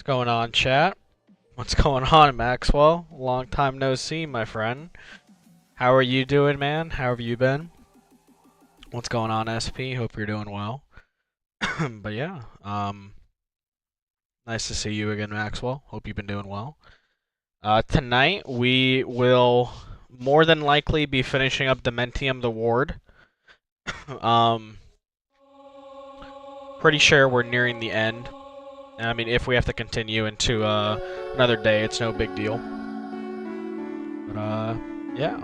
What's going on, chat? What's going on, Maxwell? Long time no see, my friend. How are you doing, man? How have you been? What's going on, SP? Hope you're doing well. But yeah, nice to see you again, Maxwell. Hope you've been doing well. Tonight we will more than likely be finishing up Dementium the Ward. Pretty sure we're nearing the end. I mean, if we have to continue into another day, it's no big deal. But yeah,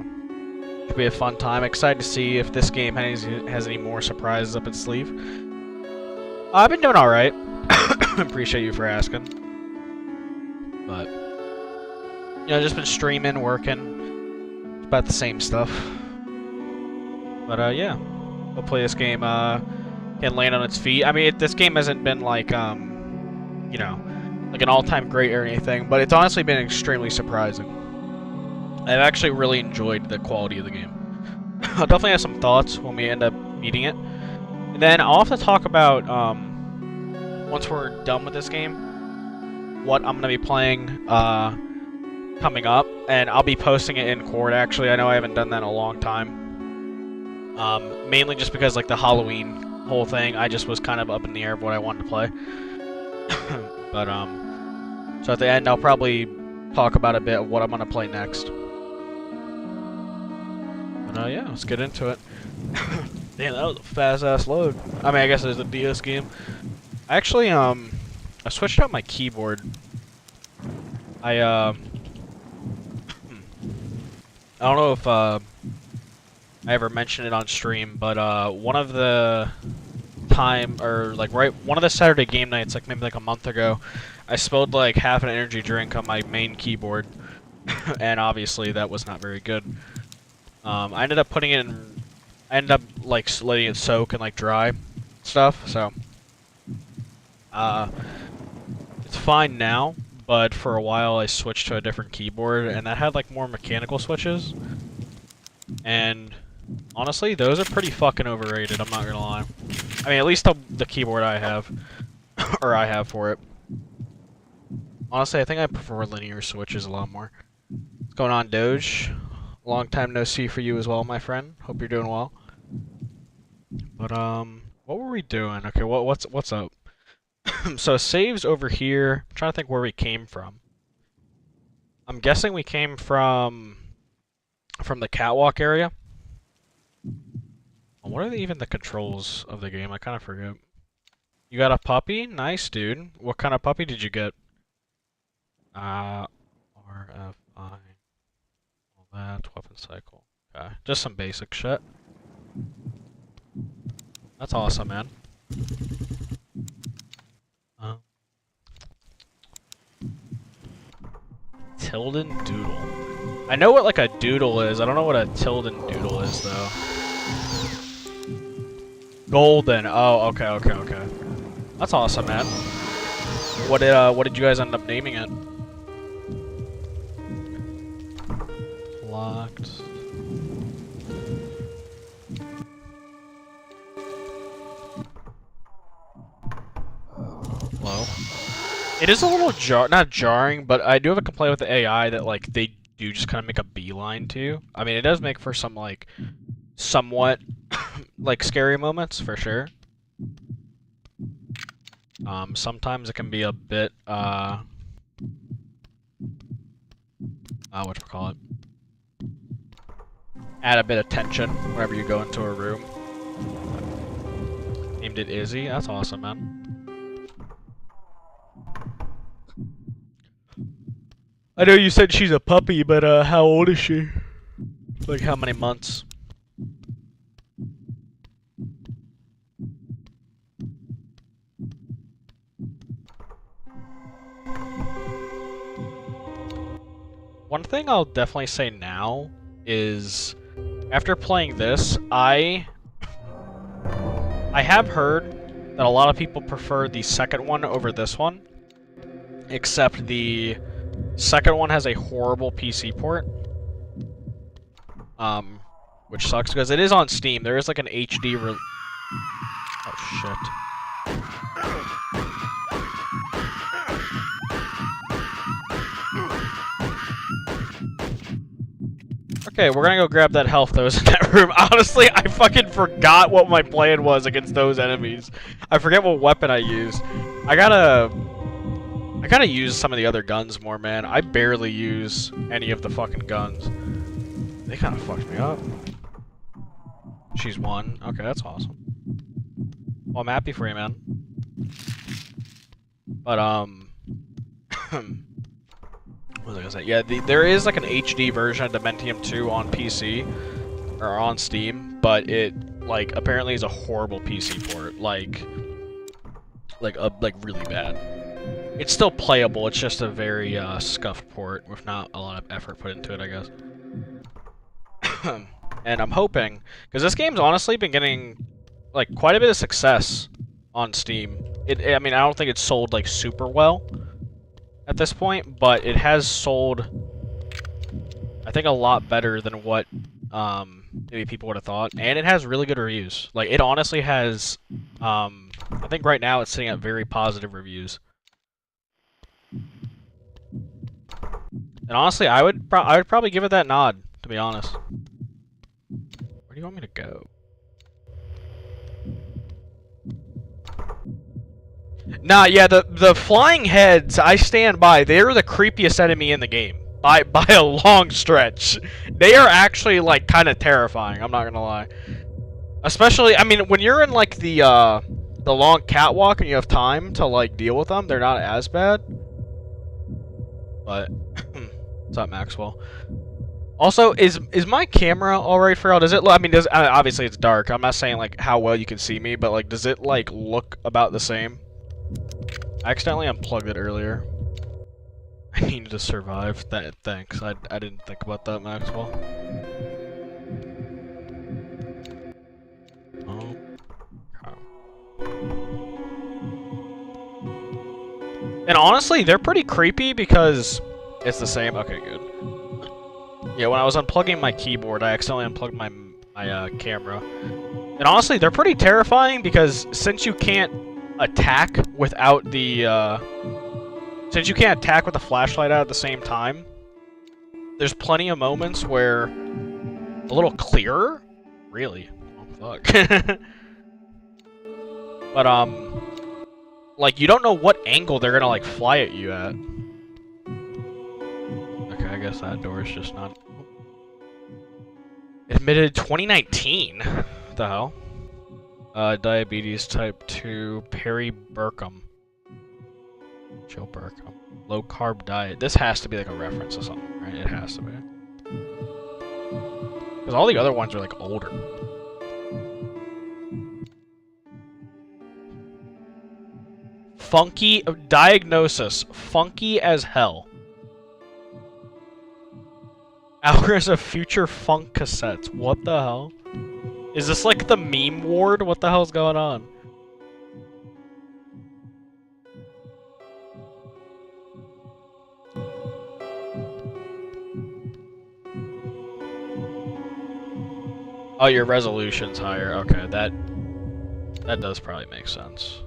should be a fun time. Excited to see if this game has any more surprises up its sleeve. I've been doing all right. Appreciate you for asking. But you know, just been streaming, working. It's about the same stuff. But yeah, hopefully this game can land on its feet. I mean, this game hasn't been like you know, like an all-time great or anything, but it's honestly been extremely surprising. I've actually really enjoyed the quality of the game. I'll definitely have some thoughts when we end up beating it. And then I'll have to talk about, once we're done with this game, what I'm going to be playing coming up, and I'll be posting it in Cord, actually. I know I haven't done that in a long time. Mainly just because, like, the Halloween whole thing, I just was kind of up in the air of what I wanted to play. But so at the end I'll probably talk about a bit of what I'm gonna play next. But yeah, let's get into it. Damn, that was a fast ass load. I mean, I guess it's a DS game. Actually, I switched out my keyboard. I don't know if I ever mentioned it on stream, but one of the one of the Saturday game nights, like maybe like a month ago, I spilled like half an energy drink on my main keyboard, and obviously that was not very good. I ended up putting it in, I ended up like letting it soak and like dry stuff, so it's fine now, but for a while I switched to a different keyboard, and that had like more mechanical switches, and honestly, those are pretty fucking overrated, I'm not gonna lie. I mean, at least the keyboard I have, or I have for it. Honestly, I think I prefer linear switches a lot more. What's going on, Doge? Long time no see for you as well, my friend. Hope you're doing well. But what were we doing? Okay, what's up? So saves over here. I'm trying to think where we came from. I'm guessing we came from the catwalk area. What are even the controls of the game? I kind of forget. You got a puppy? Nice, dude. What kind of puppy did you get? RFI. All that. Weapon cycle. Okay. Just some basic shit. That's awesome, man. Tilden Doodle. I know what like a doodle is. I don't know what a Tilden Doodle is, though. Golden. Oh, okay. That's awesome, man. What did you guys end up naming it? Locked. Hello. It is a little not jarring, but I do have a complaint with the AI that like they do just kind of make a beeline to you. I mean, it does make for some like somewhat like scary moments for sure. Sometimes it can be a bit whatchamacallit, add a bit of tension whenever you go into a room. Named it Izzy. That's awesome, man. I know you said she's a puppy, but how old is she? Like how many months? One thing I'll definitely say now is, after playing this, I have heard that a lot of people prefer the second one over this one, except the second one has a horrible PC port, which sucks because it is on Steam. There is like an HD oh shit. Okay, we're gonna go grab that health that was in that room. Honestly, I fucking forgot what my plan was against those enemies. I forget what weapon I used. I gotta use some of the other guns more, man. I barely use any of the fucking guns. They kind of fucked me up. She's one. Okay, that's awesome. Well, I'm happy for you, man. But, what was I gonna say? Yeah, there is like an HD version of Dementium 2 on PC, or on Steam, but it, like, apparently is a horrible PC port. Like really bad. It's still playable, it's just a very, scuffed port, with not a lot of effort put into it, I guess. And I'm hoping, because this game's honestly been getting, like, quite a bit of success on Steam. I mean, I don't think it's sold, like, super well at this point, but it has sold, I think, a lot better than what maybe people would have thought, and it has really good reviews. Like, it honestly has, I think right now it's sitting at very positive reviews. And honestly, I would probably give it that nod, to be honest. Where do you want me to go? Nah, yeah, the flying heads, I stand by. They're the creepiest enemy in the game. By a long stretch. They are actually, like, kind of terrifying, I'm not gonna lie. Especially, I mean, when you're in, like, the long catwalk and you have time to, like, deal with them, they're not as bad. But, what's up, Maxwell? Also, is my camera alright for y'all? Does it, I mean, obviously it's dark. I'm not saying, like, how well you can see me, but, like, does it, like, look about the same? I accidentally unplugged it earlier. I needed to survive. Thanks. I didn't think about that, Maxwell. Oh. And honestly, they're pretty creepy because it's the same. Okay, good. Yeah, when I was unplugging my keyboard, I accidentally unplugged my camera. And honestly, they're pretty terrifying because since you can't attack without the since you can't attack with the flashlight out at the same time, there's plenty of moments where a little clearer, really. Oh fuck. But like, you don't know what angle they're gonna, like, fly at you at. Okay, I guess that door is just not admitted 2019. What the hell? Diabetes type 2, Perry Burkham. Joe Burkham. Low carb diet. This has to be like a reference to something, right? It has to be. Because all the other ones are like older. Funky diagnosis. Funky as hell. Hours of future funk cassettes. What the hell? Is this like the meme ward? What the hell's going on? Oh, your resolution's higher. Okay, that does probably make sense.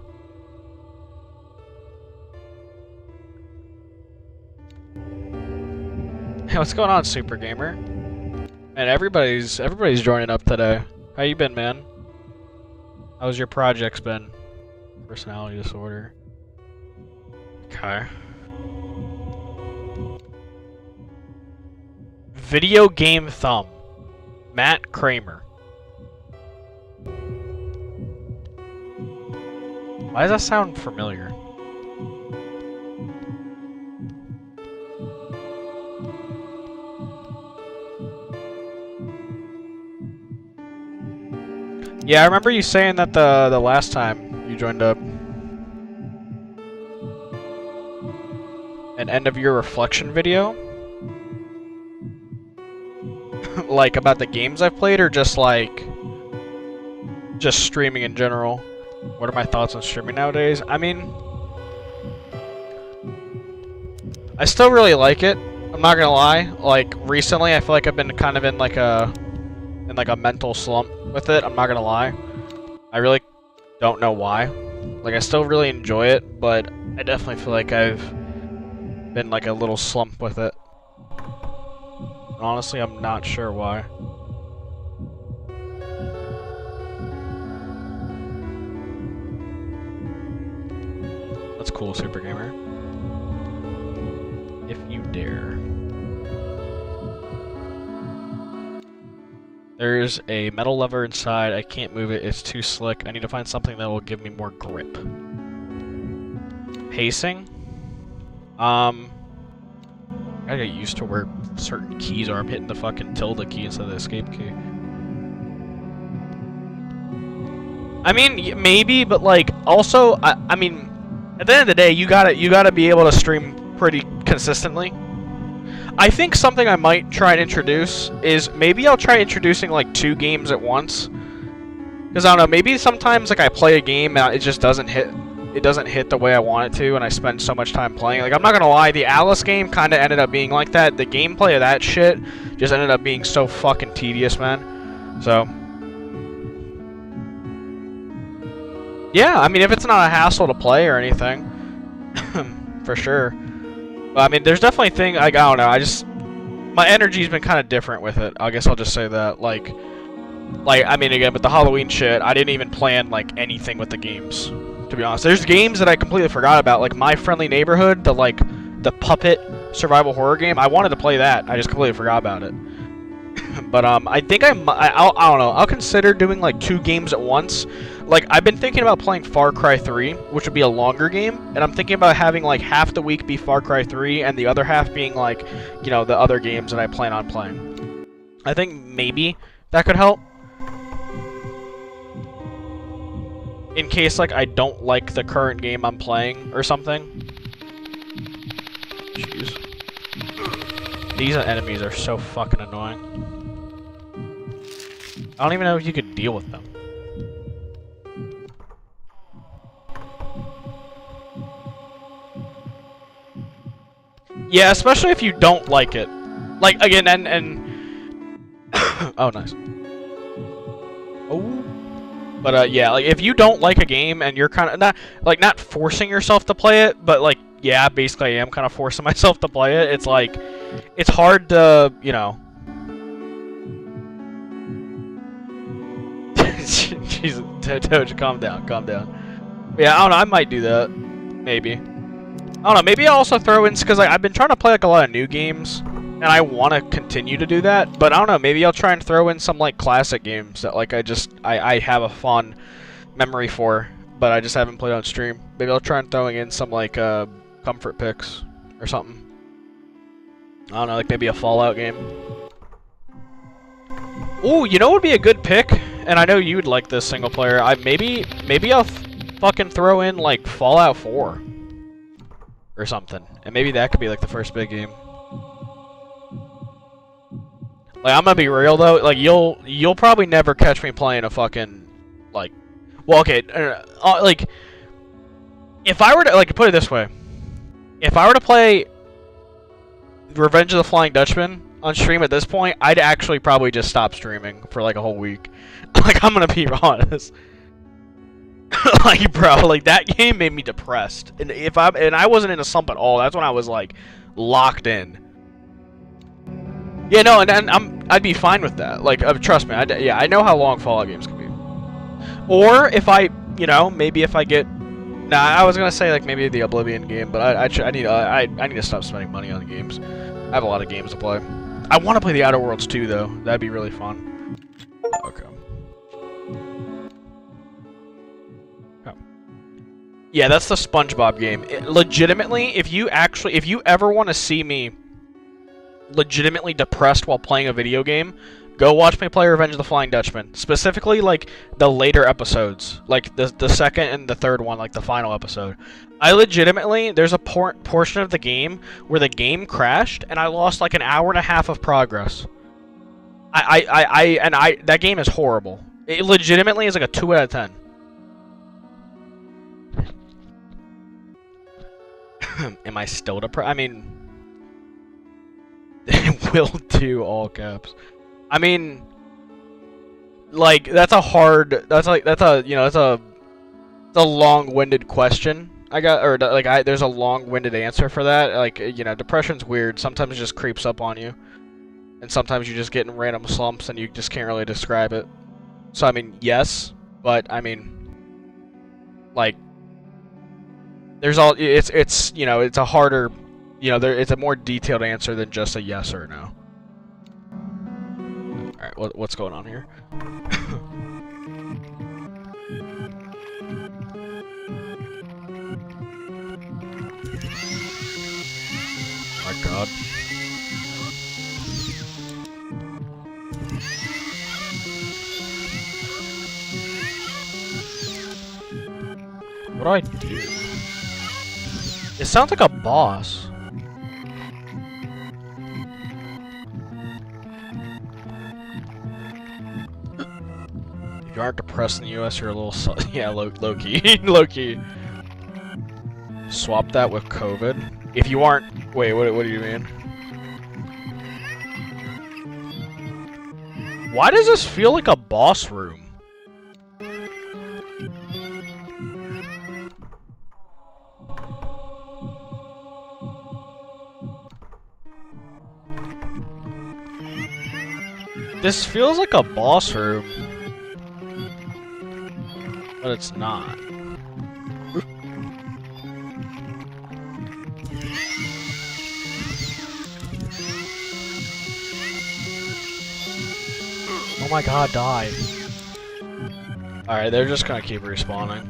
Hey, what's going on, Super Gamer? And everybody's joining up today. How you been, man? How's your projects been? Personality disorder. Okay. Video game thumb. Matt Kramer. Why does that sound familiar? Yeah, I remember you saying that the last time you joined up. An end of year reflection video? Like about the games I've played, or just like just streaming in general? What are my thoughts on streaming nowadays? I mean, I still really like it. I'm not gonna lie. Like recently, I feel like I've been kind of in like a mental slump with it. I'm not gonna lie. I really don't know why. Like I still really enjoy it, but I definitely feel like I've been like a little slump with it. Honestly, I'm not sure why. That's cool, Super Gamer. If you dare. There's a metal lever inside. I can't move it. It's too slick. I need to find something that will give me more grip. Pacing? I gotta get used to where certain keys are. I'm hitting the fucking tilde key instead of the escape key. I mean, maybe, but like, also, I mean, at the end of the day, you gotta be able to stream pretty consistently. I think something I might try and introduce is maybe I'll try introducing like 2 games at once. Because I don't know, maybe sometimes like I play a game and it just doesn't hit. It doesn't hit the way I want it to, and I spend so much time playing. Like, I'm not gonna lie, the Alice game kind of ended up being like that. The gameplay of that shit just ended up being so fucking tedious, man. So, yeah, I mean, if it's not a hassle to play or anything, for sure. But, I mean, there's definitely things, like, I don't know, my energy's been kind of different with it. I guess I'll just say that, like, I mean, again, with the Halloween shit, I didn't even plan, like, anything with the games. To be honest, there's games that I completely forgot about, like My Friendly Neighborhood, the puppet survival horror game. I wanted to play that. I just completely forgot about it. But I think I don't know. I'll consider doing like 2 games at once. Like I've been thinking about playing Far Cry 3, which would be a longer game, and I'm thinking about having like half the week be Far Cry 3 and the other half being like, you know, the other games that I plan on playing. I think maybe that could help. In case, like, I don't like the current game I'm playing or something. Jeez. These enemies are so fucking annoying. I don't even know if you could deal with them. Yeah, especially if you don't like it. Like, again, and... oh, nice. Oh... But, yeah, like, if you don't like a game and you're kind of, not forcing yourself to play it, but, like, yeah, basically I am kind of forcing myself to play it. It's, like, it's hard to, you know. Jesus, Doge, calm down, calm down. Yeah, I don't know, I might do that. Maybe. I don't know, maybe I'll also throw in, because, like, I've been trying to play, like, a lot of new games. And I want to continue to do that, but I don't know, maybe I'll try and throw in some, like, classic games that, like, I have a fond memory for, but I just haven't played on stream. Maybe I'll try and throwing in some, like, comfort picks or something. I don't know, like, maybe a Fallout game. Ooh, you know what would be a good pick? And I know you would like this single player. Maybe I'll fucking throw in, like, Fallout 4. Or something. And maybe that could be, like, the first big game. Like, I'm gonna be real though, like, you'll probably never catch me playing a fucking, like, well, okay, like, if I were to, like, put it this way, if I were to play Revenge of the Flying Dutchman on stream at this point, I'd actually probably just stop streaming for, like, a whole week. Like, I'm gonna be honest. Like, bro, like, that game made me depressed, and I wasn't in a slump at all. That's when I was, like, locked in. Yeah, no, and I'd be fine with that. Like, trust me, yeah, I know how long Fallout games can be. Or if I, you know, maybe if I get, nah, I was gonna say like maybe the Oblivion game, but I need to stop spending money on games. I have a lot of games to play. I want to play the Outer Worlds too, though. That'd be really fun. Okay. Yeah, that's the SpongeBob game. Legitimately, if you ever want to see me legitimately depressed while playing a video game, go watch me play Revenge of the Flying Dutchman. Specifically, like, the later episodes. Like, the second and the third one, like, the final episode. I legitimately, there's a portion of the game where the game crashed, and I lost, like, an hour and a half of progress. That game is horrible. It legitimately is like a 2 out of 10. Am I still depressed? I mean, will do all caps. I mean, like that's a long-winded question. There's a long-winded answer for that. Like, depression's weird. Sometimes it just creeps up on you, and sometimes you just get in random slumps and you just can't really describe it. So I mean, yes, but I mean, like. It's a harder, it's a more detailed answer than just a yes or a no. Alright, what's going on here? Oh my god. What do I do? It sounds like a boss. If you aren't depressed in the US, you're a little yeah, low-key. Low-key. Swap that with COVID. If you aren't... Wait, what do you mean? Why does this feel like a boss room? This feels like a boss room, but it's not. Oh my god, die. Alright, they're just gonna keep respawning.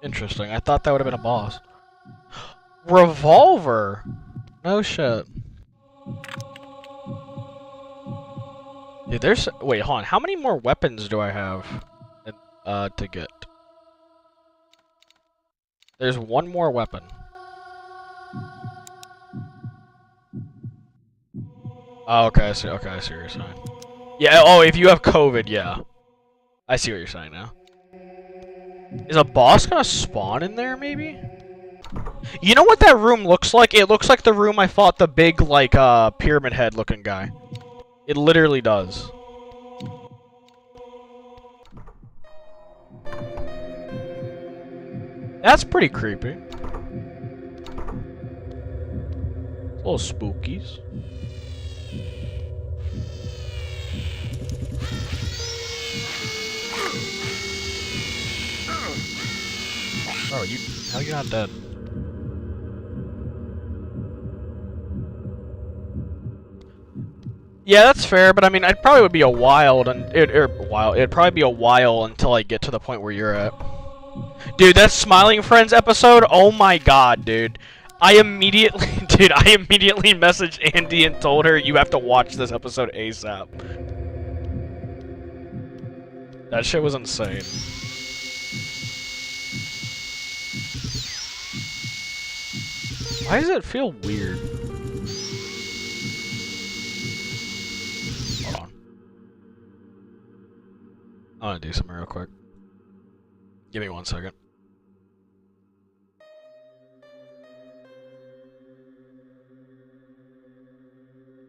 Interesting, I thought that would have been a boss. Revolver? No shit. Dude, there's... Wait, hold on. How many more weapons do I have to get? There's one more weapon. Oh, okay, I see what you're saying. Yeah, oh, if you have COVID, yeah. I see what you're saying now. Is a boss gonna spawn in there, maybe? You know what that room looks like? It looks like the room I fought the big, like, pyramid head looking guy. It literally does. That's pretty creepy. Little spookies. Oh, how are you not dead? Yeah, that's fair, but I mean, it probably would be a while, it'd probably be a while until I get to the point where you're at. Dude, that Smiling Friends episode, oh my god, dude. I immediately messaged Andy and told her, you have to watch this episode ASAP. That shit was insane. Why does it feel weird? Hold on. I want to do something real quick. Give me 1 second.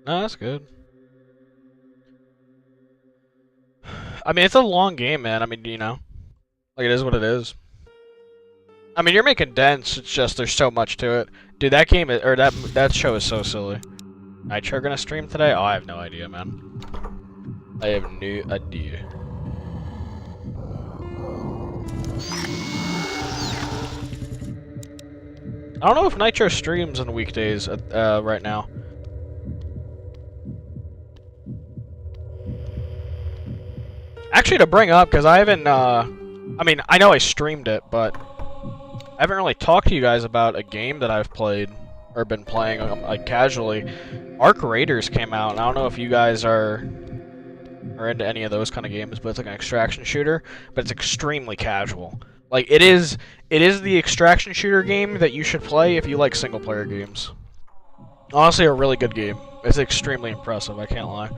No, that's good. I mean, it's a long game, man. I mean, like, it is what it is. I mean, you're making dents. It's just there's so much to it, dude. That game is, or that show is so silly. Nitro gonna stream today? Oh, I have no idea, man. I have no idea. I don't know if Nitro streams on weekdays right now. Actually, to bring up, because I haven't, I mean, I know I streamed it, but I haven't really talked to you guys about a game that I've played, or been playing, like, casually. Arc Raiders came out, and I don't know if you guys are into any of those kind of games, but it's like an extraction shooter, but it's extremely casual. Like, it is the extraction shooter game that you should play if you like single-player games. Honestly, a really good game. It's extremely impressive, I can't lie.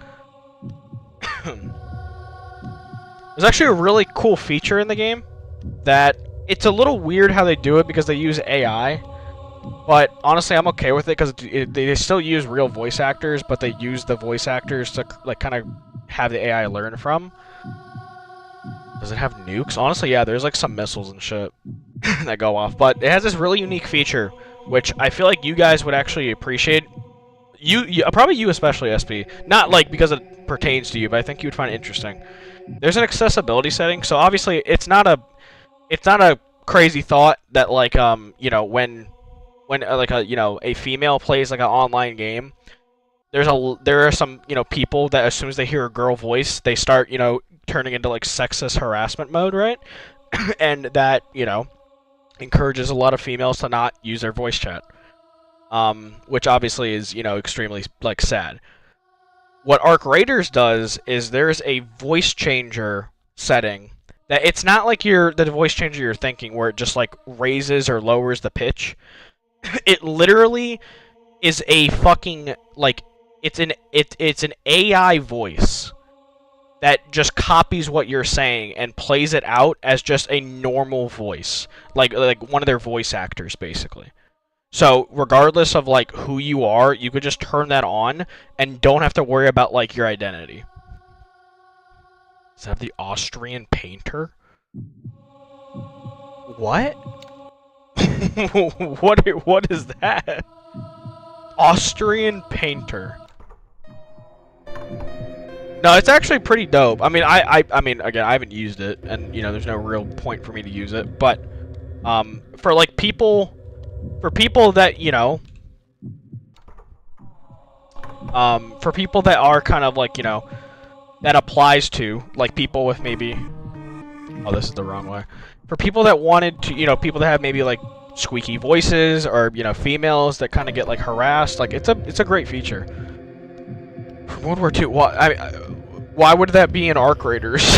There's actually a really cool feature in the game that it's a little weird how they do it because they use AI, but honestly I'm okay with it because they still use real voice actors, but they use the voice actors to like kind of have the AI learn from. Does it have nukes? Honestly, yeah, there's like some missiles and shit that go off, but it has this really unique feature which I feel like you guys would actually appreciate. Probably you especially, SP. Not like because it pertains to you, but I think you would find it interesting. There's an accessibility setting, so obviously it's not a crazy thought that like you know when like a female plays like an online game, there are some people that as soon as they hear a girl voice they start turning into like sexist harassment mode, right? And that encourages a lot of females to not use their voice chat, which obviously is extremely like sad. What Arc Raiders does is there's a voice changer setting that it's not like the voice changer you're thinking where it just like raises or lowers the pitch. It literally is a fucking like it's an AI voice that just copies what you're saying and plays it out as just a normal voice, like one of their voice actors basically. So regardless of like who you are, you could just turn that on and don't have to worry about like your identity. Is that the Austrian painter? What? What is that? Austrian painter. No, it's actually pretty dope. I mean, I mean, again, I haven't used it, and there's no real point for me to use it. But for like people. For people that, for people that are kind of like, that applies to, like, people with maybe... Oh, this is the wrong way. For people that wanted to, people that have maybe, like, squeaky voices or, females that kind of get, like, harassed, like, it's a great feature. From World War II, why would that be in Arc Raiders?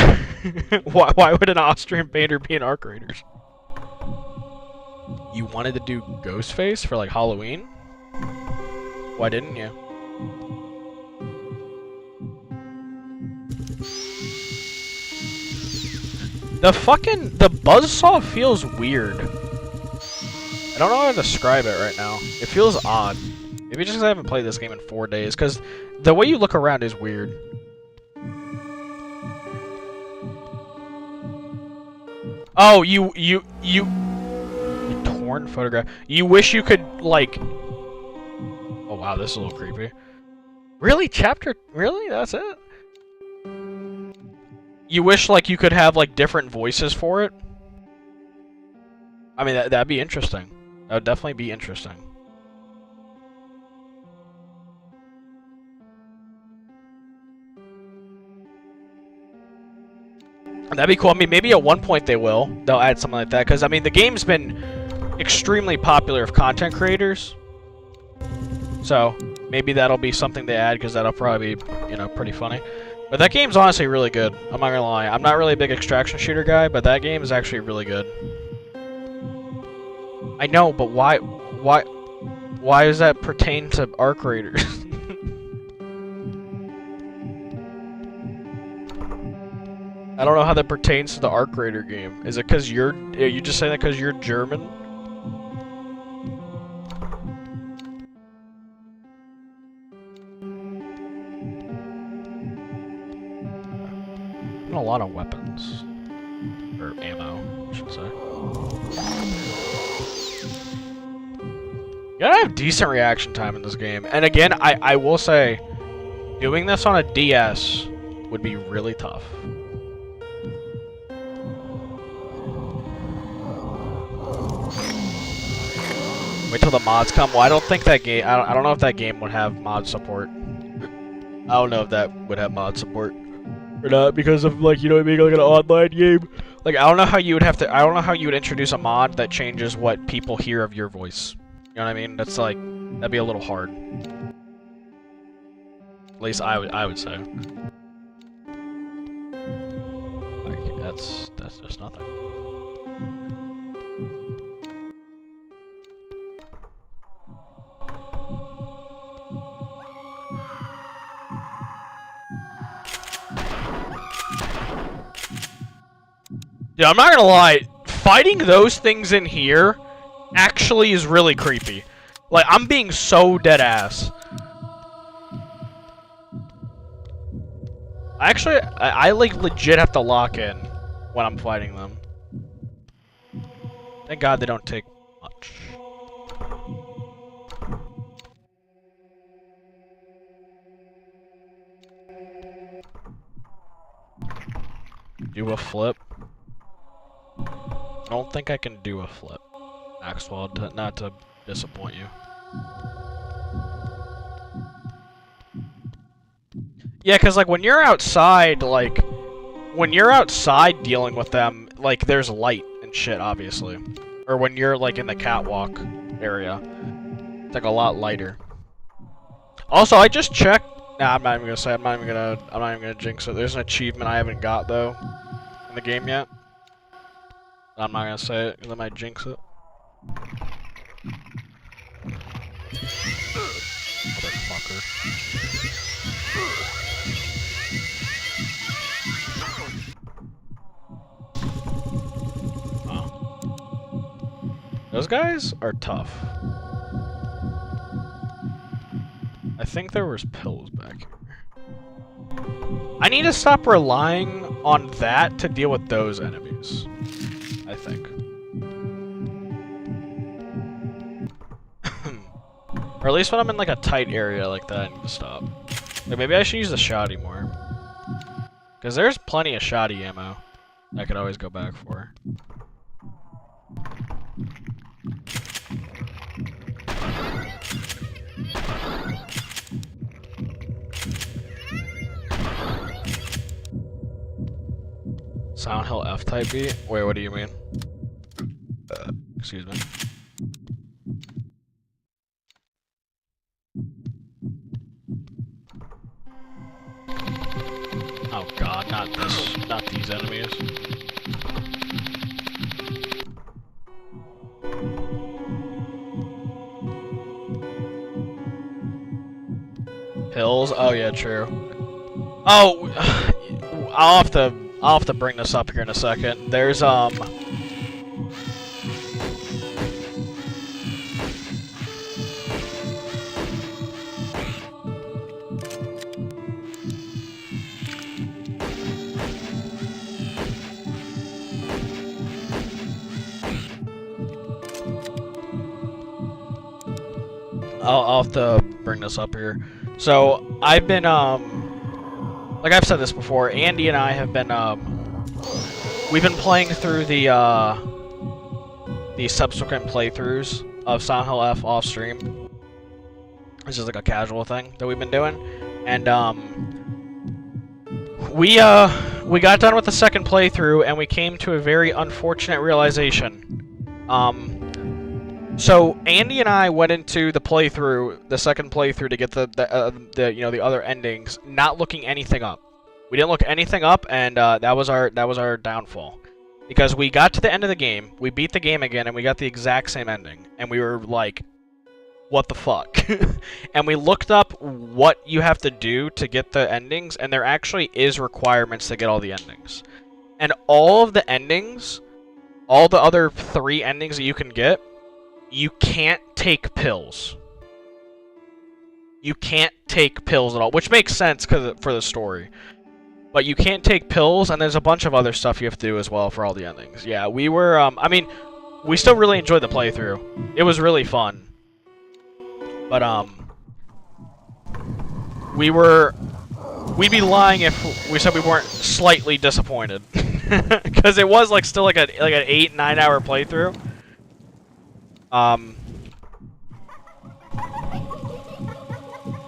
Why would an Austrian painter be in Arc Raiders? You wanted to do Ghostface for like Halloween? Why didn't you? The buzzsaw feels weird. I don't know how to describe it right now. It feels odd. Maybe just because I haven't played this game in 4 days, because the way you look around is weird. Oh, you torn photograph. You wish you could, like... Oh, wow, this is a little creepy. Really? Really? That's it? You wish, like, you could have, like, different voices for it? I mean, that'd be interesting. That would definitely be interesting. That'd be cool. I mean, maybe at one point they'll add something like that, because, I mean, the game's been extremely popular with content creators. So, maybe that'll be something they add, because that'll probably be, pretty funny. But that game's honestly really good. I'm not gonna lie. I'm not really a big extraction shooter guy, but that game is actually really good. I know, but why does that pertain to Arc Raiders? I don't know how that pertains to the Arc Raider game. Is it because are you just saying that because you're German? A lot of weapons. Or ammo, I should say. You gotta have decent reaction time in this game. And again, I will say, doing this on a DS would be really tough. Wait till the mods come. Well, I don't think that game. I don't know if that game would have mod support. I don't know if that would have mod support or not because of like, you know what I mean, like an online game. Like, I don't know how you would have to. I don't know how you would introduce a mod that changes what people hear of your voice. You know what I mean? That's like, that'd be a little hard. At least I would say. Like, that's just nothing. Yeah, I'm not gonna lie, fighting those things in here actually is really creepy. Like, I'm being so dead ass. Actually, I like legit have to lock in when I'm fighting them. Thank God they don't take much. Do a flip. I don't think I can do a flip, Maxwell, not to disappoint you. Yeah, because, like, when you're outside, like, when you're outside dealing with them, like, there's light and shit, obviously. Or when you're, like, in the catwalk area. It's, like, a lot lighter. Also, I just checked. Nah, I'm not even gonna say, I'm not even gonna jinx it. There's an achievement I haven't got, though, in the game yet. I'm not gonna say it, because I might jinx it. Motherfucker. Oh. Those guys are tough. I think there was pills back here. I need to stop relying on that to deal with those enemies. I think. Or at least when I'm in like a tight area like that, I need to stop. Like, maybe I should use the shoddy more. Because there's plenty of shoddy ammo I could always go back for. Silent Hill F-type beat? Wait, what do you mean? Excuse me. Oh god, not these enemies. Hills? Oh yeah, true. Oh, I'll have to bring this up here in a second. There's I'll have to bring this up here. So I've been like I've said this before, Andy and I have been we've been playing through the subsequent playthroughs of Silent Hill F off stream. This is like a casual thing that we've been doing, and we got done with the second playthrough and we came to a very unfortunate realization. So Andy and I went into the playthrough, the second playthrough, to get the you know, the other endings, not looking anything up. We didn't look anything up, and that was our downfall. Because we got to the end of the game, we beat the game again, and we got the exact same ending, and we were like, what the fuck? And we looked up what you have to do to get the endings, and there actually is requirements to get all the endings. And all of the endings, all the other 3 endings that you can get, you can't take pills. You can't take pills at all, which makes sense for the story. But you can't take pills, and there's a bunch of other stuff you have to do as well for all the endings. Yeah, we were, I mean, we still really enjoyed the playthrough. It was really fun. But, we'd be lying if we said we weren't slightly disappointed. Because it was, like, still like an 8-9 hour playthrough.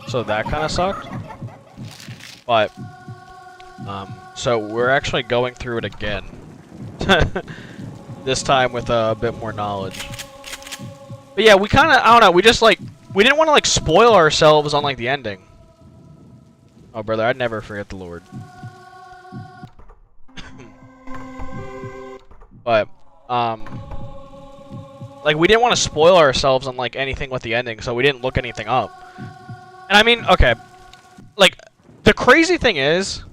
so that kind of sucked. But, so we're actually going through it again. This time with a bit more knowledge. But yeah, we kind of, I don't know, we just like, we didn't want to like spoil ourselves on like the ending. Oh brother, I'd never forget the Lord. But, like we didn't want to spoil ourselves on like anything with the ending, so we didn't look anything up. And I mean, okay, like, the crazy thing is,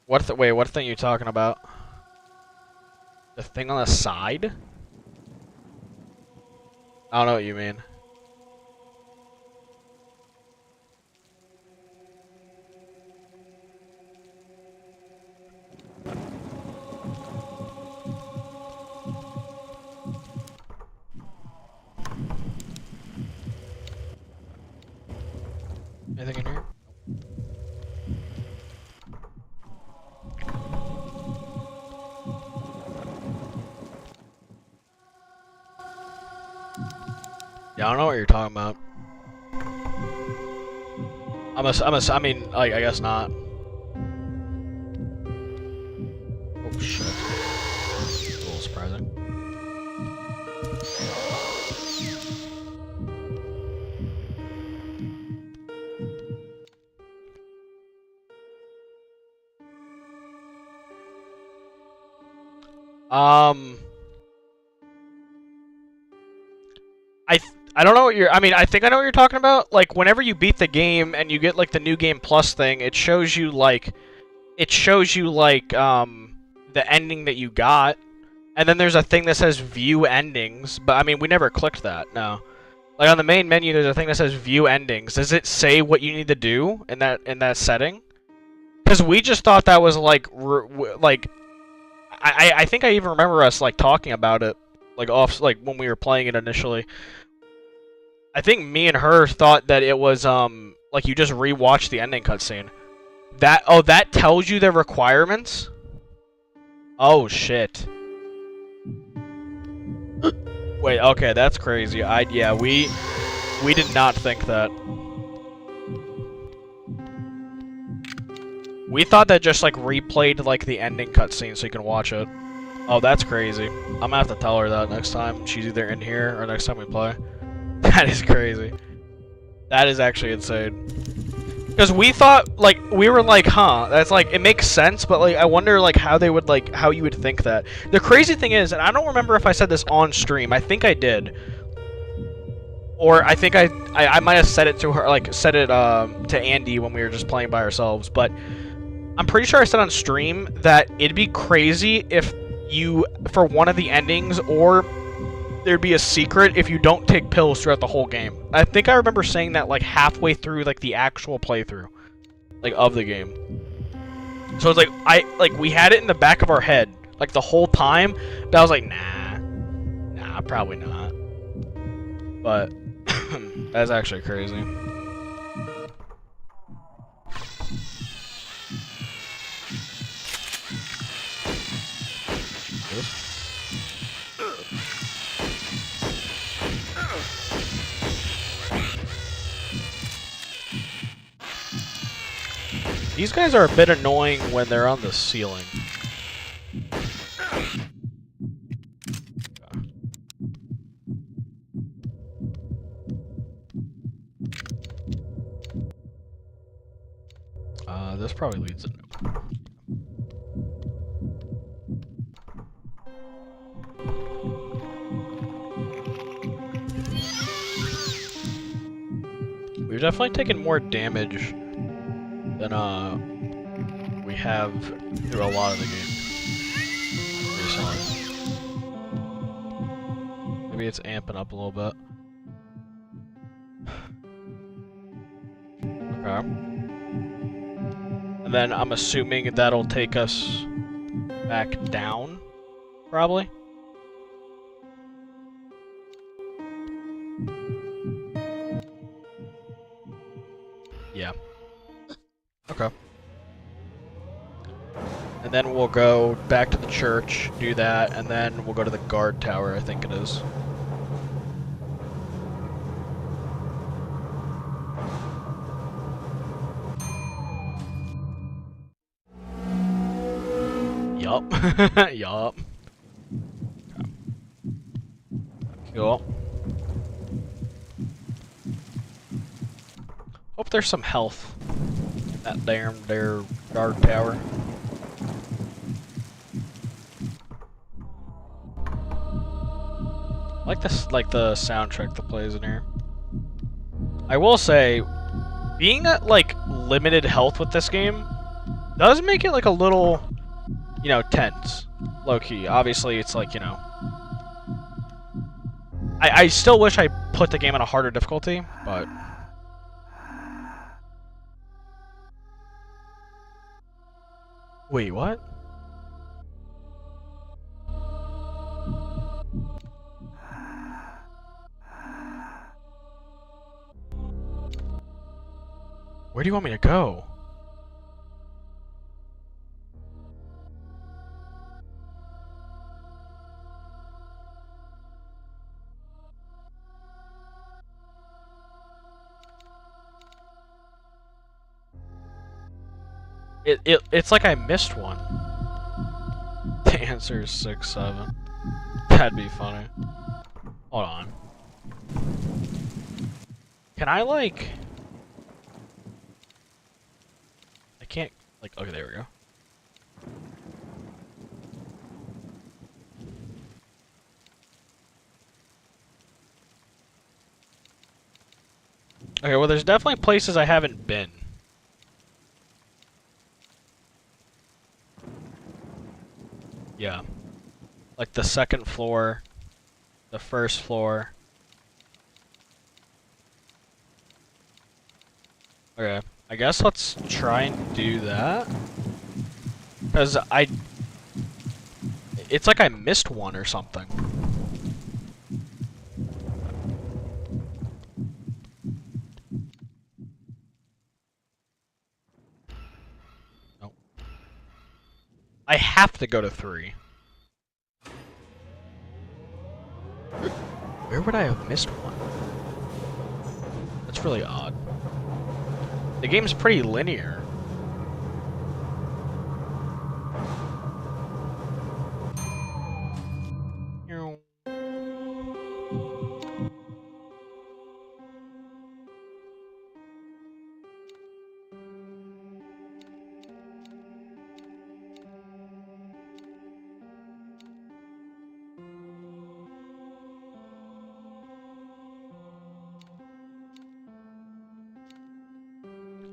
wait, what thing are you talking about? The thing on the side? I don't know what you mean. Anything in here? Yeah, I don't know what you're talking about. I mean, like, I guess not. Oh shit. A little surprising. I don't know what you're, I mean, I think I know what you're talking about. Like, whenever you beat the game and you get, like, the New Game Plus thing, it shows you, like, the ending that you got. And then there's a thing that says View Endings, but, I mean, we never clicked that, no. Like, on the main menu, there's a thing that says View Endings. Does it say what you need to do in that setting? Because we just thought that was, like, I think I even remember us, like, talking about it, like, when we were playing it initially. I think me and her thought that it was, like you just rewatch the ending cutscene. That tells you the requirements? Oh, shit. Wait, okay, that's crazy. Yeah, we did not think that. We thought that just, like, replayed, like, the ending cutscene so you can watch it. Oh, that's crazy. I'm gonna have to tell her that next time. She's either in here or next time we play. That is crazy. That is actually insane. Because we thought, like, we were like, huh, that's like, it makes sense, but like, I wonder, like, how they would, like, how you would think that. The crazy thing is, and I don't remember if I said this on stream, I think I did. Or I think I might have said it to her, like, said it, to Andy when we were just playing by ourselves, but I'm pretty sure I said on stream that it'd be crazy if you, for one of the endings, or there'd be a secret if you don't take pills throughout the whole game. I think I remember saying that like halfway through like the actual playthrough, like of the game. So it's like we had it in the back of our head like the whole time, but I was like, nah, probably not. But that's actually crazy. These guys are a bit annoying when they're on the ceiling. This probably leads to nowhere. We've definitely taken more damage than we have through a lot of the game recently. Maybe it's amping up a little bit. Okay. And then I'm assuming that'll take us back down, probably. Yeah. Okay. And then we'll go back to the church, do that, and then we'll go to the guard tower, I think it is. Yup. Yup. Cool. Hope there's some health in that damn there guard tower. I like this, like the soundtrack that plays in here. I will say, being at like limited health with this game does make it like a little, you know, tense, low key. Obviously, it's like, you know, I still wish I put the game on a harder difficulty, but. Wait, what? Where do you want me to go? It's like I missed one. The answer is 6, 7. That'd be funny. Hold on. Can I like... I can't... like, okay, there we go. Okay, well there's definitely places I haven't been. Yeah. Like the second floor, the first floor. Okay, I guess let's try and do that. Because it's like I missed one or something. Nope. I have to go to 3. Where would I have missed one? That's really odd. The game's pretty linear.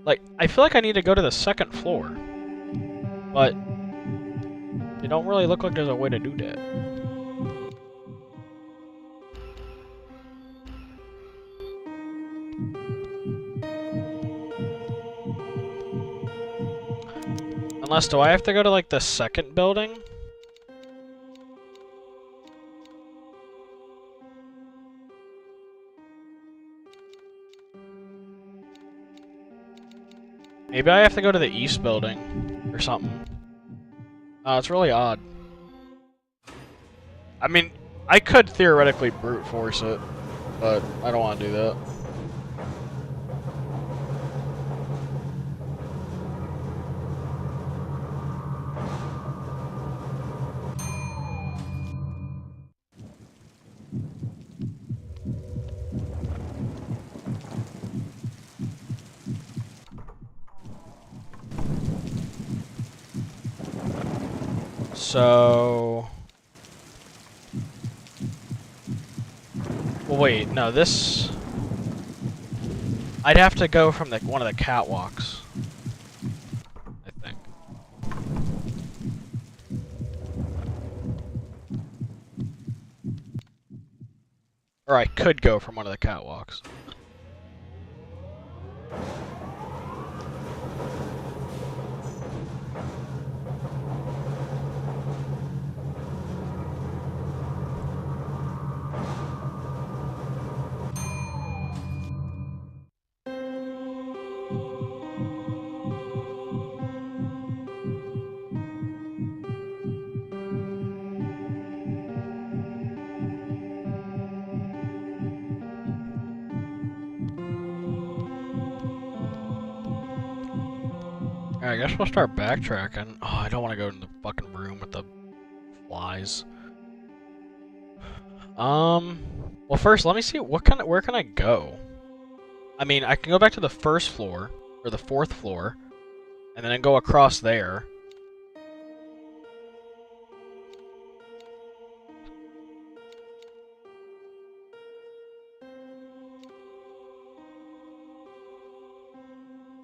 Like, I feel like I need to go to the second floor. But it don't really look like there's a way to do that. Unless, do I have to go to, like, the second building? Maybe I have to go to the east building or something. It's really odd. I mean, I could theoretically brute force it, but I don't want to do that. So... Well, wait, no, this... I'd have to go from the one of the catwalks, I think. Or I could go from one of the catwalks. I guess we'll start backtracking. Oh, I don't want to go in the fucking room with the flies. Well, first, let me see where can I go? I mean, I can go back to the first floor, or the fourth floor, and then go across there.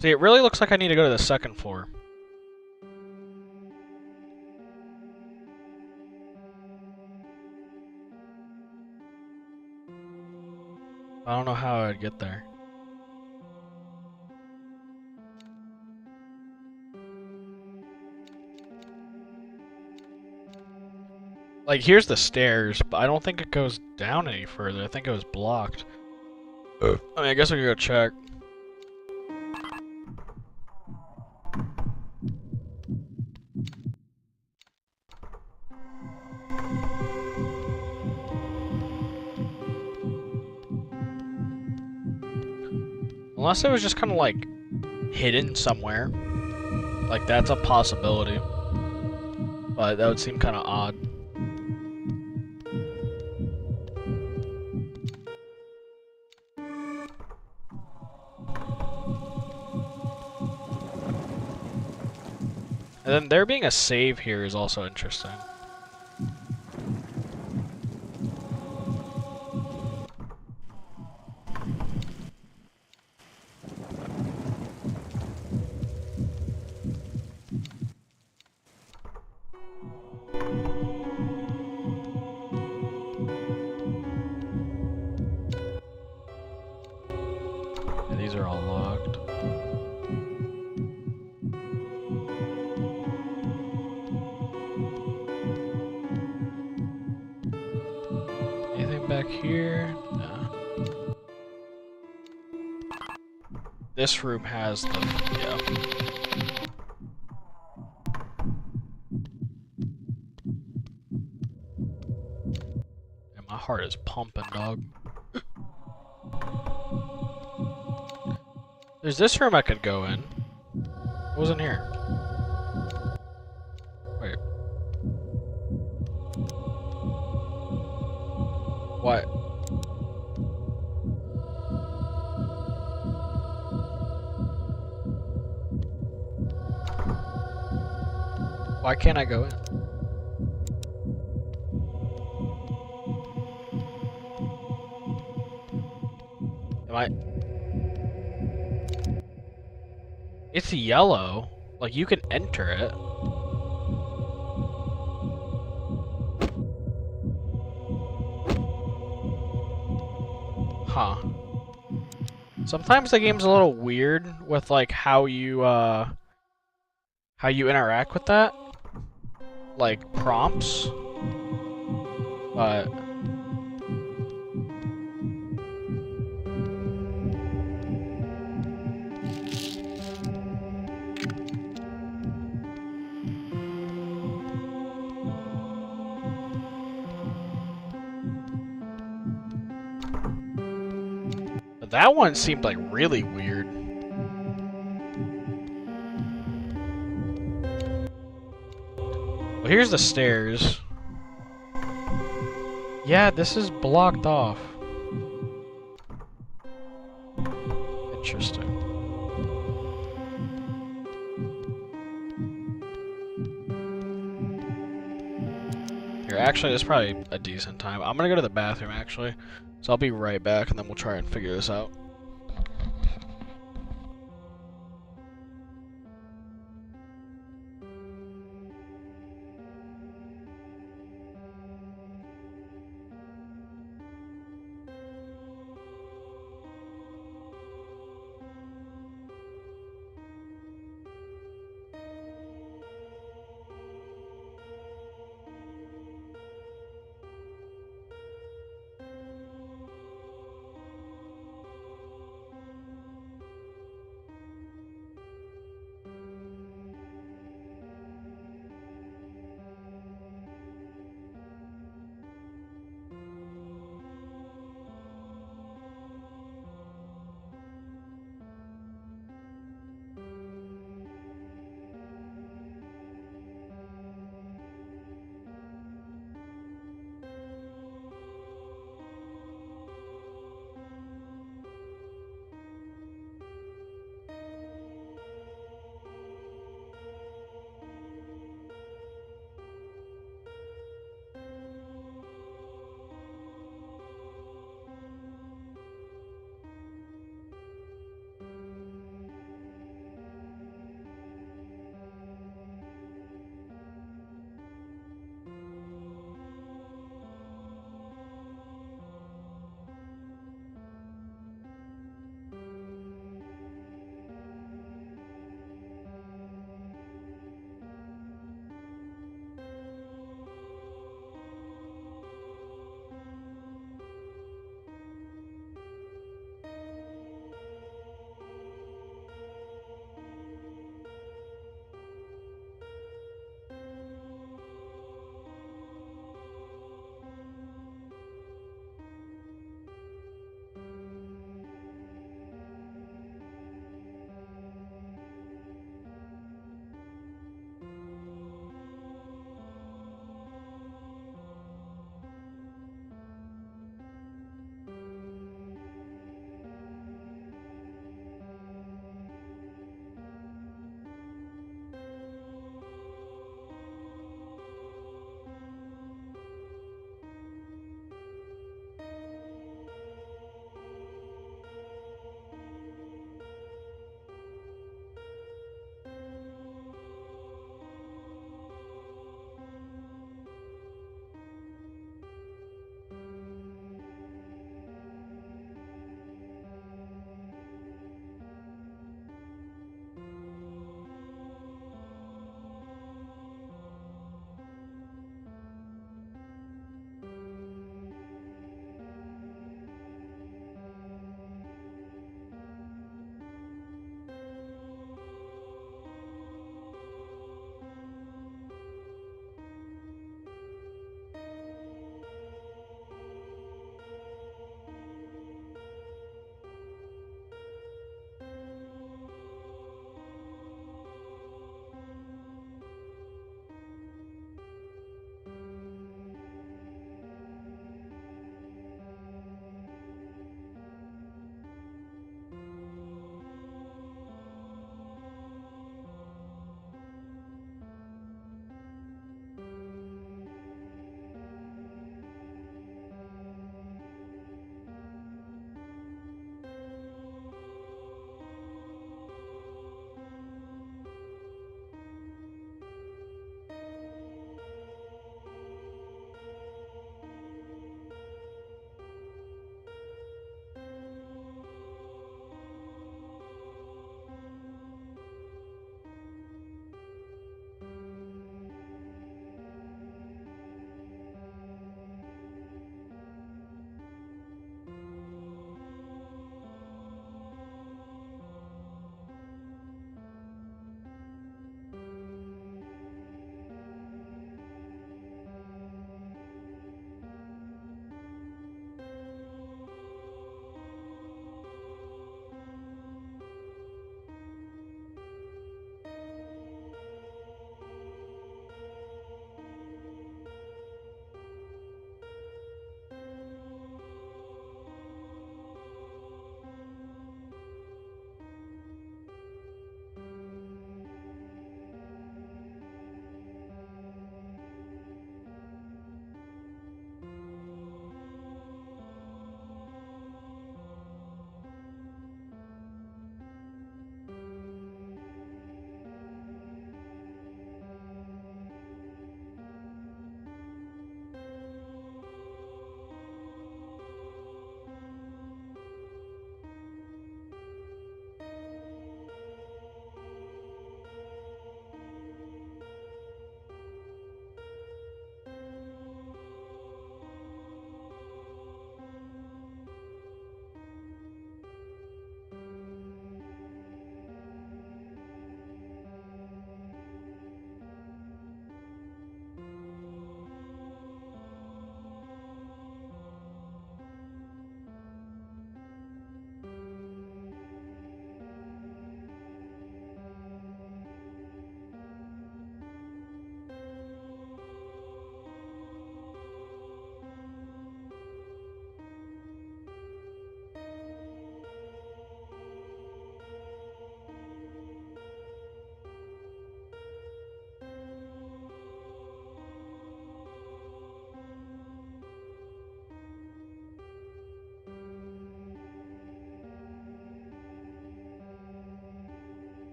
See, it really looks like I need to go to the second floor. I don't know how I'd get there. Like, here's the stairs, but I don't think it goes down any further. I think it was blocked. I mean, I guess we could go check. Unless it was just kind of like hidden somewhere. Like, that's a possibility. But that would seem kind of odd. And then there being a save here is also interesting. Yeah, these are all locked. Anything back here? No. This room has the... yeah. And my heart is pumping, dog. There's this room I could go in. What was in here? Wait. What? Why can't I go in? Am I... It's yellow. Like, you can enter it. Huh. Sometimes the game's a little weird with, like, how you interact with that. Like, prompts. But... that one seemed like really weird. Well, here's the stairs. Yeah, this is blocked off. Interesting. Here, actually, this is probably a decent time. I'm gonna go to the bathroom, actually. So I'll be right back, and then we'll try and figure this out.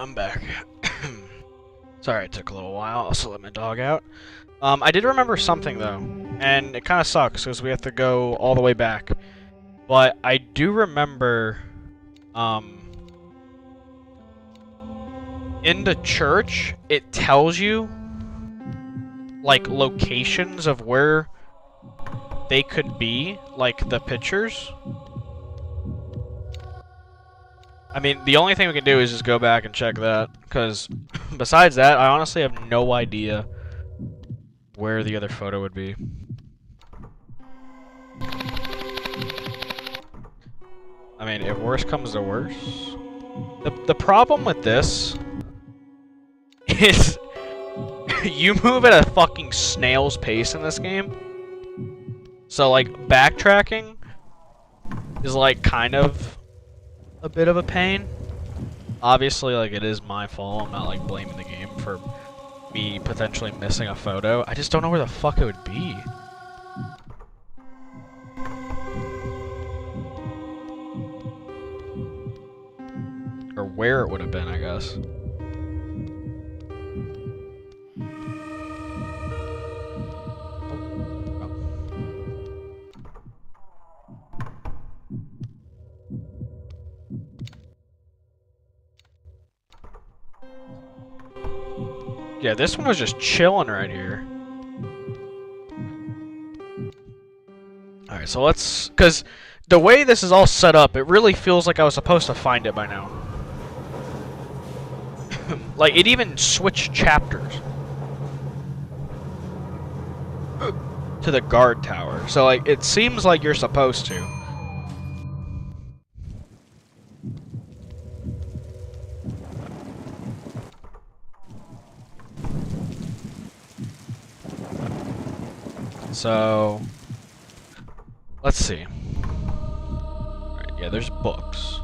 I'm back. Sorry it took a little while. I also let my dog out. I did remember something, though. And it kind of sucks, because we have to go all the way back. But I do remember... in the church, it tells you... like, locations of where they could be. Like, the pictures. I mean, the only thing we can do is just go back and check that, because besides that, I honestly have no idea where the other photo would be. I mean, if worse comes to worse... The problem with this is you move at a fucking snail's pace in this game. So, like, backtracking is, like, kind of a bit of a pain. Obviously, like, it is my fault. I'm not, like, blaming the game for me potentially missing a photo. I just don't know where the fuck it would be. Or where it would have been, I guess. Yeah, this one was just chilling right here. Alright, so let's... because the way this is all set up, it really feels like I was supposed to find it by now. Like, it even switched chapters to the guard tower. So, like, it seems like you're supposed to. So, let's see. Alright, yeah, there's books.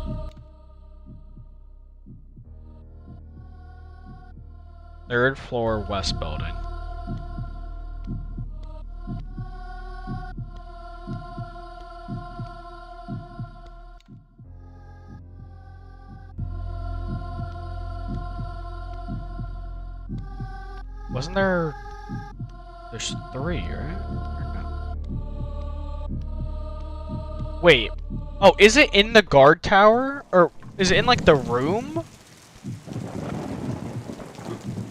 Third floor, west building. Wasn't there... there's 3, right? Or no? Wait. Oh, is it in the guard tower? Or is it in, like, the room?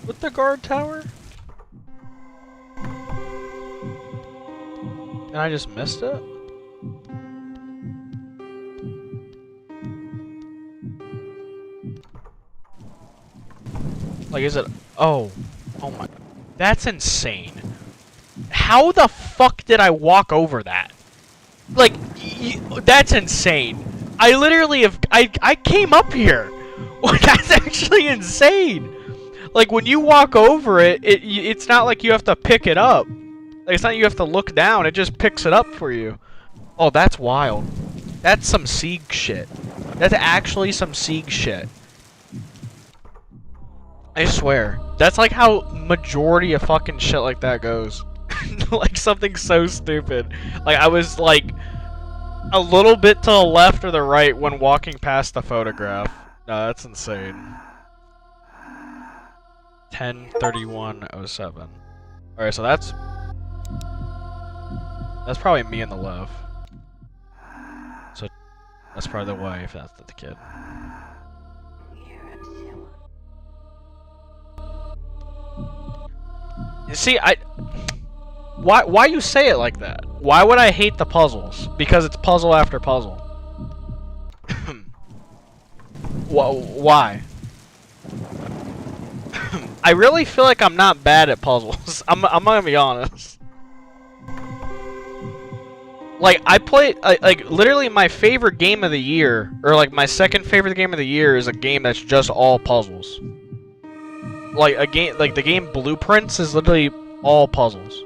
With the guard tower? And I just missed it? Like, is it... oh. Oh my... that's insane. How the fuck did I walk over that? Like, that's insane. I literally have... I came up here. That's actually insane. Like, when you walk over it, it's not like you have to pick it up. Like, it's not you have to look down. It just picks it up for you. Oh, that's wild. That's some Siege shit. That's actually some Siege shit. I swear. That's like how majority of fucking shit like that goes. Like, something so stupid. Like, I was, like, a little bit to the left or the right when walking past the photograph. No, that's insane. 10:31:07. Alright, so that's probably me in the left. So that's probably the wife, that's the kid. You see, why you say it like that? Why would I hate the puzzles? Because it's puzzle after puzzle. Why? I really feel like I'm not bad at puzzles. I'm gonna be honest. Like, I played, like, literally my favorite game of the year, or like my second favorite game of the year is a game that's just all puzzles. Like, a game, like the game Blueprints is literally all puzzles.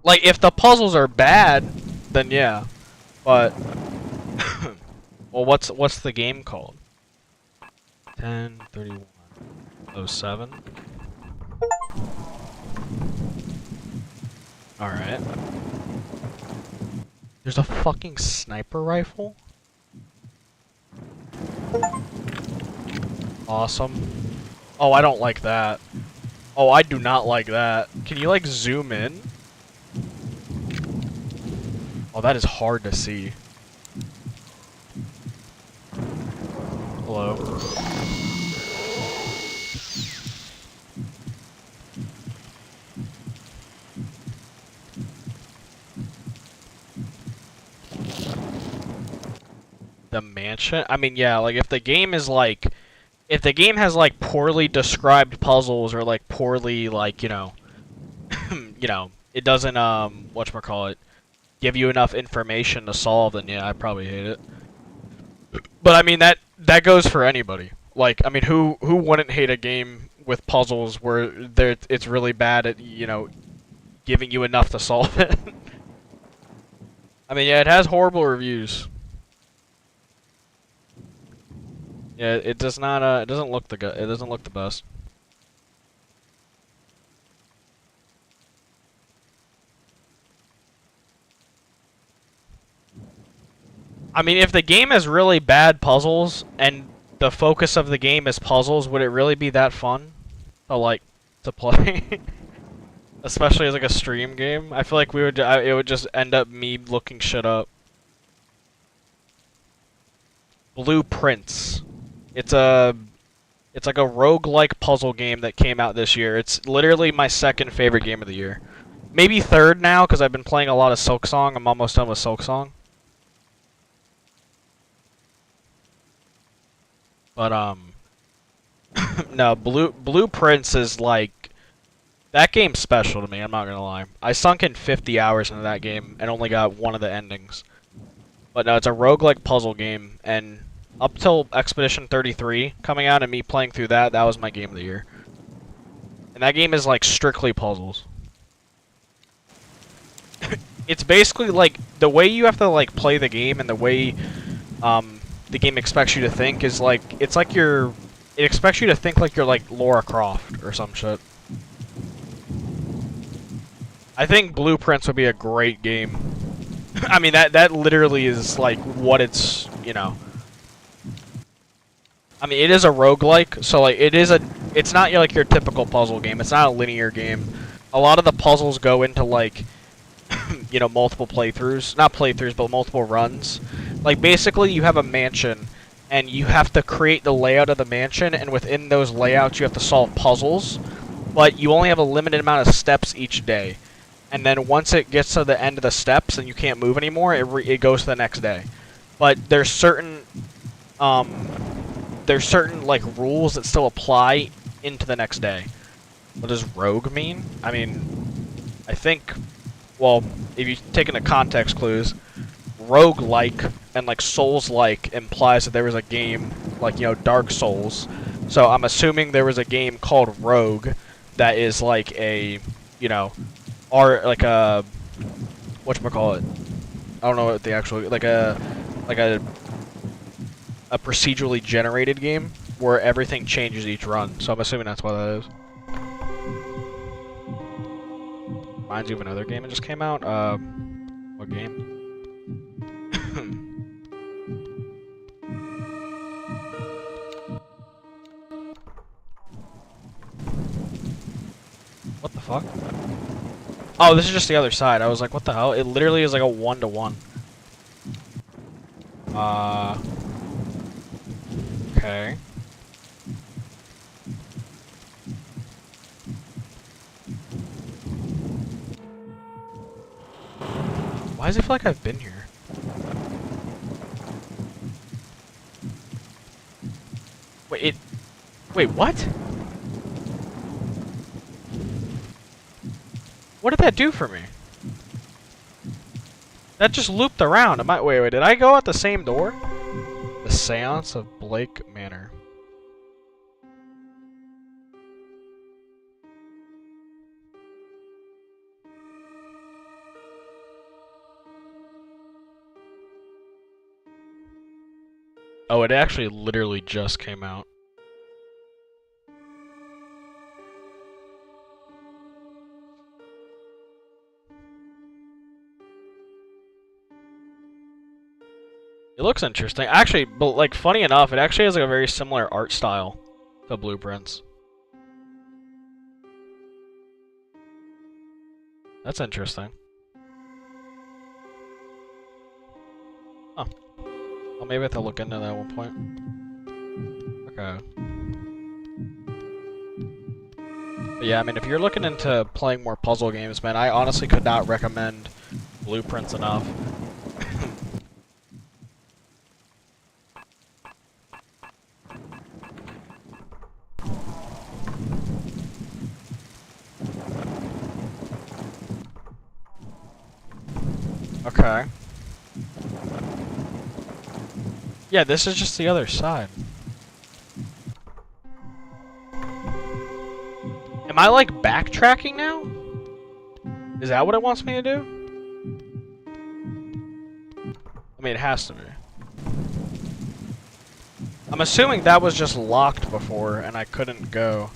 Like, if the puzzles are bad, then yeah. But, well, what's the game called? 10:31:07. Alright. There's a fucking sniper rifle? Awesome. Oh, I don't like that. Oh, I do not like that. Can you, like, zoom in? Oh, that is hard to see. Hello. The mansion? I mean, yeah, like, if the game is, like... If the game has, like, poorly described puzzles or, like, poorly, like, you know... you know, it doesn't, whatchamacallit, give you enough information to solve, then yeah, I probably hate it. But, I mean, that goes for anybody. Like, I mean, who wouldn't hate a game with puzzles where it's really bad at, you know, giving you enough to solve it? I mean, yeah, it has horrible reviews. Yeah, it does not. It doesn't look it doesn't look the best. I mean, if the game has really bad puzzles and the focus of the game is puzzles, would it really be that fun to play? Especially as like a stream game. I feel like it would just end up me looking shit up. Blueprints. It's like a roguelike puzzle game that came out this year. It's literally my second favorite game of the year. Maybe third now, because I've been playing a lot of Silksong. I'm almost done with Silksong. But, no, Blueprints is like... That game's special to me, I'm not gonna lie. I sunk in 50 hours into that game and only got one of the endings. But no, it's a roguelike puzzle game, and up till Expedition 33 coming out and me playing through that was my game of the year. And that game is like strictly puzzles. It's basically like the way you have to like play the game and the way the game expects you to think is like it expects you to think like you're like Lara Croft or some shit. I think Blueprints would be a great game. I mean that literally is like what it's, you know. I mean, it is a roguelike, so like it's not like your typical puzzle game. It's not a linear game. A lot of the puzzles go into like you know, multiple playthroughs, not playthroughs, but multiple runs. Like basically you have a mansion and you have to create the layout of the mansion, and within those layouts you have to solve puzzles, but you only have a limited amount of steps each day. And then once it gets to the end of the steps and you can't move anymore, it goes to the next day. But there's certain like rules that still apply into the next day. What does rogue mean? I mean, I think, well, if you take into context clues, rogue-like and like Souls-like implies that there was a game like, you know, Dark Souls. So I'm assuming there was a game called Rogue that is like a, you know, like a, whatchamacallit, I don't know what the actual, like a procedurally generated game where everything changes each run. So I'm assuming that's what that is. Reminds you of another game that just came out. What game? What the fuck? Oh, this is just the other side. I was like, what the hell? It literally is like a 1-to-1. Okay. Why does it feel like I've been here? Wait, what? What did that do for me? That just looped around. Wait, did I go out the same door? The Seance of Blake Manor. Oh, it actually literally just came out. It looks interesting. Actually, but like funny enough, it actually has like a very similar art style the blueprints. That's interesting. Oh. Well, maybe I have to look into that at one point. Okay. But yeah, I mean, if you're looking into playing more puzzle games, man, I honestly could not recommend Blueprints enough. Okay. Yeah, this is just the other side. Am I, like, backtracking now? Is that what it wants me to do? I mean, it has to be. I'm assuming that was just locked before, and I couldn't go.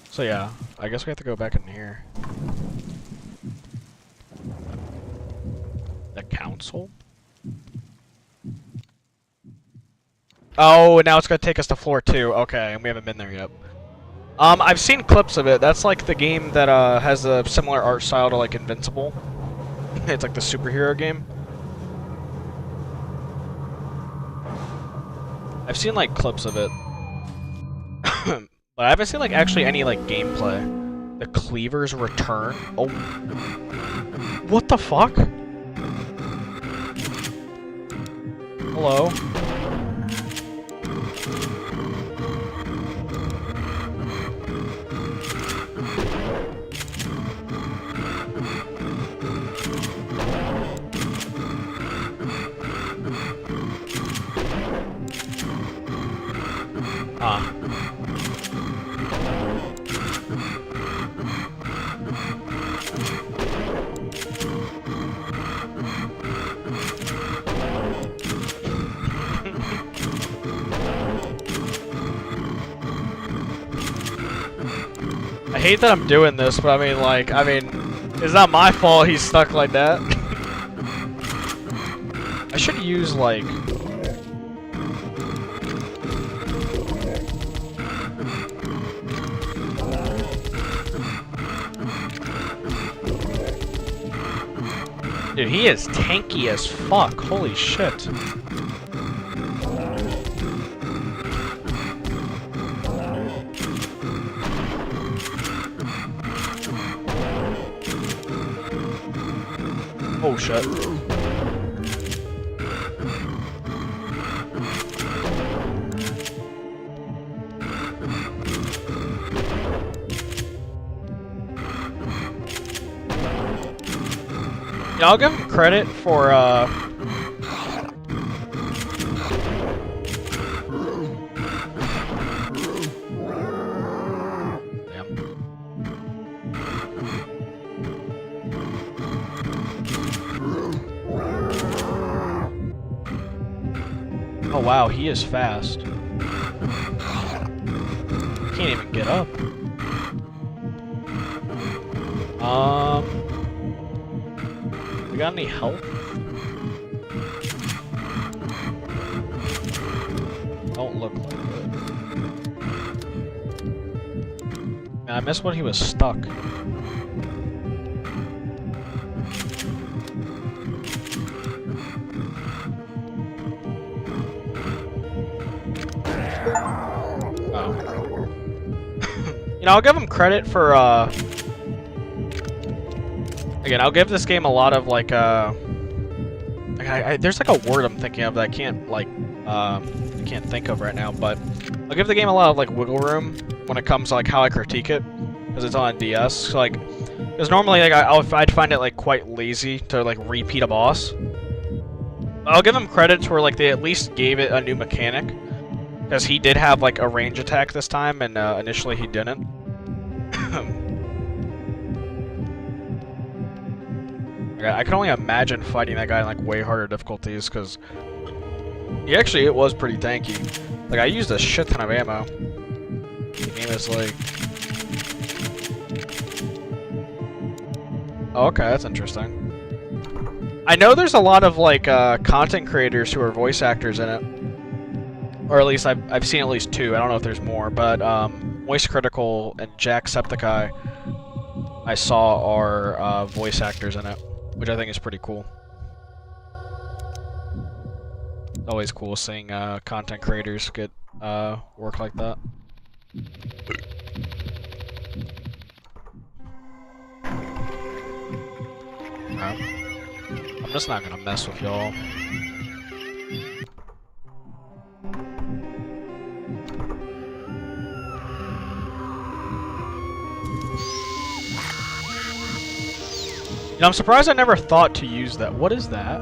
So yeah, I guess we have to go back in here. The council? Oh, now it's gonna take us to floor 2. Okay, and we haven't been there yet. I've seen clips of it. That's like the game that has a similar art style to like Invincible. It's like the superhero game. I've seen like clips of it. But I haven't seen like actually any like gameplay. The Cleaver's Return? Oh. What the fuck? Hello? Ah. I hate that I'm doing this, but I mean, it's not my fault he's stuck like that. I should use, like... Dude, he is tanky as fuck. Holy shit. Oh shit. Yeah, I'll give him credit for Oh wow, he is fast. Can't even get up. We got any help? Don't look like it. Man, I missed when he was stuck. You know, I'll give him credit for, again, I'll give this game a lot of, like, there's, like, a word I'm thinking of that I can't, like, I can't think of right now, but I'll give the game a lot of, like, wiggle room when it comes to, like, how I critique it, because it's on a DS, so, like, because normally, like, I'd find it, like, quite lazy to, like, repeat a boss. I'll give them credit where, like, they at least gave it a new mechanic. Because he did have, like, a range attack this time, and initially he didn't. I can only imagine fighting that guy in, like, way harder difficulties, because it was pretty tanky. Like, I used a shit ton of ammo. The game is, like... Oh, okay, that's interesting. I know there's a lot of, like, content creators who are voice actors in it. or at least I've seen at least 2. I don't know if there's more, but Moist Critical and Jacksepticeye I saw are voice actors in it, which I think is pretty cool. Always cool seeing content creators get work like that. I'm just not gonna mess with y'all. You know, I'm surprised I never thought to use that. What is that?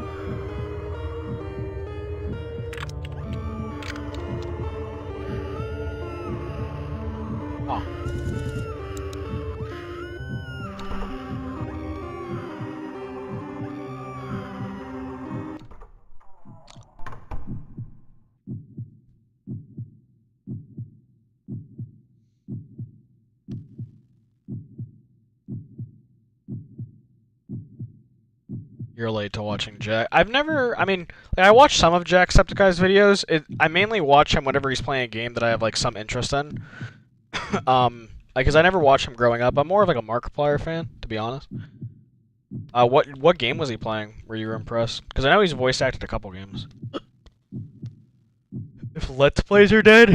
Oh. You're late to watching Jack. I've never, I mean, like, I watch some of Jacksepticeye's videos. I mainly watch him whenever he's playing a game that I have like some interest in. Because I never watched him growing up. I'm more of like a Markiplier fan, to be honest. What game was he playing where you were impressed? Because I know he's voice acted a couple games. If Let's Plays are dead,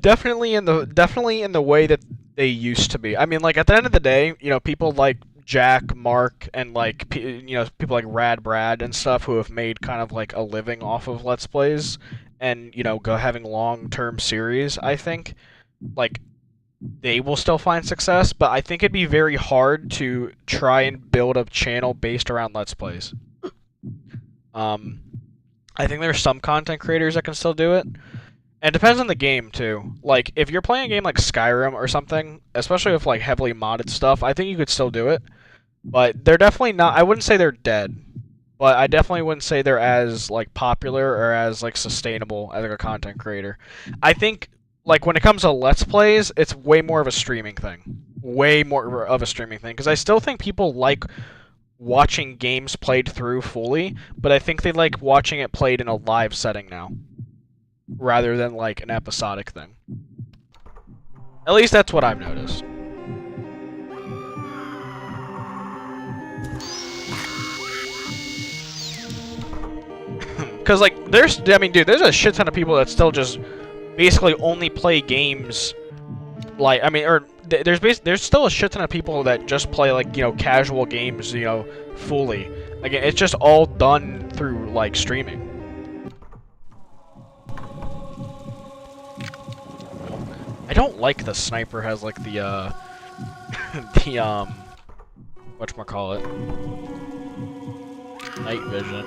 definitely in the way that they used to be. I mean, like at the end of the day, you know, people like Jack, Mark, and like you know, people like Rad Brad and stuff who have made kind of like a living off of Let's Plays and, you know, go having long-term series, I think like they will still find success, but I think it'd be very hard to try and build a channel based around Let's Plays. I think there's some content creators that can still do it. And it depends on the game, too. Like, if you're playing a game like Skyrim or something, especially with, like, heavily modded stuff, I think you could still do it. But they're definitely not... I wouldn't say they're dead. But I definitely wouldn't say they're as, like, popular or as, like, sustainable as, like, a content creator. I think, like, when it comes to Let's Plays, it's way more of a streaming thing. Way more of a streaming thing. Because I still think people like watching games played through fully, but I think they like watching it played in a live setting now, rather than like an episodic thing. At least that's what I've noticed. Because like I mean, dude, there's a shit ton of people that still just basically only play games. Like, I mean, or there's still a shit ton of people that just play like, you know, casual games, you know, fully. Like, it's just all done through like streaming. I don't like the sniper has like the whatchamacallit, night vision.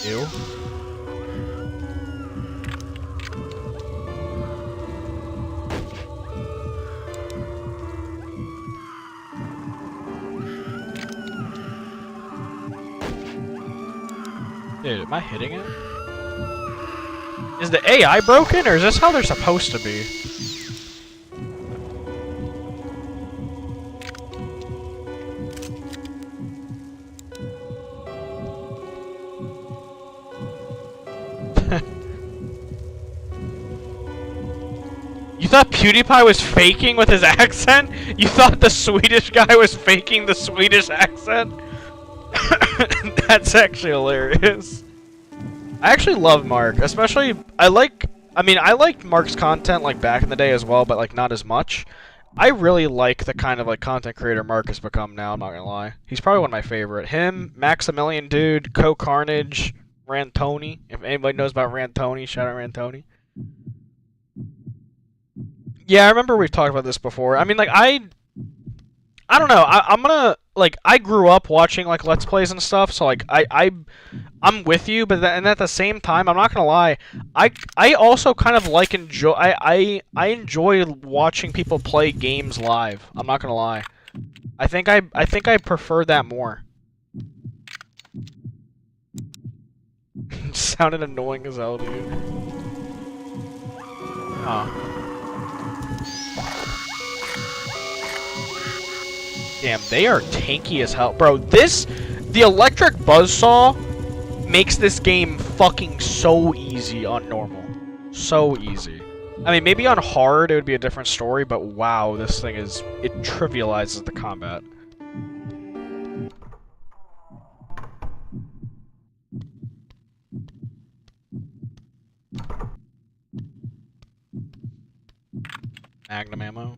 Ew. Dude, am I hitting it? Is the AI broken, or is this how they're supposed to be? You thought PewDiePie was faking with his accent? You thought the Swedish guy was faking the Swedish accent? That's actually hilarious. I actually love Mark, especially I liked Mark's content like back in the day as well, but like not as much. I really like the kind of like content creator Mark has become now, I'm not gonna lie. He's probably one of my favorite. Him, Maximilian Dude, Co Carnage, Rantoni. If anybody knows about Rantoni, shout out Rantoni. Yeah, I remember we've talked about this before. I mean, like, I don't know. I'm gonna, like, I grew up watching, like, Let's Plays and stuff, so, like, I'm with you, but and at the same time, I'm not gonna lie, I also kind of, like, I enjoy watching people play games live. I'm not gonna lie. I think I prefer that more. Sounded annoying as hell, dude. Huh. Damn, they are tanky as hell. Bro, the electric buzzsaw makes this game fucking so easy on normal. So easy. I mean, maybe on hard it would be a different story, but wow, this thing is... It trivializes the combat. Magnum ammo.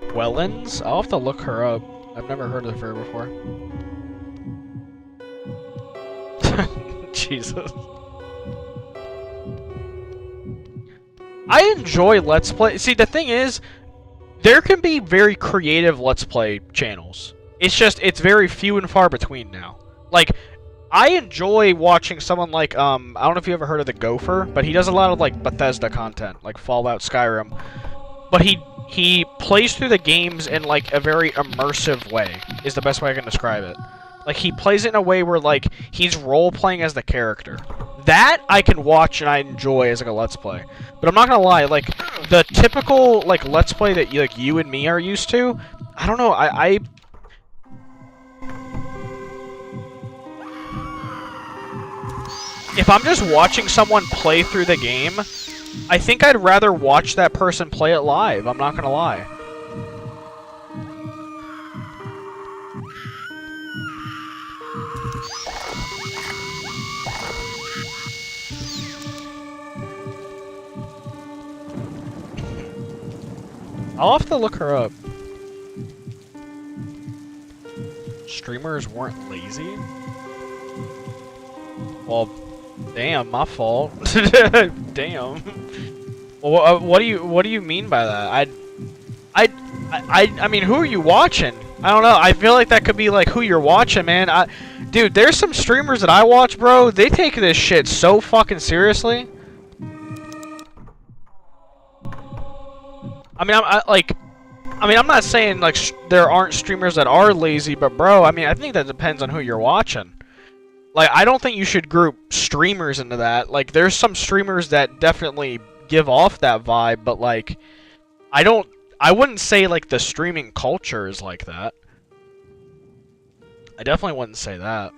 Wellens? I'll have to look her up. I've never heard of her before. Jesus. I enjoy Let's Play. See, the thing is, there can be very creative Let's Play channels. It's just, it's very few and far between now. Like, I enjoy watching someone like, I don't know if you ever heard of the Gopher, but he does a lot of, like, Bethesda content, like Fallout, Skyrim. But he plays through the games in, like, a very immersive way, is the best way I can describe it. Like, he plays it in a way where, like, he's role-playing as the character. That I can watch and I enjoy as, like, a Let's Play. But I'm not gonna lie, like, the typical, like, Let's Play that, like, you and me are used to, I don't know, if I'm just watching someone play through the game, I think I'd rather watch that person play it live, I'm not gonna lie. I'll have to look her up. Streamers weren't lazy? Well, damn, my fault. Damn. Well, what do you mean by that? I mean, who are you watching? I don't know. I feel like that could be like who you're watching, man. Dude, there's some streamers that I watch, bro. They take this shit so fucking seriously. I mean, I'm not saying like there aren't streamers that are lazy, but bro, I mean, I think that depends on who you're watching. Like, I don't think you should group streamers into that. Like, there's some streamers that definitely give off that vibe, but like, I wouldn't say like the streaming culture is like that. I definitely wouldn't say that.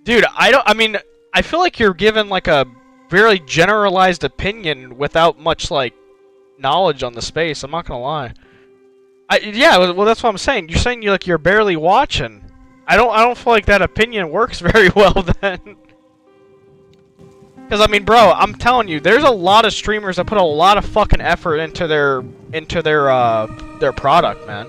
Dude, I mean, I feel like you're given like a very generalized opinion without much like knowledge on the space. I'm not gonna lie. Yeah, well, that's what I'm saying. You're saying you're barely watching. I don't feel like that opinion works very well then. Because I mean, bro, I'm telling you, there's a lot of streamers that put a lot of fucking effort into their product, man.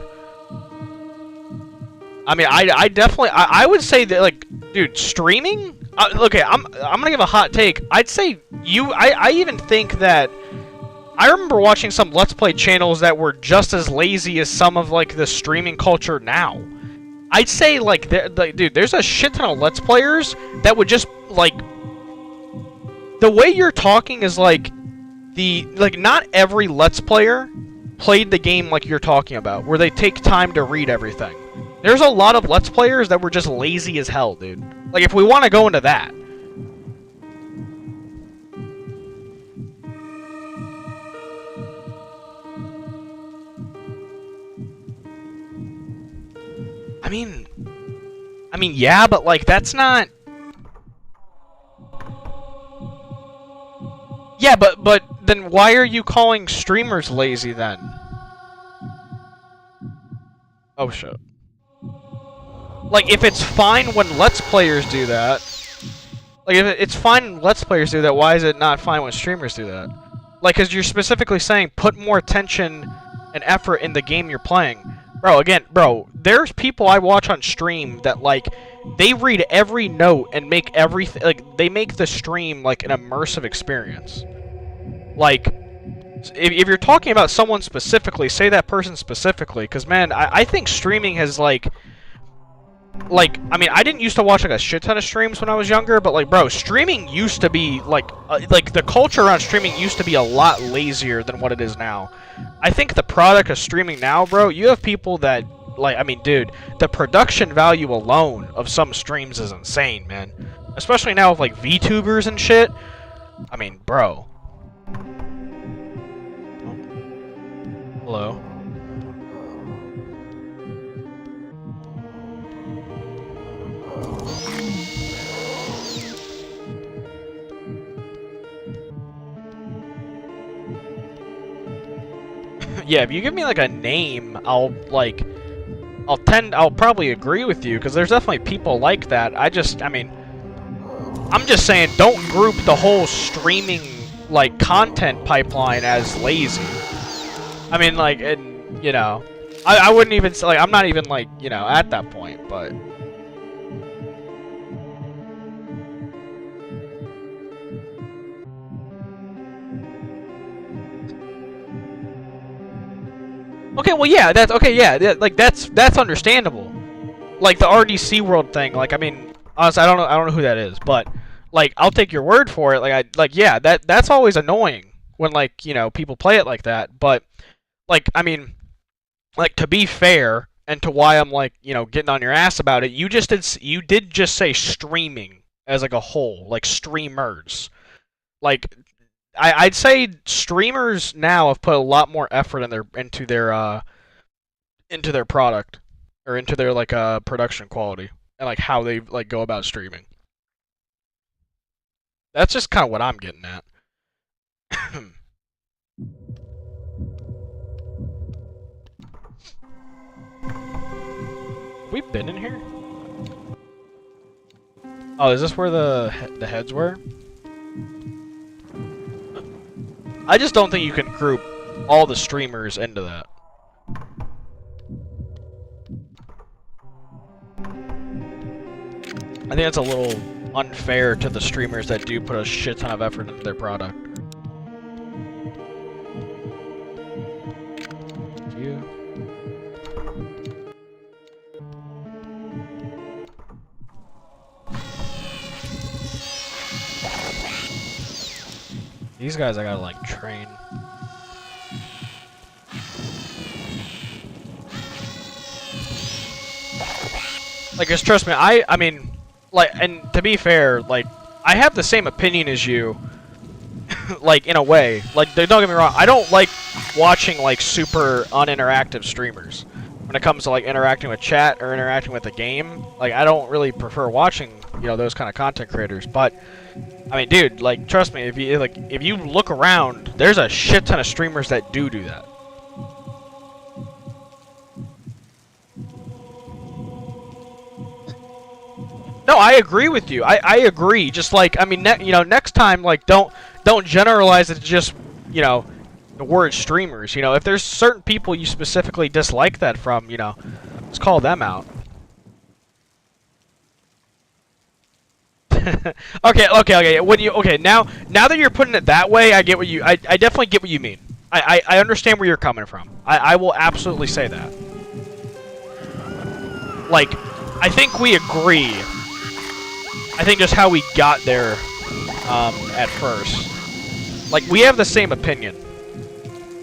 I mean, I definitely, I would say that, like, dude, streaming? Okay, I'm gonna give a hot take. I'd say I even think that, I remember watching some Let's Play channels that were just as lazy as some of, like, the streaming culture now. I'd say, like, dude, there's a shit ton of Let's Players that would just, like, the way you're talking is, like, not every Let's Player played the game like you're talking about, where they take time to read everything. There's a lot of Let's Players that were just lazy as hell, dude. Like, if we want to go into that. I mean, yeah, but, like, that's not... Yeah, but then why are you calling streamers lazy, then? Oh, shit. Like, if it's fine when Let's Players do that... Like, if it's fine when Let's Players do that, why is it not fine when streamers do that? Like, because you're specifically saying, put more attention and effort in the game you're playing. Bro, there's people I watch on stream that, like, they read every note and make everything... Like, they make the stream, like, an immersive experience. Like, if you're talking about someone specifically, say that person specifically. Because, man, I think streaming has, like... like, I mean, I didn't used to watch like a shit ton of streams when I was younger, but like, bro, streaming used to be like the culture around streaming used to be a lot lazier than what it is now. I think the product of streaming now, bro, you have people that, like, I mean, dude, the production value alone of some streams is insane, man. Especially now with like VTubers and shit. I mean, bro. Oh. Hello. Yeah, if you give me like a name, I'll probably agree with you, because there's definitely people like that. I mean, I'm just saying, don't group the whole streaming like content pipeline as lazy. I mean, like, and you know, I wouldn't even say, like, I'm not even like, you know, at that point, but. Okay, well, yeah, that's okay. Yeah, like that's understandable. Like the RDC World thing. Like, I mean, honestly, I don't know who that is, but like, I'll take your word for it. Yeah, that's always annoying when, like, you know, people play it like that. But like, I mean, like, to be fair, and to why I'm like, you know, getting on your ass about it, you did just say streaming as like a whole, like streamers, like. I'd say streamers now have put a lot more effort into their product, or into their like production quality, and like how they like go about streaming. That's just kind of what I'm getting at. We've been in here? Oh, is this where the heads were? I just don't think you can group all the streamers into that. I think that's a little unfair to the streamers that do put a shit ton of effort into their product. You. These guys I gotta like train. Like, just trust me, I mean, like, and to be fair, like, I have the same opinion as you, like, in a way. Like, don't get me wrong, I don't like watching, like, super uninteractive streamers. When it comes to, like, interacting with chat or interacting with the game, like, I don't really prefer watching, you know, those kind of content creators. But, I mean, dude, like, trust me, if you look around, there's a shit ton of streamers that do that. No, I agree with you. I agree. Just like, I mean, you know, next time, like, don't generalize it to just, you know, the word streamers. You know, if there's certain people you specifically dislike that from, you know, let's call them out. Okay. When you now that you're putting it that way, I get what you. I definitely get what you mean. I understand where you're coming from. I will absolutely say that. Like, I think we agree. I think just how we got there at first. Like, we have the same opinion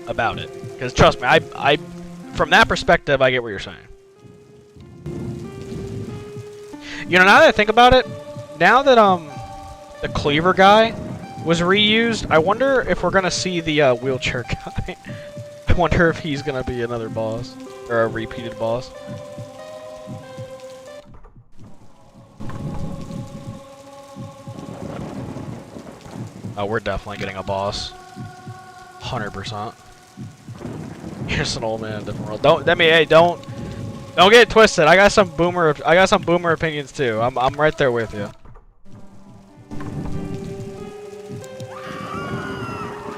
about it. Because trust me, I from that perspective, I get what you're saying. You know, now that I think about it, now that the cleaver guy was reused, I wonder if we're gonna see the wheelchair guy. I wonder if he's gonna be another boss or a repeated boss. Oh, we're definitely getting a boss. 100%. Here's an old man in a different world. Don't get it twisted. I got some boomer opinions too. I'm right there with you.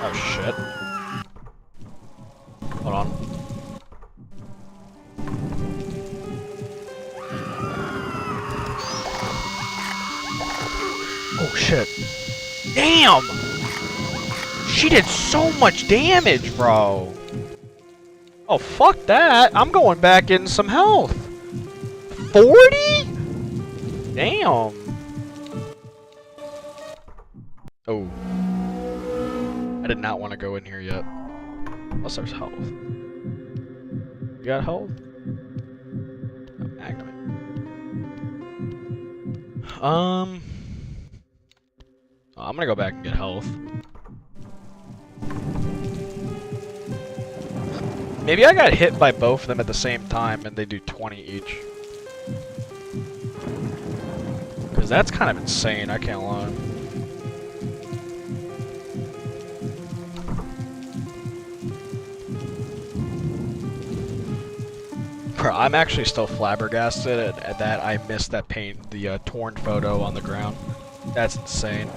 Oh shit. Hold on. Oh shit. Damn! She did so much damage, bro. Oh, fuck that. I'm going back in some health. 40? Damn. Oh. I did not want to go in here yet. Unless there's health. You got health? No, Magnum. I'm gonna go back and get health. Maybe I got hit by both of them at the same time and they do 20 each. Because that's kind of insane, I can't lie. Bro, I'm actually still flabbergasted at that I missed that the torn photo on the ground. That's insane.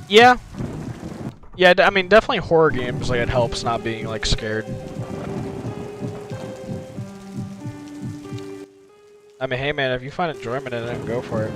Yeah. Yeah, I mean, definitely horror games, like, it helps not being, like, scared. I mean, hey man, if you find enjoyment in it, go for it.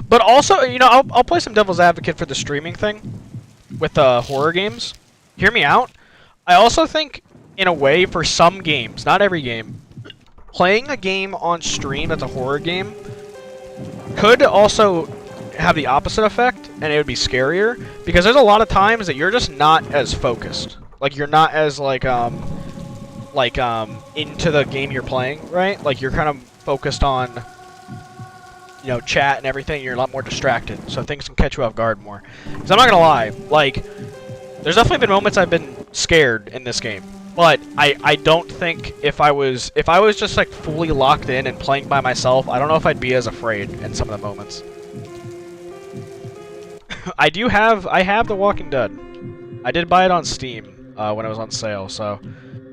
But also, you know, I'll play some devil's advocate for the streaming thing with horror games. Hear me out. I also think, in a way, for some games, not every game, playing a game on stream that's a horror game could also have the opposite effect, and it would be scarier, because there's a lot of times that you're just not as focused. Like, you're not as, into the game you're playing, right? Like, you're kind of focused on, you know, chat and everything, you're a lot more distracted, so things can catch you off guard more. Because I'm not gonna lie, like, there's definitely been moments I've been scared in this game, but I don't think if I was just, like, fully locked in and playing by myself, I don't know if I'd be as afraid in some of the moments. I have The Walking Dead. I did buy it on Steam when it was on sale, so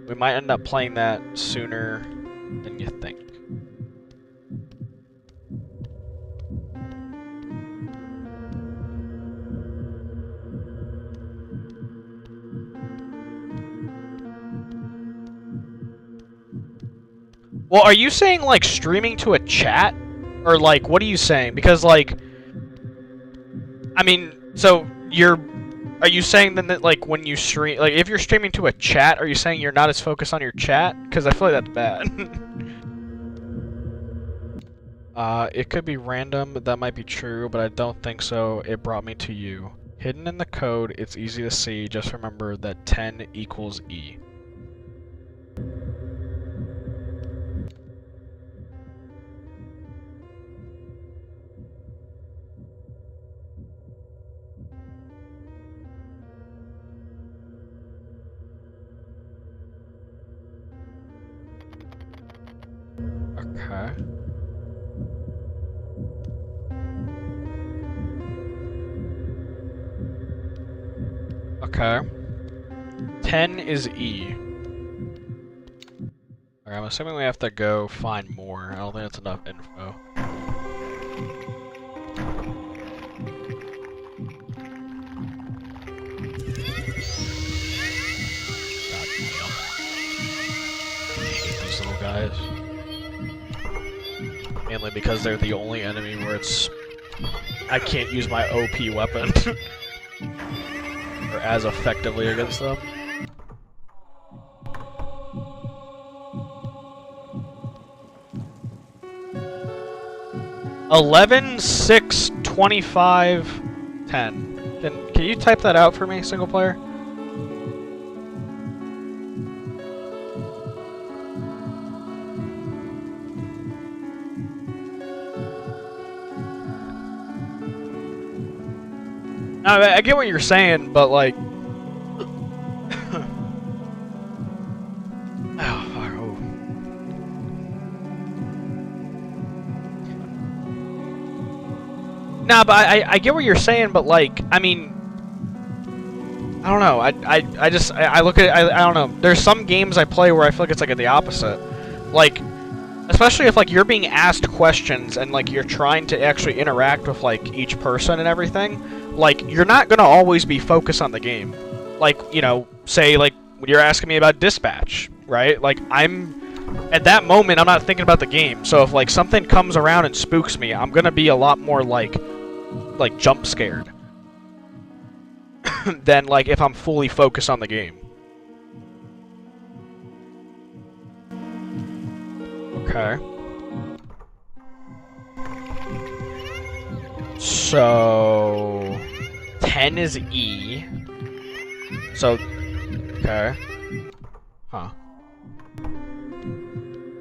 we might end up playing that sooner than you think. Well, are you saying, like, streaming to a chat? Or, like, what are you saying? Because, like, I mean, so, are you saying then that, like, when you stream, like, if you're streaming to a chat, are you saying you're not as focused on your chat? Because I feel like that's bad. It could be random, that might be true, but I don't think so. It brought me to you. Hidden in the code, it's easy to see, just remember that 10 equals E. Okay. Okay. 10 is E. Alright, I'm assuming we have to go find more. I don't think that's enough info. God damn. I hate these little guys. Mainly because they're the only enemy where it's... I can't use my OP weapon. Or as effectively against them. $11, 6, 25, 10. Can you type that out for me, single player? I get what you're saying, but like... Oh, fuck. Oh. Nah, but I get what you're saying, but like, I mean... I don't know, I look at it, I don't know. There's some games I play where I feel like it's like the opposite. Like, especially if like you're being asked questions and like you're trying to actually interact with like each person and everything. Like, you're not gonna always be focused on the game. Like, you know, say, like, when you're asking me about dispatch, right? Like, at that moment, I'm not thinking about the game. So if, like, something comes around and spooks me, I'm gonna be a lot more, like jump scared than, like, if I'm fully focused on the game. Okay. So 10 is E. So, okay. Huh.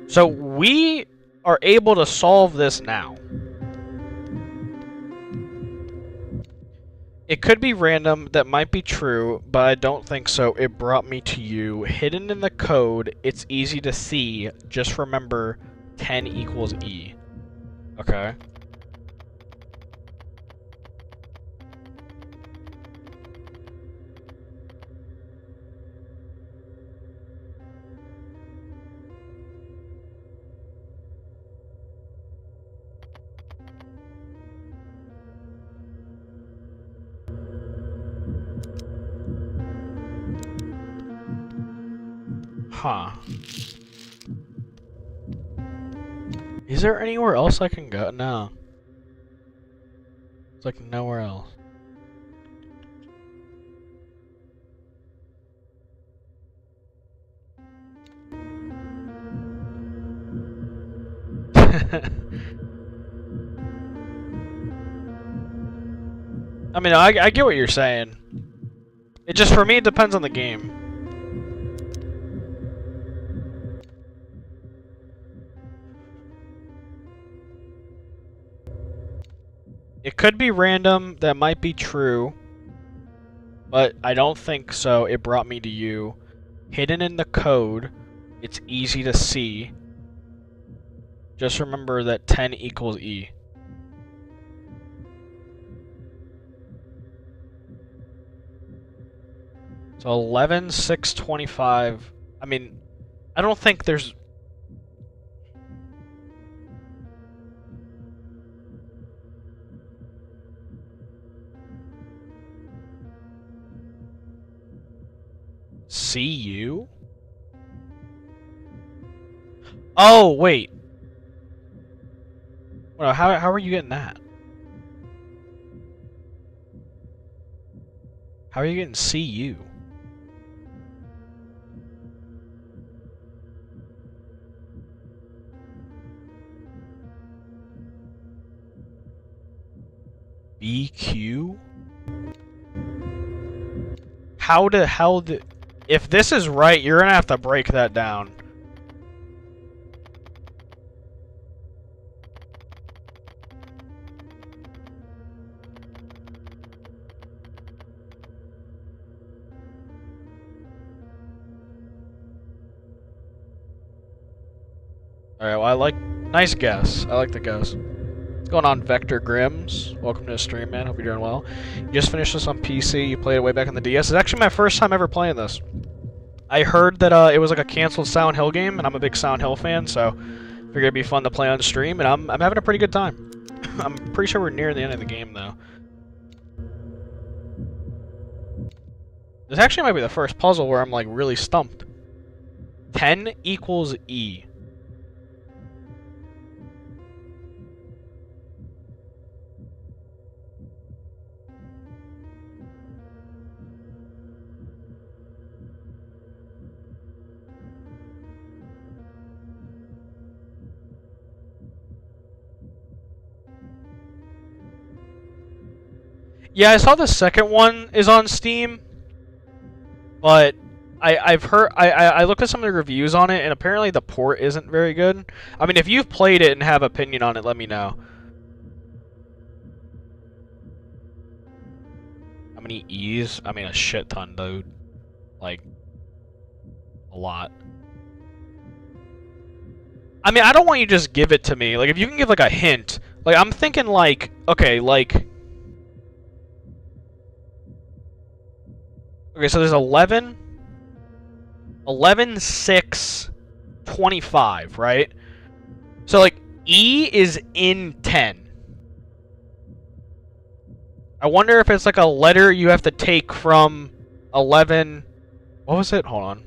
So we are able to solve this now. It could be random, that might be true, but I don't think so. It brought me to you. Hidden in the code, it's easy to see. Just remember 10 equals E. Okay. Huh. Is there anywhere else I can go? No. It's like nowhere else. I mean, I get what you're saying. It just, for me, it depends on the game. It could be random, that might be true, but I don't think so. It brought me to you. Hidden in the code, it's easy to see. Just remember that 10 equals E. So 11, 6, 25. I mean, I don't think there's... See you? Oh, wait. Well, how are you getting that? How are you getting see you? BQ? How did... If this is right, you're gonna have to break that down. Alright, well, I like... Nice guess. I like the guess. What's going on, Vector Grims? Welcome to the stream, man. Hope you're doing well. You just finished this on PC. You played it way back in the DS. It's actually my first time ever playing this. I heard that it was like a canceled Silent Hill game, and I'm a big Silent Hill fan, so figured it'd be fun to play on stream, and I'm having a pretty good time. I'm pretty sure we're near the end of the game, though. This actually might be the first puzzle where I'm, like, really stumped. 10 equals E. Yeah, I saw the second one is on Steam, but I've heard I looked at some of the reviews on it, and apparently the port isn't very good. I mean, if you've played it and have opinion on it, let me know. How many E's? I mean, a shit ton, dude. Like, a lot. I mean, I don't want you to just give it to me. Like, if you can give, like, a hint. Like, I'm thinking, like, okay, like... Okay, so there's 11, 6, 25, right? So, like, E is in 10. I wonder if it's like a letter you have to take from 11 What was it? Hold on.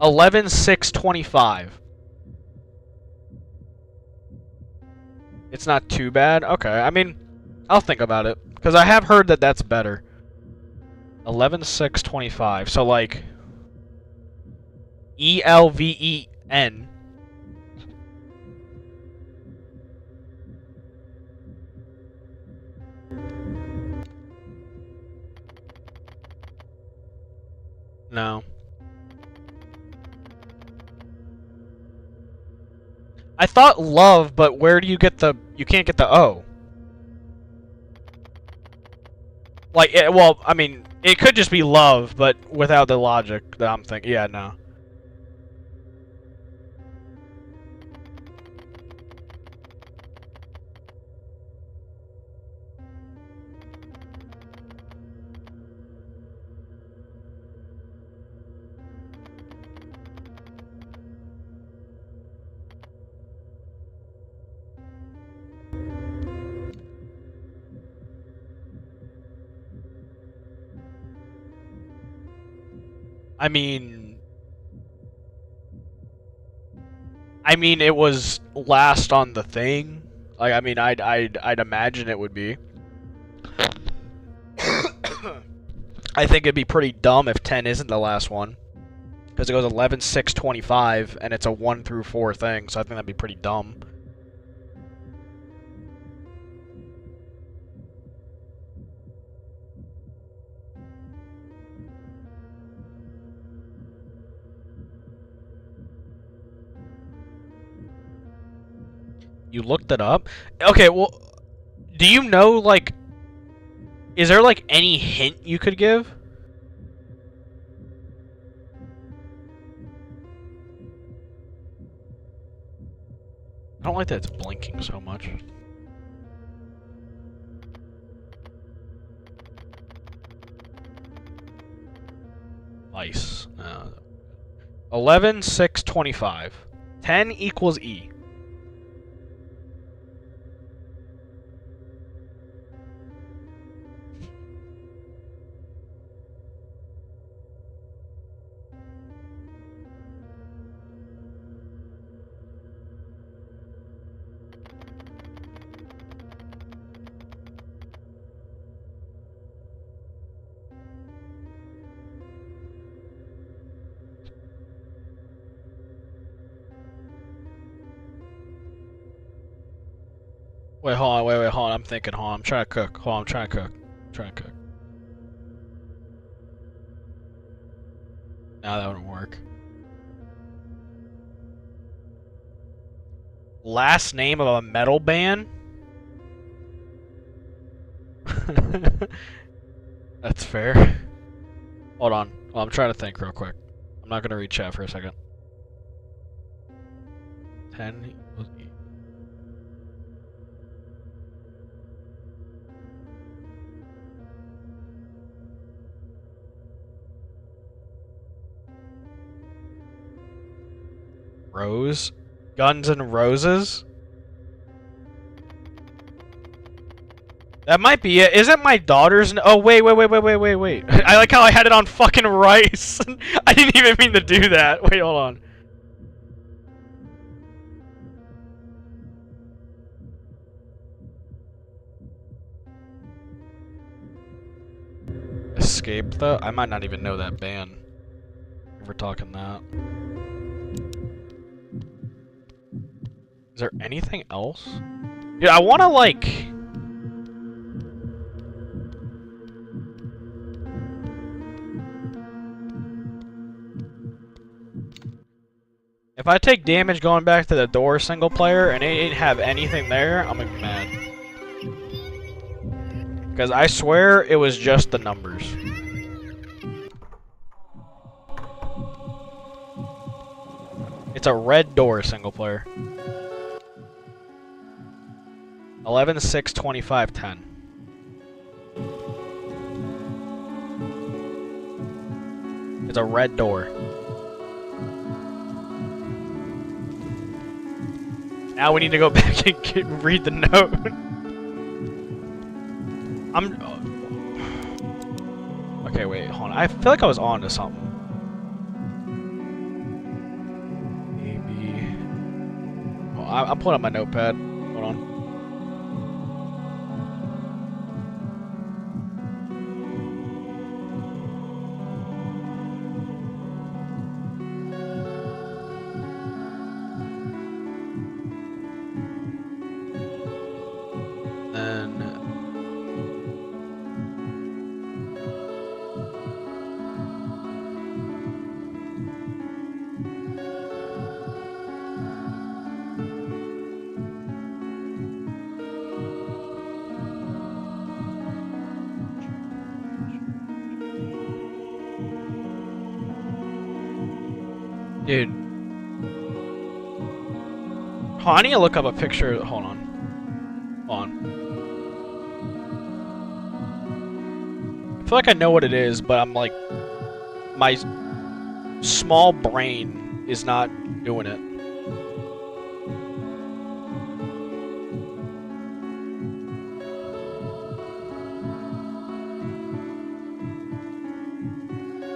11,625. It's not too bad. Okay, I mean, I'll think about it because I have heard that that's better. 11,625. So like ELVEN. No. I thought love, but where do you get the... You can't get the O. Like, well, I mean, it could just be love, but without the logic that I'm thinking. Yeah, no. I mean, it was last on the thing. Like, I mean, I'd imagine it would be. I think it'd be pretty dumb if 10 isn't the last one, because it goes 11, 6, 25, and it's a 1 through 4 thing. So I think that'd be pretty dumb. You looked it up? Okay, well, do you know, like, is there, like, any hint you could give? I don't like that it's blinking so much. Vice. 11, 6, 25. 10 equals E. Wait, hold on, wait, hold on. I'm thinking, hold on. I'm trying to cook. Hold on, I'm trying to cook. I'm trying to cook. No, that wouldn't work. Last name of a metal band? That's fair. Hold on. Well, I'm trying to think real quick. I'm not gonna read chat for a second. 10 equals E. Rose? Guns N' Roses? That might be it. Isn't my daughter's... Oh, wait. I like how I had it on fucking rice. I didn't even mean to do that. Wait, hold on. Escape, though? I might not even know that band. If we're talking that. Is there anything else? Dude, I want to, like... If I take damage going back to the door single player and it didn't have anything there, I'm gonna be mad. Because I swear it was just the numbers. It's a red door single player. 11, 6, 25, 10. It's a red door. Now we need to go back and read the note. Okay, wait, hold on. I feel like I was on to something. Maybe. Oh, I'm pulling up my notepad. Hold on. Dude. Oh, I need to look up a picture. Hold on. Hold on. I feel like I know what it is, but I'm like... My small brain is not doing it.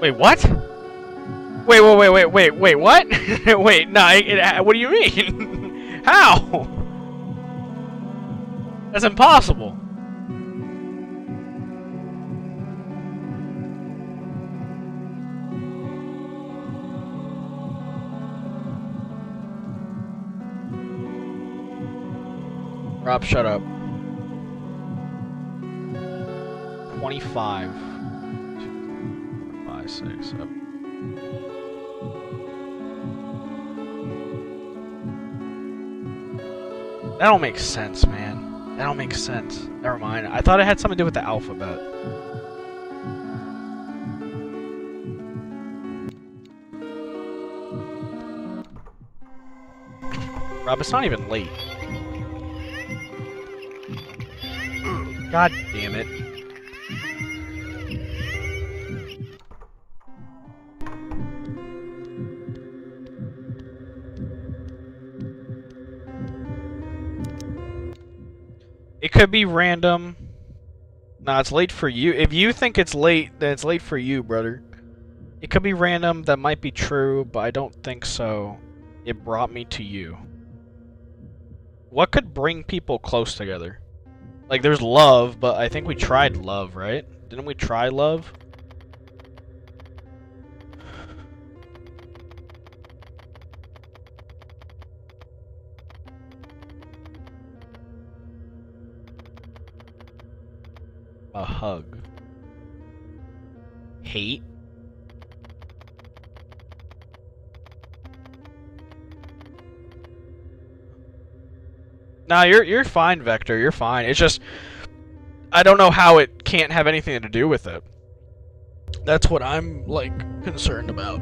Wait, what? Wait, what? Wait, no, what do you mean? How? That's impossible. Rob, shut up. 25. 2, 4, 5, 6, 7. That don't make sense, man. That don't make sense. Never mind. I thought it had something to do with the alphabet. Rob, it's not even late. God damn it. It could be random. Nah, it's late for you. If you think it's late, then it's late for you, brother. It could be random. That might be true, but I don't think so. It brought me to you. What could bring people close together? Like, there's love, but I think we tried love, right? Didn't we try love? A hug. Hate. Nah, you're fine, Vector. You're fine. It's just I don't know how it can't have anything to do with it. That's what I'm like concerned about.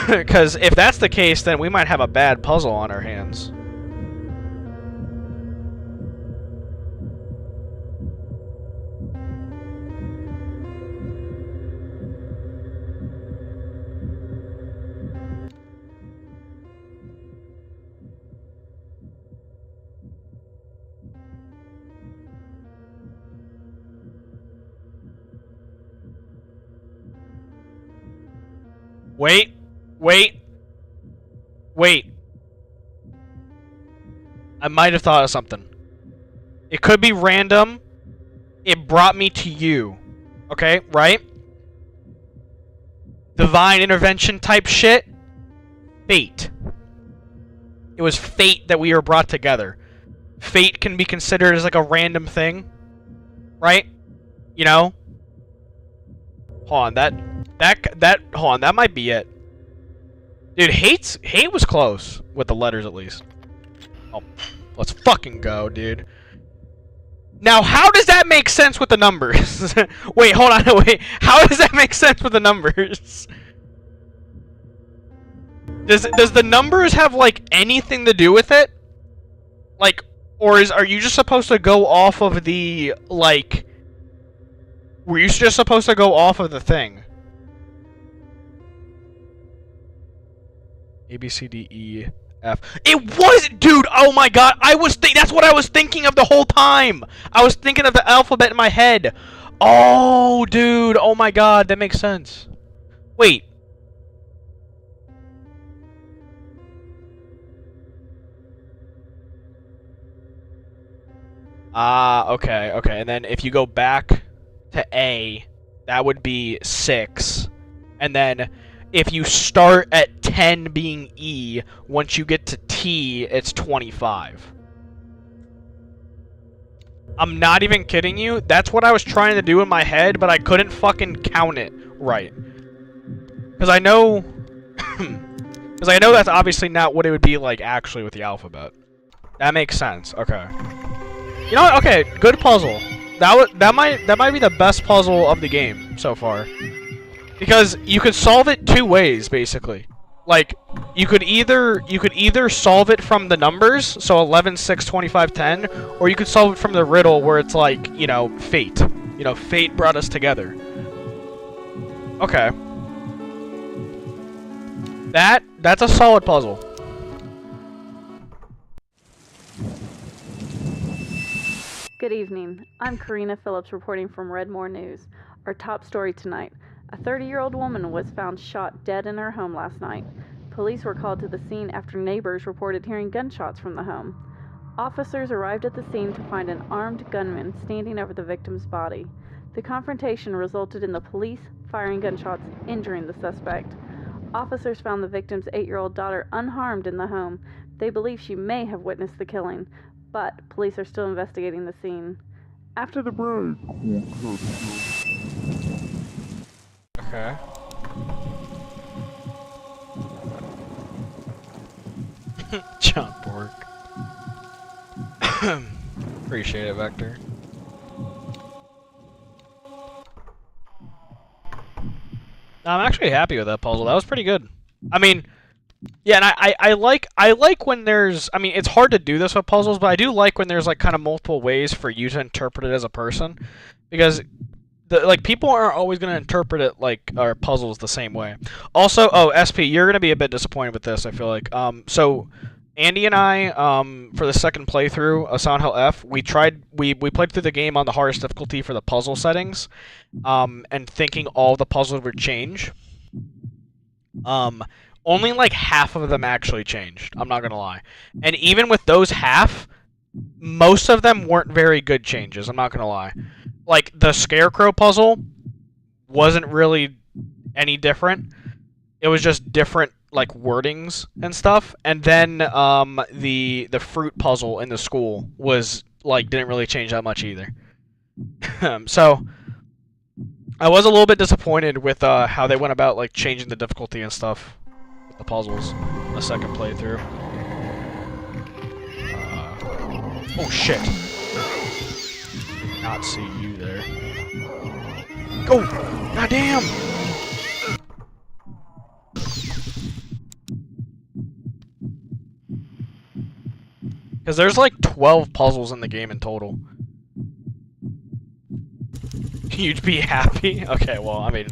Because if that's the case, then we might have a bad puzzle on our hands. Wait. I might have thought of something. It could be random. It brought me to you. Okay, right? Divine intervention type shit. Fate. It was fate that we were brought together. Fate can be considered as like a random thing. Right? You know? Hold on, hold on, that might be it. Dude, hate was close with the letters at least. Oh, let's fucking go, dude. Now, how does that make sense with the numbers? Wait, hold on, wait. How does that make sense with the numbers? Does the numbers have like anything to do with it? Like, or are you just supposed to go off of the like? Were you just supposed to go off of the thing? A, B, C, D, E, F. It was, dude. Oh my god. That's what I was thinking of the whole time. I was thinking of the alphabet in my head. Oh, dude. Oh my god. That makes sense. Wait. Okay, okay. And then if you go back to A, that would be 6. And then if you start at 10 being E, once you get to T, it's 25. I'm not even kidding you. That's what I was trying to do in my head, but I couldn't fucking count it right. Because I know... Because I know that's obviously not what it would be like actually with the alphabet. That makes sense. Okay. You know what? Okay, good puzzle. That might be the best puzzle of the game so far. Because you could solve it 2 ways, basically. Like, you could either solve it from the numbers, so 11, 6, 25, 10, or you could solve it from the riddle where it's like, you know, fate. You know, fate brought us together. Okay. That's a solid puzzle. Good evening. I'm Karina Phillips reporting from Redmore News. Our top story tonight. A 30-year-old woman was found shot dead in her home last night. Police were called to the scene after neighbors reported hearing gunshots from the home. Officers arrived at the scene to find an armed gunman standing over the victim's body. The confrontation resulted in the police firing gunshots, injuring the suspect. Officers found the victim's 8-year-old daughter unharmed in the home. They believe she may have witnessed the killing, but police are still investigating the scene. After the break. Okay. John Bork. Appreciate it, Vector. I'm actually happy with that puzzle. That was pretty good. I mean, yeah, and I like when there's, I mean, it's hard to do this with puzzles, but I do like when there's like kind of multiple ways for you to interpret it as a person, because like people aren't always going to interpret it like our puzzles the same way. Also, oh, SP, you're going to be a bit disappointed with this, I feel like. So Andy and I, for the second playthrough of Silent Hill F, we played through the game on the hardest difficulty for the puzzle settings, and thinking all the puzzles would change. Only like half of them actually changed, I'm not gonna lie. And even with those half, most of them weren't very good changes, I'm not gonna lie. Like, the Scarecrow puzzle wasn't really any different. It was just different, like, wordings and stuff. And then, the fruit puzzle in the school was, like, didn't really change that much either. So, I was a little bit disappointed with, how they went about, like, changing the difficulty and stuff with the puzzles in the second playthrough. Oh, shit. Did not see you there. Go! Goddamn! Because there's like 12 puzzles in the game in total. You'd be happy? Okay, well, I mean,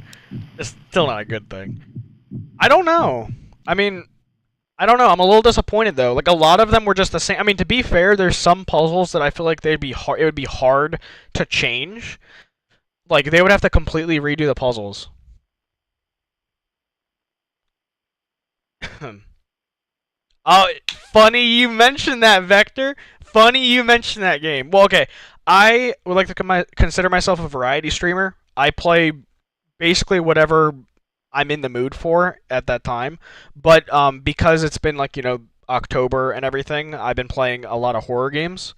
it's still not a good thing. I don't know. I mean, I don't know. I'm a little disappointed though. Like, a lot of them were just the same. I mean, to be fair, there's some puzzles that I feel like they'd be hard. It would be hard to change. Like, they would have to completely redo the puzzles. Oh, funny you mentioned that, Vector. Funny you mentioned that game. Well, okay. I would like to consider myself a variety streamer. I play basically whatever I'm in the mood for at that time. But because it's been like, you know, October and everything, I've been playing a lot of horror games.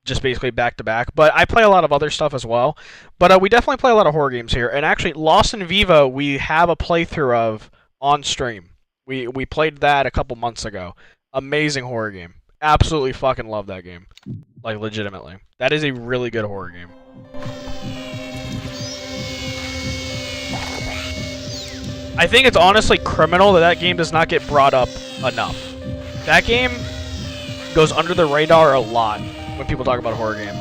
Just basically back to back. But I play a lot of other stuff as well. But we definitely play a lot of horror games here. And actually, Lost in Vivo, we have a playthrough of on stream. We played that a couple months ago. Amazing horror game. Absolutely fucking love that game. Like, legitimately. That is a really good horror game. I think it's honestly criminal that that game does not get brought up enough. That game goes under the radar a lot when people talk about horror game.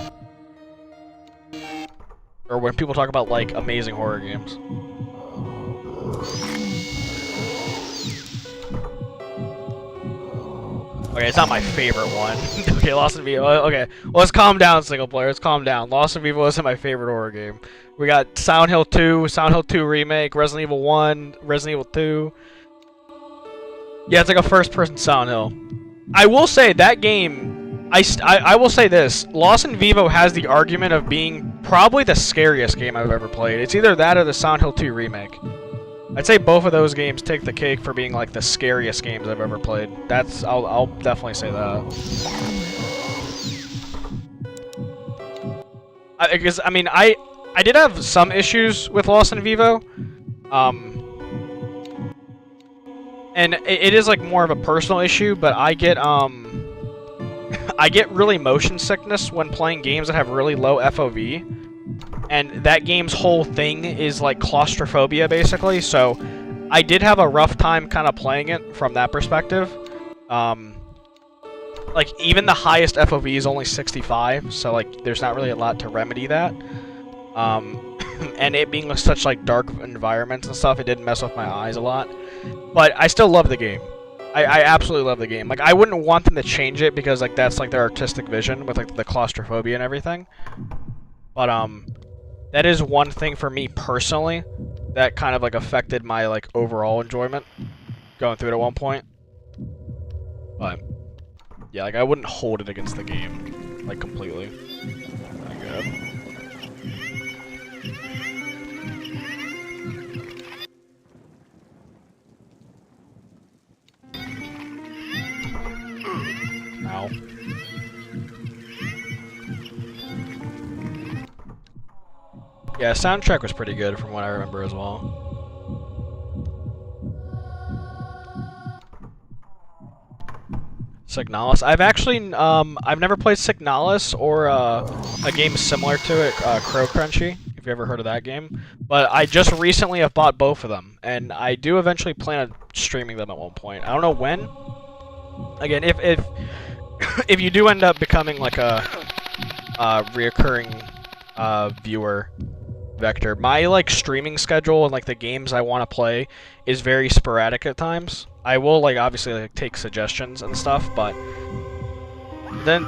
Or when people talk about, like, amazing horror games. Okay, it's not my favorite one. Okay, Lost in Vivo. Okay, well, let's calm down, single player. Let's calm down. Lost in Vivo isn't my favorite horror game. We got Silent Hill 2, Silent Hill 2 Remake, Resident Evil 1, Resident Evil 2. Yeah, it's like a first-person Silent Hill. I will say that game. I will say this: Lost in Vivo has the argument of being probably the scariest game I've ever played. It's either that or the Silent Hill 2 Remake. I'd say both of those games take the cake for being like the scariest games I've ever played. I'll definitely say that. Because I mean I did have some issues with Lost in Vivo, and it is like more of a personal issue. But I get really motion sickness when playing games that have really low FOV. And that game's whole thing is like claustrophobia, basically. So I did have a rough time kind of playing it from that perspective. Like even the highest FOV is only 65, so like there's not really a lot to remedy that. And it being such like dark environments and stuff, it did mess with my eyes a lot. But I still love the game. I absolutely love the game. Like I wouldn't want them to change it because like that's like their artistic vision with like the claustrophobia and everything. But that is one thing for me personally that kind of like affected my like overall enjoyment going through it at one point. But yeah, like I wouldn't hold it against the game like completely. Not good. Ow. Yeah, soundtrack was pretty good from what I remember as well. Signalis. I've actually, I've never played Signalis or a game similar to it, Crow Crunchy, if you ever heard of that game. But I just recently have bought both of them, and I do eventually plan on streaming them at one point. I don't know when. Again, if you do end up becoming like a reoccurring viewer, Vector, my like streaming schedule and like the games I want to play is very sporadic at times. I will like obviously like take suggestions and stuff, but then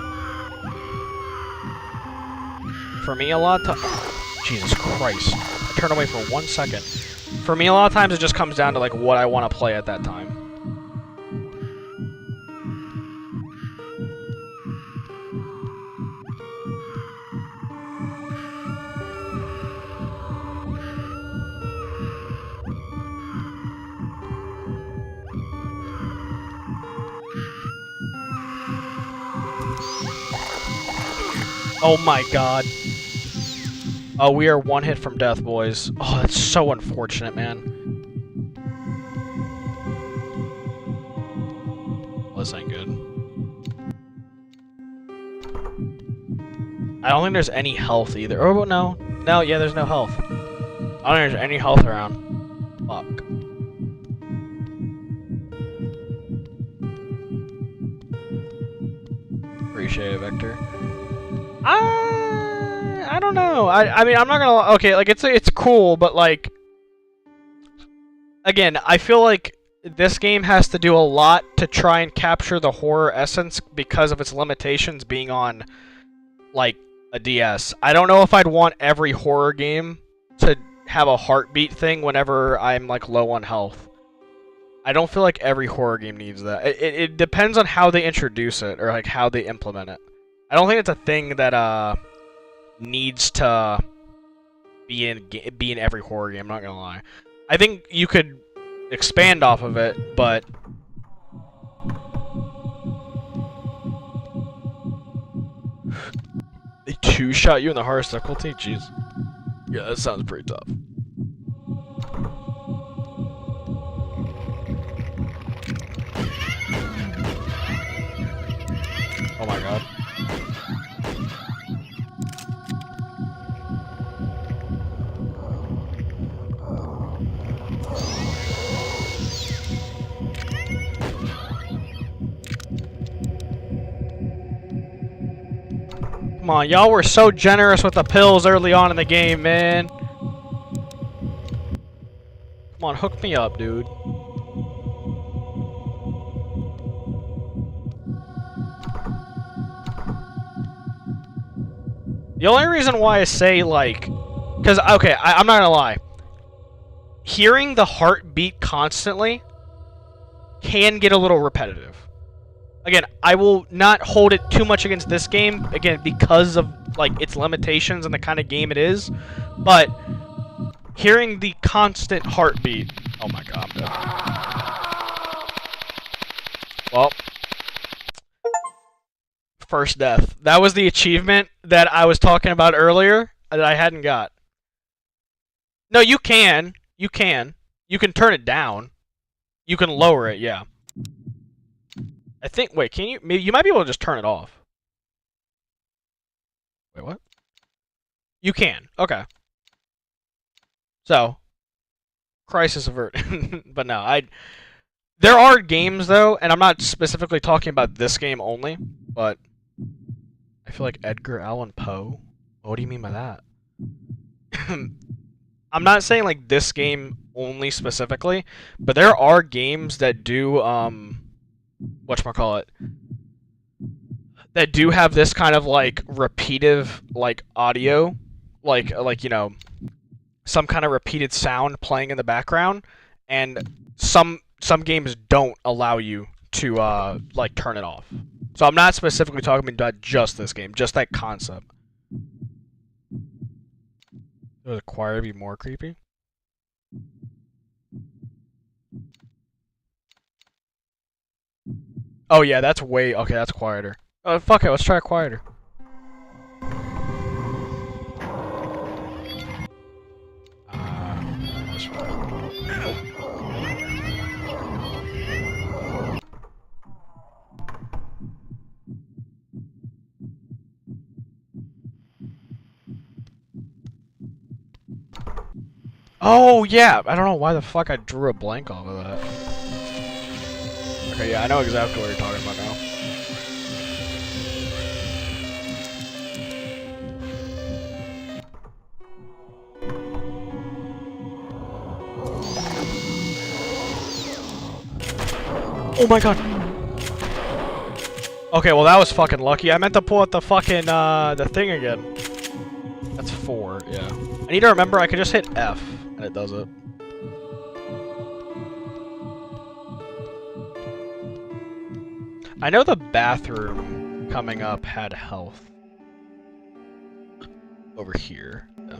for me a lot of Jesus Christ, I turned away for 1 second. For me a lot of times it just comes down to like what I want to play at that time. Oh my god. Oh, we are one hit from death, boys. Oh, that's so unfortunate, man. Well, this ain't good. I don't think there's any health either. Oh, no. No, yeah, there's no health. I don't think there's any health around. Fuck. Appreciate it, Vector. I don't know. I mean, I'm not gonna. Okay, like it's cool, but like, again, I feel like this game has to do a lot to try and capture the horror essence because of its limitations being on like a DS. I don't know if I'd want every horror game to have a heartbeat thing whenever I'm like low on health. I don't feel like every horror game needs that. It depends on how they introduce it or like how they implement it. I don't think it's a thing that needs to be in every horror game. I'm not gonna lie. I think you could expand off of it, but they two-shot you in the hardest difficulty. Jeez. Yeah, that sounds pretty tough. Oh my god. Come on, y'all were so generous with the pills early on in the game, man. Come on, hook me up, dude. The only reason why I say, like... Because, okay, I'm not gonna lie. Hearing the heartbeat constantly can get a little repetitive. Again, I will not hold it too much against this game, again, because of, like, its limitations and the kind of game it is. But hearing the constant heartbeat... Oh my god, I'm dead. Well... First death. That was the achievement that I was talking about earlier that I hadn't got. No, you can. You can. You can turn it down. You can lower it, yeah. I think, wait, can you? Maybe you might be able to just turn it off. Wait, what? You can. Okay. So, crisis averted. But no, there are games though, and I'm not specifically talking about this game only, but I feel like Edgar Allan Poe. What do you mean by that? I'm not saying like this game only specifically, but there are games that do whatchamacallit, that do have this kind of like repetitive like audio, like you know, some kind of repeated sound playing in the background, and some games don't allow you to like turn it off. So I'm not specifically talking about just this game, just that concept. Does the choir be more creepy? Oh yeah, that's way... Okay, that's quieter. Oh, fuck it, let's try it quieter. Oh yeah! I don't know why the fuck I drew a blank off of that. Okay, yeah, I know exactly what you're talking about now. Oh my god! Okay, well that was fucking lucky. I meant to pull out the fucking, the thing again. That's 4, yeah. I need to remember I can just hit F, and it does it. I know the bathroom coming up had health. Over here. Yeah.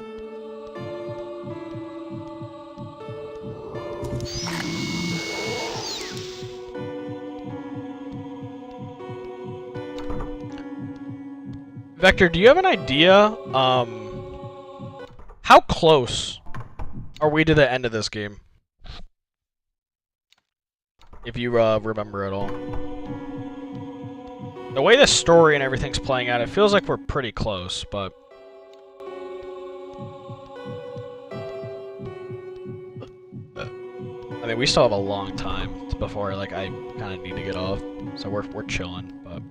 Vector, do you have an idea, how close are we to the end of this game? If you, remember at all. The way the story and everything's playing out, it feels like we're pretty close, but... I mean, we still have a long time before, like, I kind of need to get off. So we're chilling, but...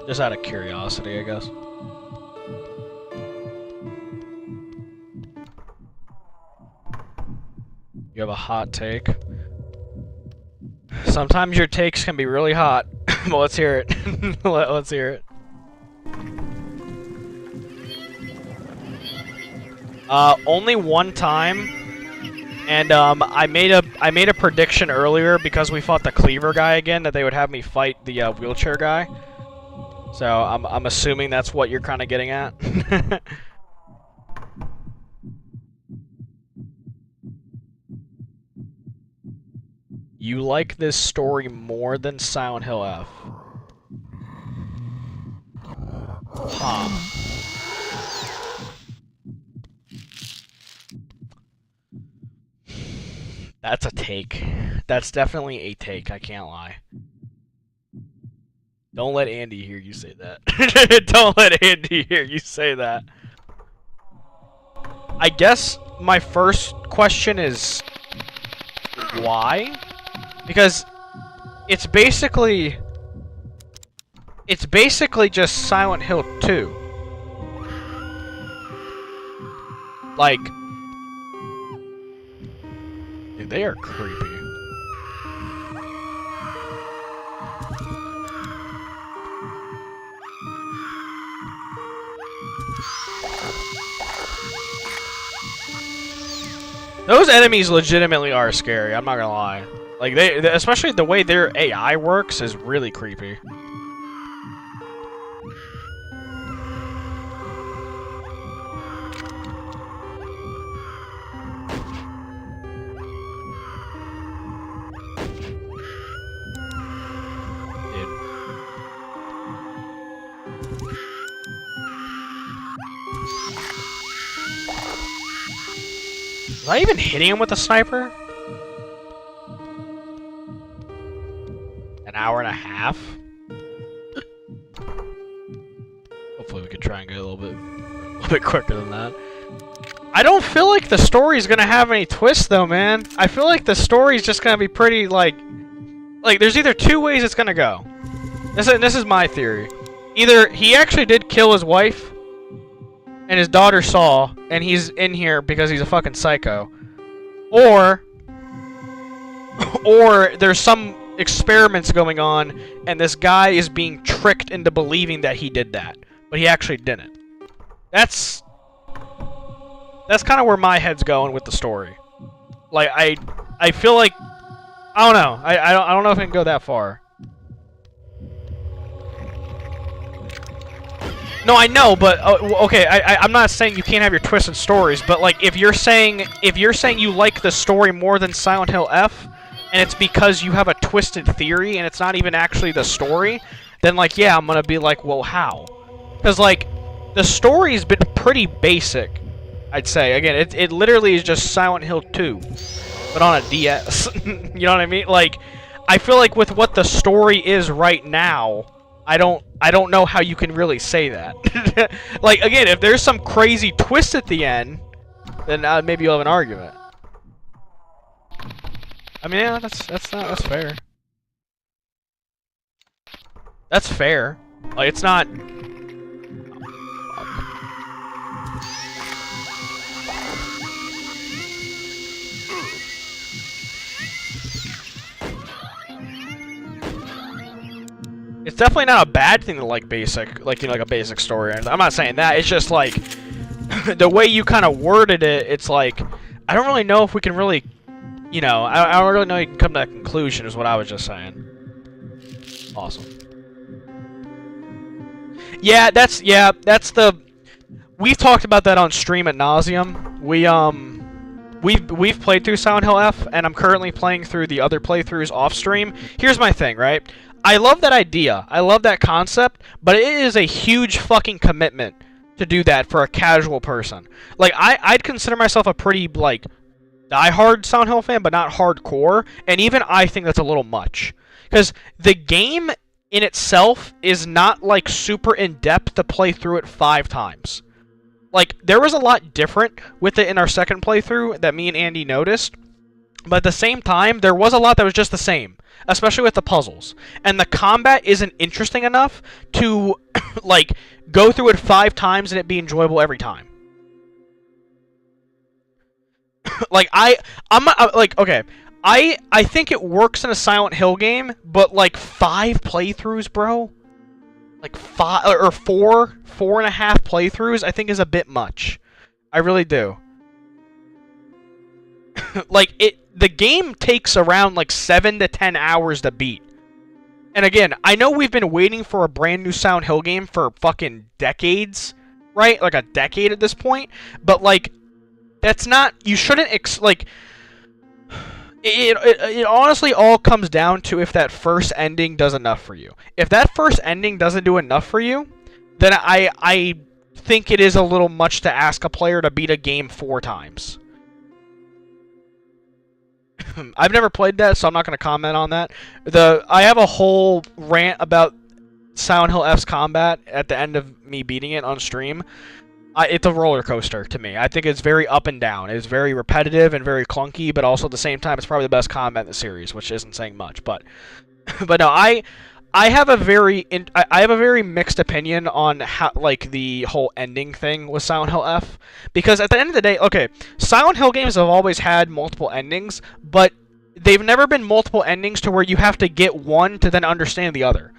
Just out of curiosity, I guess. You have a hot take? Sometimes your takes can be really hot. Well, let's hear it. Let's hear it. Only one time, and I made a prediction earlier because we fought the cleaver guy again that they would have me fight the wheelchair guy. So I'm assuming that's what you're kind of getting at. You like this story more than Silent Hill F? Huh. That's a take. That's definitely a take, I can't lie. Don't let Andy hear you say that. Don't let Andy hear you say that. I guess my first question is... why? Because it's basically just Silent Hill 2. Like, dude, they are creepy. Those enemies legitimately are scary, I'm not gonna lie. Like, especially the way their AI works is really creepy. Was I even hitting him with a sniper? An hour and a half? Hopefully we could try and get a little bit quicker than that. I don't feel like the story's gonna have any twists though, man. I feel like the story's just gonna be pretty like there's either two ways it's gonna go. This is my theory. Either he actually did kill his wife and his daughter saw, and he's in here because he's a fucking psycho. Or there's some experiments going on, and this guy is being tricked into believing that he did that, but he actually didn't. That's kind of where my head's going with the story. Like, I feel like, I don't know. I don't know if I can go that far. No, I know, but okay. I'm not saying you can't have your twisted stories, but like if you're saying you like the story more than Silent Hill F, and it's because you have a twisted theory and it's not even actually the story, then like yeah, I'm gonna be like, well, how? Because like the story's been pretty basic, I'd say. Again, it literally is just Silent Hill 2, but on a DS. You know what I mean? Like, I feel like with what the story is right now, I don't know how you can really say that. Like, again, if there's some crazy twist at the end, then maybe you'll have an argument. I mean, yeah, that's fair. That's fair. Like, it's not. It's definitely not a bad thing to like basic, like, you know, like a basic story. I'm not saying that. It's just like the way you kind of worded it. It's like I don't really know if we can really, you know, I don't really know you can come to that conclusion. Is what I was just saying. Awesome. Yeah, that's the. We've talked about that on stream ad nauseum. We've played through Silent Hill F, and I'm currently playing through the other playthroughs off stream. Here's my thing, right? I love that idea. I love that concept, but it is a huge fucking commitment to do that for a casual person. Like, I'd consider myself a pretty, like, diehard Silent Hill fan, but not hardcore, and even I think that's a little much. Because the game in itself is not, like, super in-depth to play through it 5 times. Like, there was a lot different with it in our second playthrough that me and Andy noticed, but at the same time, there was a lot that was just the same. Especially with the puzzles. And the combat isn't interesting enough to, like, go through it 5 times and it be enjoyable every time. Like, I'm like, okay, I think it works in a Silent Hill game, but, like, 5 playthroughs, bro? Like, 5, or 4.5 playthroughs, I think is a bit much. I really do. Like, the game takes around, like, 7 to 10 hours to beat. And again, I know we've been waiting for a brand new Silent Hill game for fucking decades, right? Like, a decade at this point. But, like, that's not... You shouldn't... like... It honestly all comes down to if that first ending does enough for you. If that first ending doesn't do enough for you, then I think it is a little much to ask a player to beat a game 4 times. I've never played that, so I'm not going to comment on that. I have a whole rant about Silent Hill F's combat at the end of me beating it on stream. It's a roller coaster to me. I think it's very up and down. It's very repetitive and very clunky, but also at the same time, it's probably the best combat in the series, which isn't saying much. But no, I have a very mixed opinion on how, like, the whole ending thing with Silent Hill F, because at the end of the day, okay, Silent Hill games have always had multiple endings, but they've never been multiple endings to where you have to get one to then understand the other.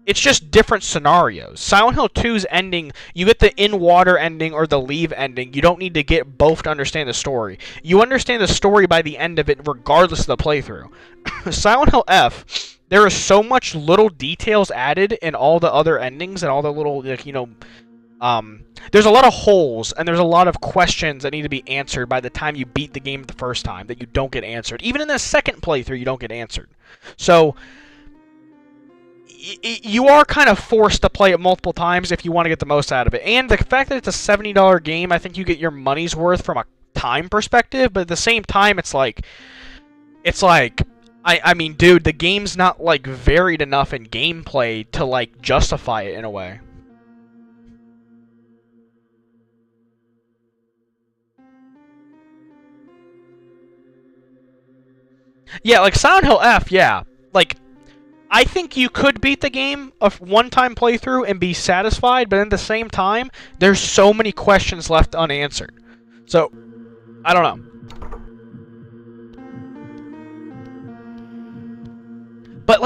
It's just different scenarios. Silent Hill 2's ending, you get the in-water ending or the leave ending. You don't need to get both to understand the story. You understand the story by the end of it regardless of the playthrough. Silent Hill F, there is so much little details added in all the other endings and all the little, like, you know, there's a lot of holes and there's a lot of questions that need to be answered by the time you beat the game the first time that you don't get answered. Even in the second playthrough, you don't get answered. So you are kind of forced to play it multiple times if you want to get the most out of it. And the fact that it's a $70 game, I think you get your money's worth from a time perspective, but at the same time, it's like, I mean, dude, the game's not, like, varied enough in gameplay to, like, justify it in a way. Yeah, like, Silent Hill F, yeah. Like, I think you could beat the game a one-time playthrough and be satisfied, but at the same time, there's so many questions left unanswered. So, I don't know. But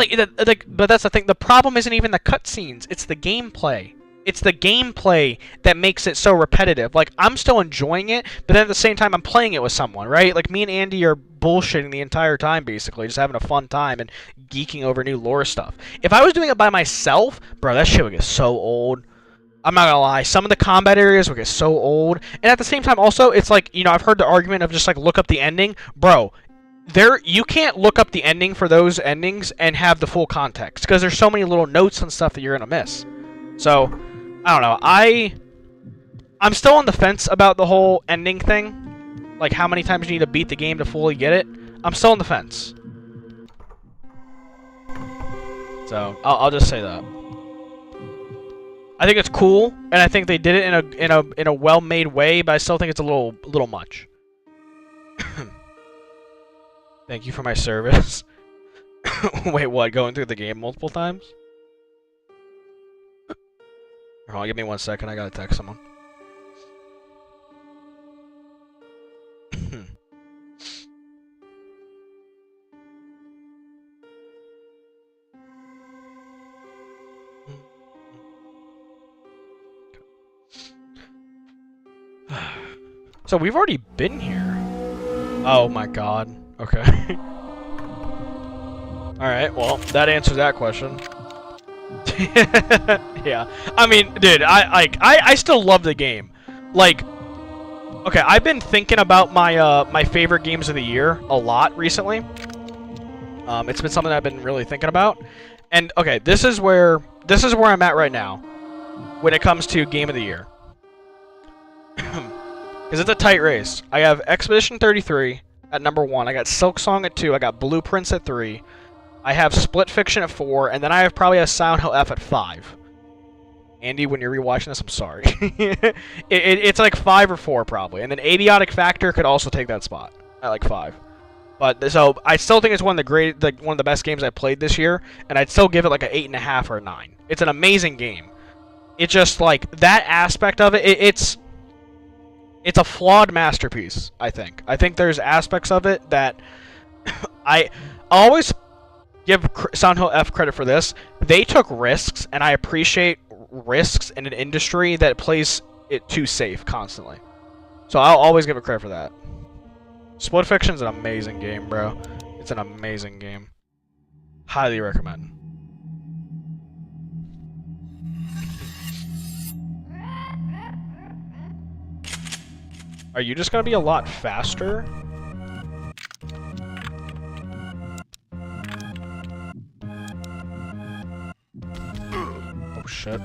but that's the thing. The problem isn't even the cutscenes; it's the gameplay. It's the gameplay that makes it so repetitive. Like, I'm still enjoying it, but then at the same time, I'm playing it with someone, right? Like, me and Andy are bullshitting the entire time, basically, just having a fun time and geeking over new lore stuff. If I was doing it by myself, bro, that shit would get so old. I'm not gonna lie, some of the combat areas would get so old. And at the same time, also, it's like, you know, I've heard the argument of just, like, look up the ending. Bro, you can't look up the ending for those endings and have the full context, because there's so many little notes and stuff that you're gonna miss. So, I don't know. I'm still on the fence about the whole ending thing. Like, how many times you need to beat the game to fully get it. I'm still on the fence. So, I'll just say that. I think it's cool, and I think they did it in a well-made way, but I still think it's a little much. Thank you for my service. Wait, what? Going through the game multiple times? Hold on, give me 1 second. I gotta text someone. So we've already been here. Oh my god. Okay. Alright, well, that answers that question. Yeah. I mean, dude, I still love the game. Like, okay, I've been thinking about my my favorite games of the year a lot recently. It's been something I've been really thinking about. And okay, this is where I'm at right now when it comes to game of the year. Because it's a tight race. I have Expedition 33 at number 1. I got Silksong at 2. I got Blueprints at 3. I have Split Fiction at 4, and then I have probably a Silent Hill F at 5. Andy, when you're rewatching this, I'm sorry. It's like 5 or 4 probably, and then Aidiotic Factor could also take that spot at like 5. But so I still think it's one of the best games I played this year, and I'd still give it like an 8.5 or a 9. It's an amazing game. It's just like that aspect of it. It's a flawed masterpiece. I think. I think there's aspects of it that I always give Silent Hill F credit for this. They took risks, and I appreciate risks in an industry that plays it too safe constantly. So I'll always give it credit for that. Split Fiction's an amazing game, bro. It's an amazing game. Highly recommend. Are you just gonna be a lot faster? Oh shit.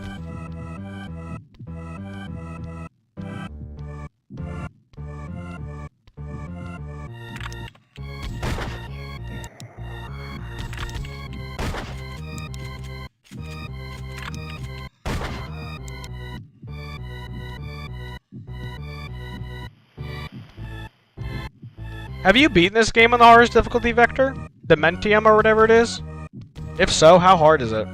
Have you beaten this game on the hardest difficulty vector? Dementium or whatever it is? If so, how hard is it?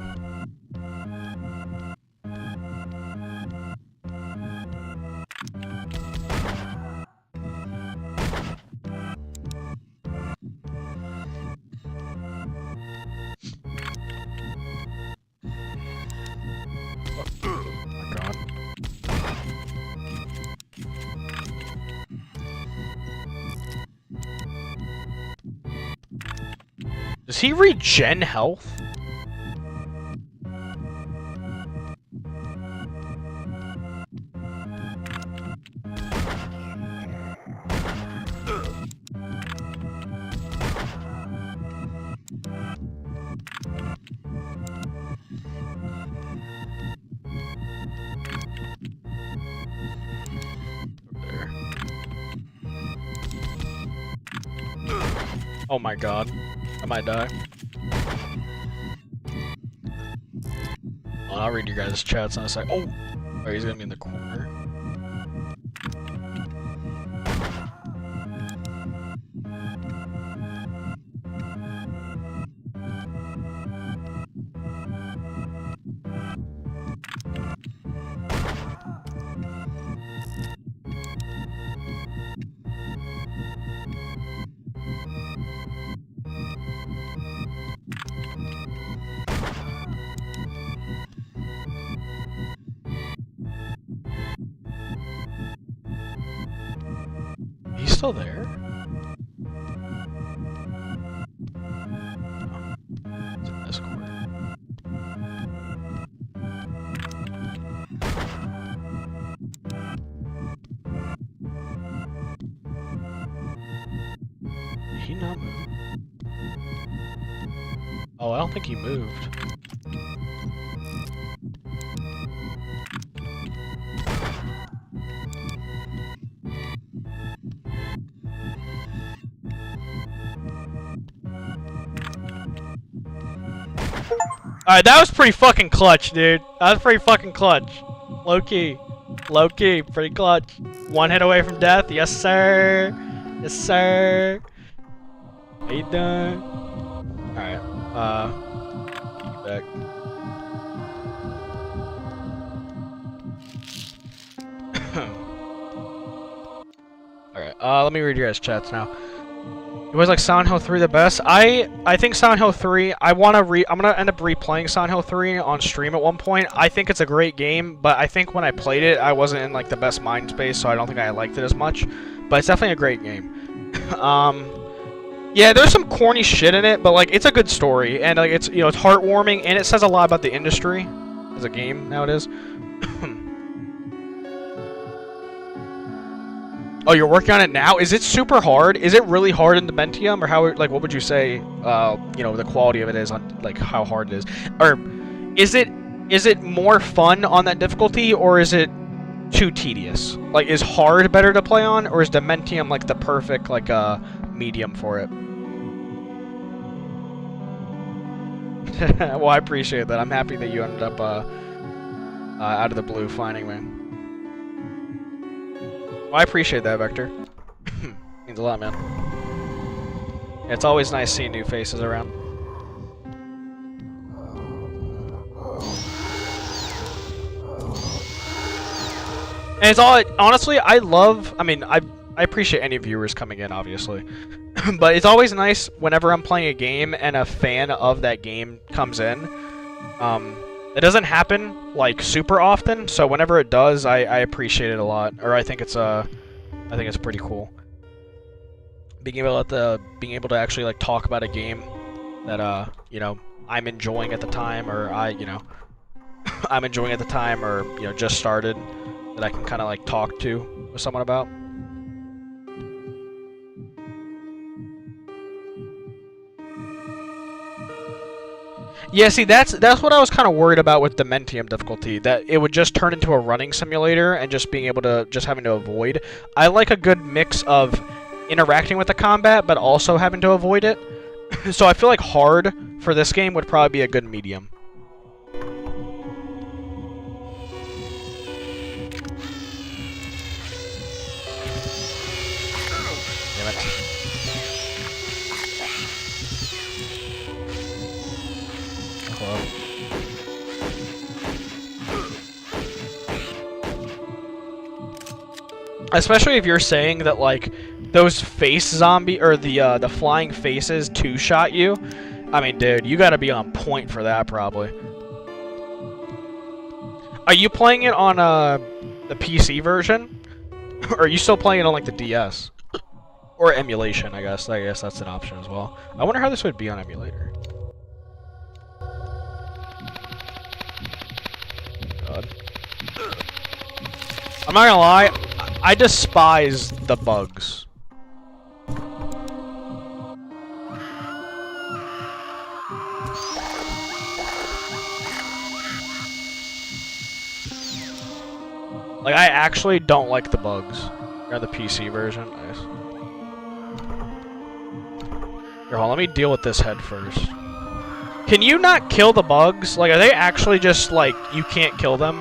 Does he regen health? Oh my god. I might die. I'll read your guys' chats in a sec. Oh! Oh, he's gonna be in the corner. He's still there? Oh, he's in Discord. Did he not move? Oh, I don't think he moved. Alright, that was pretty fucking clutch, dude. That was pretty fucking clutch. Low key. Low key, pretty clutch. One hit away from death. Yes, sir. Yes, sir. How you doing? Alright, back. Alright, let me read your guys' chats now. You guys like Silent Hill 3 the best? I think Silent Hill 3, I'm gonna end up replaying Silent Hill 3 on stream at one point. I think it's a great game, but I think when I played it, I wasn't in like the best mind space, so I don't think I liked it as much. But it's definitely a great game. Yeah, there's some corny shit in it, but like it's a good story, and like it's, you know, it's heartwarming, and it says a lot about the industry as a game nowadays. Oh, you're working on it now? Is it super hard? Is it really hard in Dementium, or how? Like, what would you say? You know, the quality of it is on like how hard it is, or is it more fun on that difficulty, or is it too tedious? Like, is hard better to play on, or is Dementium like the perfect like medium for it? Well, I appreciate that. I'm happy that you ended up out of the blue finding me. Well, I appreciate that, Vector. Means a lot, man. Yeah, it's always nice seeing new faces around. And it's all, honestly, I mean, I appreciate any viewers coming in, obviously. But it's always nice whenever I'm playing a game and a fan of that game comes in. It doesn't happen like super often, so whenever it does, I appreciate it a lot. Or I think it's pretty cool. Being able to actually like talk about a game that you know, I'm enjoying at the time, or I'm enjoying at the time, or you know, just started, that I can kind of like talk to with someone about. Yeah, see, that's what I was kind of worried about with Dementium difficulty, that it would just turn into a running simulator and just being able to, just having to avoid. I like a good mix of interacting with the combat, but also having to avoid it. So I feel like hard for this game would probably be a good medium. Damn it. Especially if you're saying that like those face zombie or the flying faces two-shot you. I mean, dude, you gotta be on point for that probably. Are you playing it on the PC version? Or are you still playing it on like the DS? Or emulation, I guess. I guess that's an option as well. I wonder how this would be on emulator. God. I'm not gonna lie, I despise the bugs. Like, I actually don't like the bugs. Or the PC version. Nice. Here, hold on, let me deal with this head first. Can you not kill the bugs? Like, are they actually just, like, you can't kill them?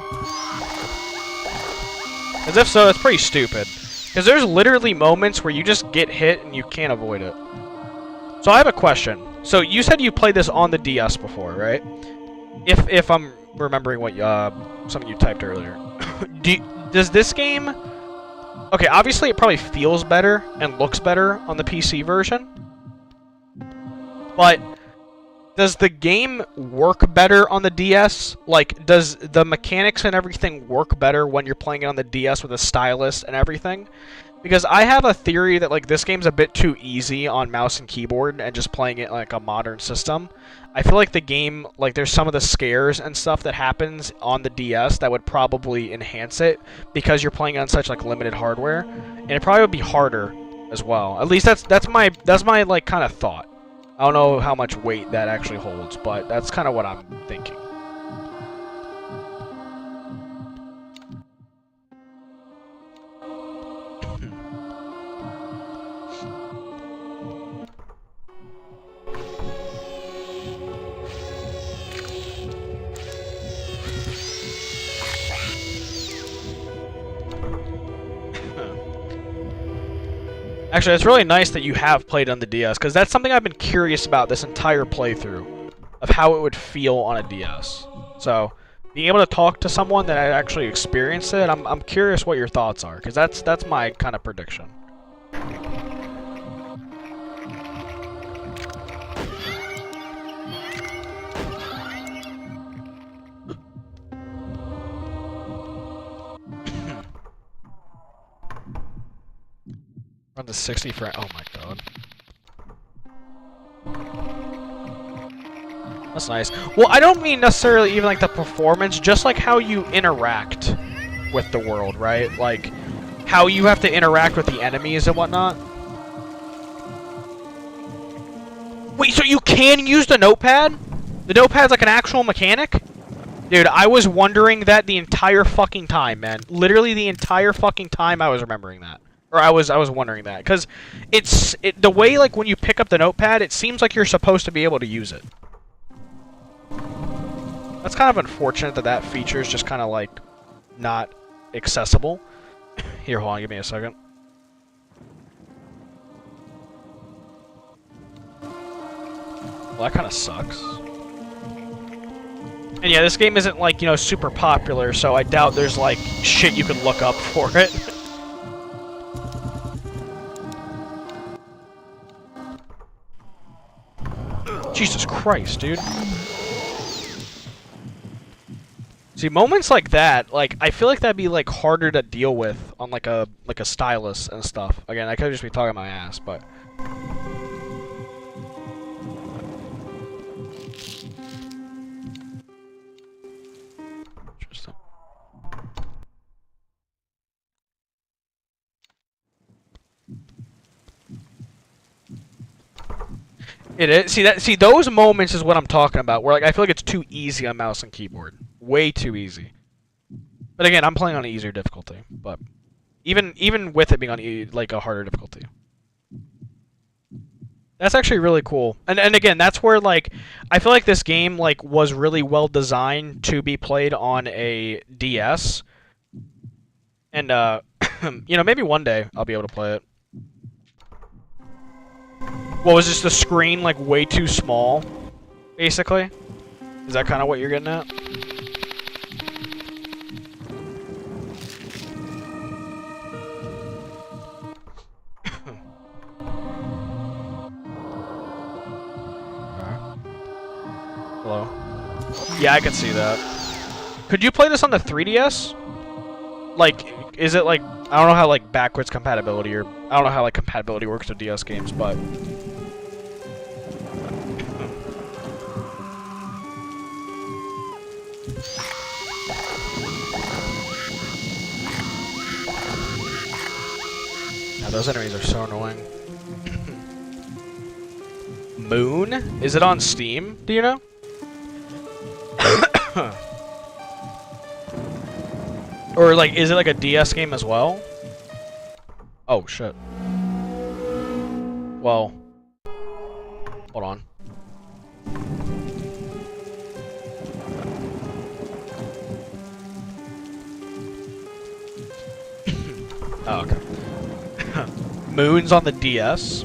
Because if so, it's pretty stupid. Because there's literally moments where you just get hit and you can't avoid it. So I have a question. So you said you played this on the DS before, right? If I'm remembering what something you typed earlier. Does this game... Okay, obviously it probably feels better and looks better on the PC version. But does the game work better on the DS? Like, does the mechanics and everything work better when you're playing it on the DS with a stylus and everything? Because I have a theory that, like, this game's a bit too easy on mouse and keyboard and just playing it like a modern system. I feel like the game, like, there's some of the scares and stuff that happens on the DS that would probably enhance it because you're playing on such, like, limited hardware. And it probably would be harder as well. At least that's my like, kind of thought. I don't know how much weight that actually holds, but that's kind of what I'm thinking. Actually, it's really nice that you have played on the DS, because that's something I've been curious about this entire playthrough, of how it would feel on a DS. So, being able to talk to someone that actually experienced it, I'm curious what your thoughts are, because that's my kind of prediction. Run the 60 frame. Oh my god. That's nice. Well, I don't mean necessarily even like the performance, just like how you interact with the world, right? Like, how you have to interact with the enemies and whatnot. Wait, so you can use the notepad? The notepad's like an actual mechanic? Dude, I was wondering that the entire fucking time, man. Literally the entire fucking time I was remembering that. Or I was wondering that, because the way, like, when you pick up the notepad, it seems like you're supposed to be able to use it. That's kind of unfortunate that that feature is just kind of, like, not accessible. Here, hold on, give me a second. Well, that kind of sucks. And yeah, this game isn't, like, you know, super popular, so I doubt there's, like, shit you can look up for it. Jesus Christ, dude. See, moments like that, like, I feel like that'd be, like, harder to deal with on, like a stylus and stuff. Again, I could just be talking my ass, but... Interesting. It is. See, those moments is what I'm talking about, where, like, I feel like it's too easy on mouse and keyboard. Way too easy. But again, I'm playing on an easier difficulty, but even with it being on like a harder difficulty. That's actually really cool. And again, that's where, like, I feel like this game, like, was really well designed to be played on a DS. And you know, maybe one day I'll be able to play it. What was just the screen, like, way too small, basically? Is that kind of what you're getting at? Hello? Yeah, I can see that. Could you play this on the 3DS? Like, is it, like, I don't know how, like, backwards compatibility or... I don't know how like compatibility works with DS games, but now those enemies are so annoying. Moon? Is it on Steam? Do you know? Or like, is it like a DS game as well? Oh shit. Well, hold on. Oh, okay. Moon's on the DS.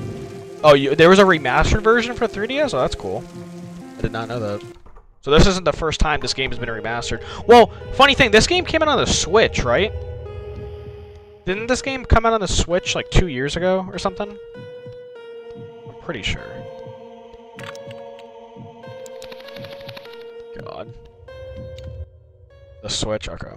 Oh, there was a remastered version for 3DS? Oh, that's cool. I did not know that. So this isn't the first time this game has been remastered. Well, funny thing, this game came out on the Switch, right? Didn't this game come out on the Switch like 2 years ago or something? I'm pretty sure. God. The Switch, okay.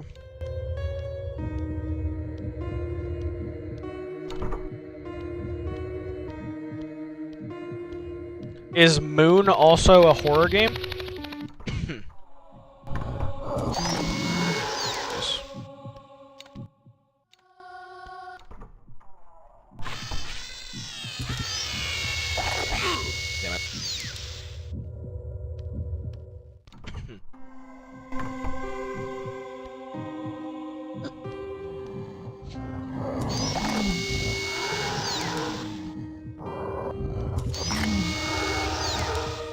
Is Moon also a horror game? Damn it.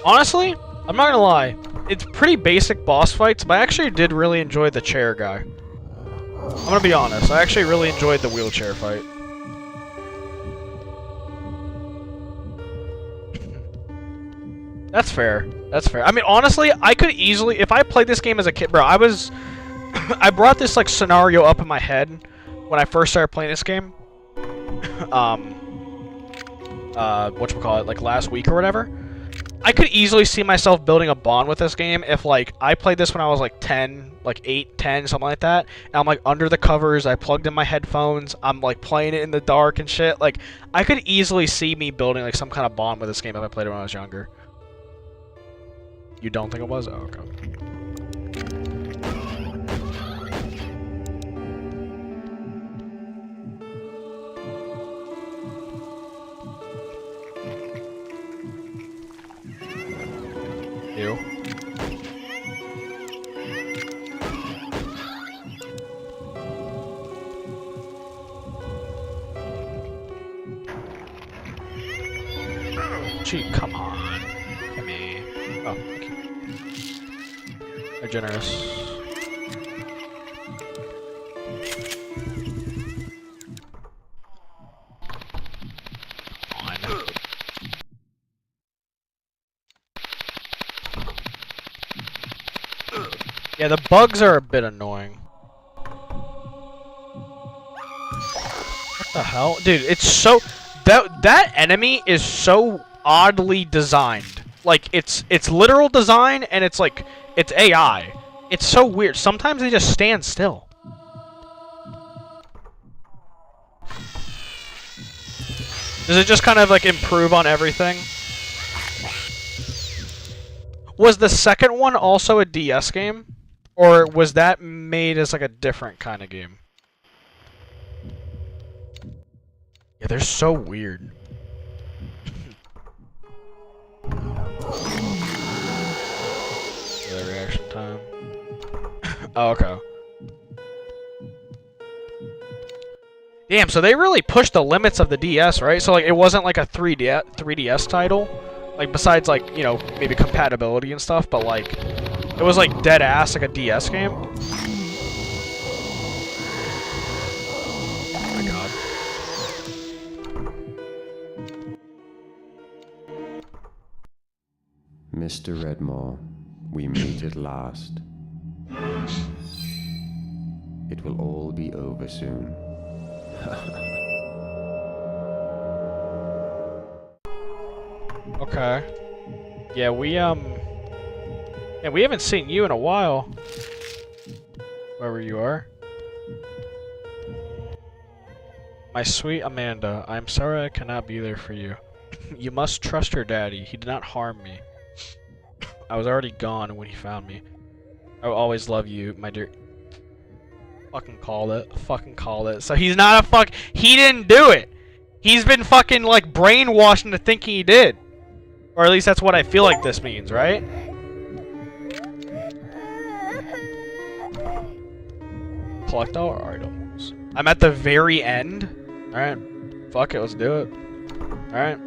Honestly, I'm not gonna lie. It's pretty basic boss fights, but I actually did really enjoy the chair guy. I'm gonna be honest. I actually really enjoyed the wheelchair fight. That's fair. That's fair. I mean, honestly, I could easily, if I played this game as a kid, bro, I brought this, like, scenario up in my head when I first started playing this game. Whatchamacallit, like, last week or whatever. I could easily see myself building a bond with this game if, like, I played this when I was, like, 10, like, 8, 10, something like that. And I'm, like, under the covers, I plugged in my headphones, I'm, like, playing it in the dark and shit. Like, I could easily see me building, like, some kind of bond with this game if I played it when I was younger. You don't think it was? Oh, okay. Ew. Gee, come on. Come here. Oh, thank you. They're generous. Yeah, the bugs are a bit annoying. What the hell? Dude, it's so... That enemy is so oddly designed. Like, it's literal design, and it's like... It's AI. It's so weird. Sometimes they just stand still. Does it just kind of, like, improve on everything? Was the second one also a DS game? Or was that made as, like, a different kind of game? Yeah, they're so weird. Yeah, reaction time. Oh, okay. Damn, so they really pushed the limits of the DS, right? So, like, it wasn't like a 3DS title? Like, besides, like, you know, maybe compatibility and stuff, but, like, it was, like, dead ass, like a DS game? Oh my god. Mr. Redmore, we meet at last. It will all be over soon. Okay. Yeah, we haven't seen you in a while. Wherever you are. My sweet Amanda, I'm sorry I cannot be there for you. You must trust your daddy. He did not harm me. I was already gone when he found me. I will always love you, my dear. Fucking called it. Fucking called it. So he's not a fuck. He didn't do it. He's been fucking like brainwashed into thinking he did. Or at least that's what I feel like this means, right? Collect all our items. I'm at the very end. Alright. Fuck it, let's do it. Alright.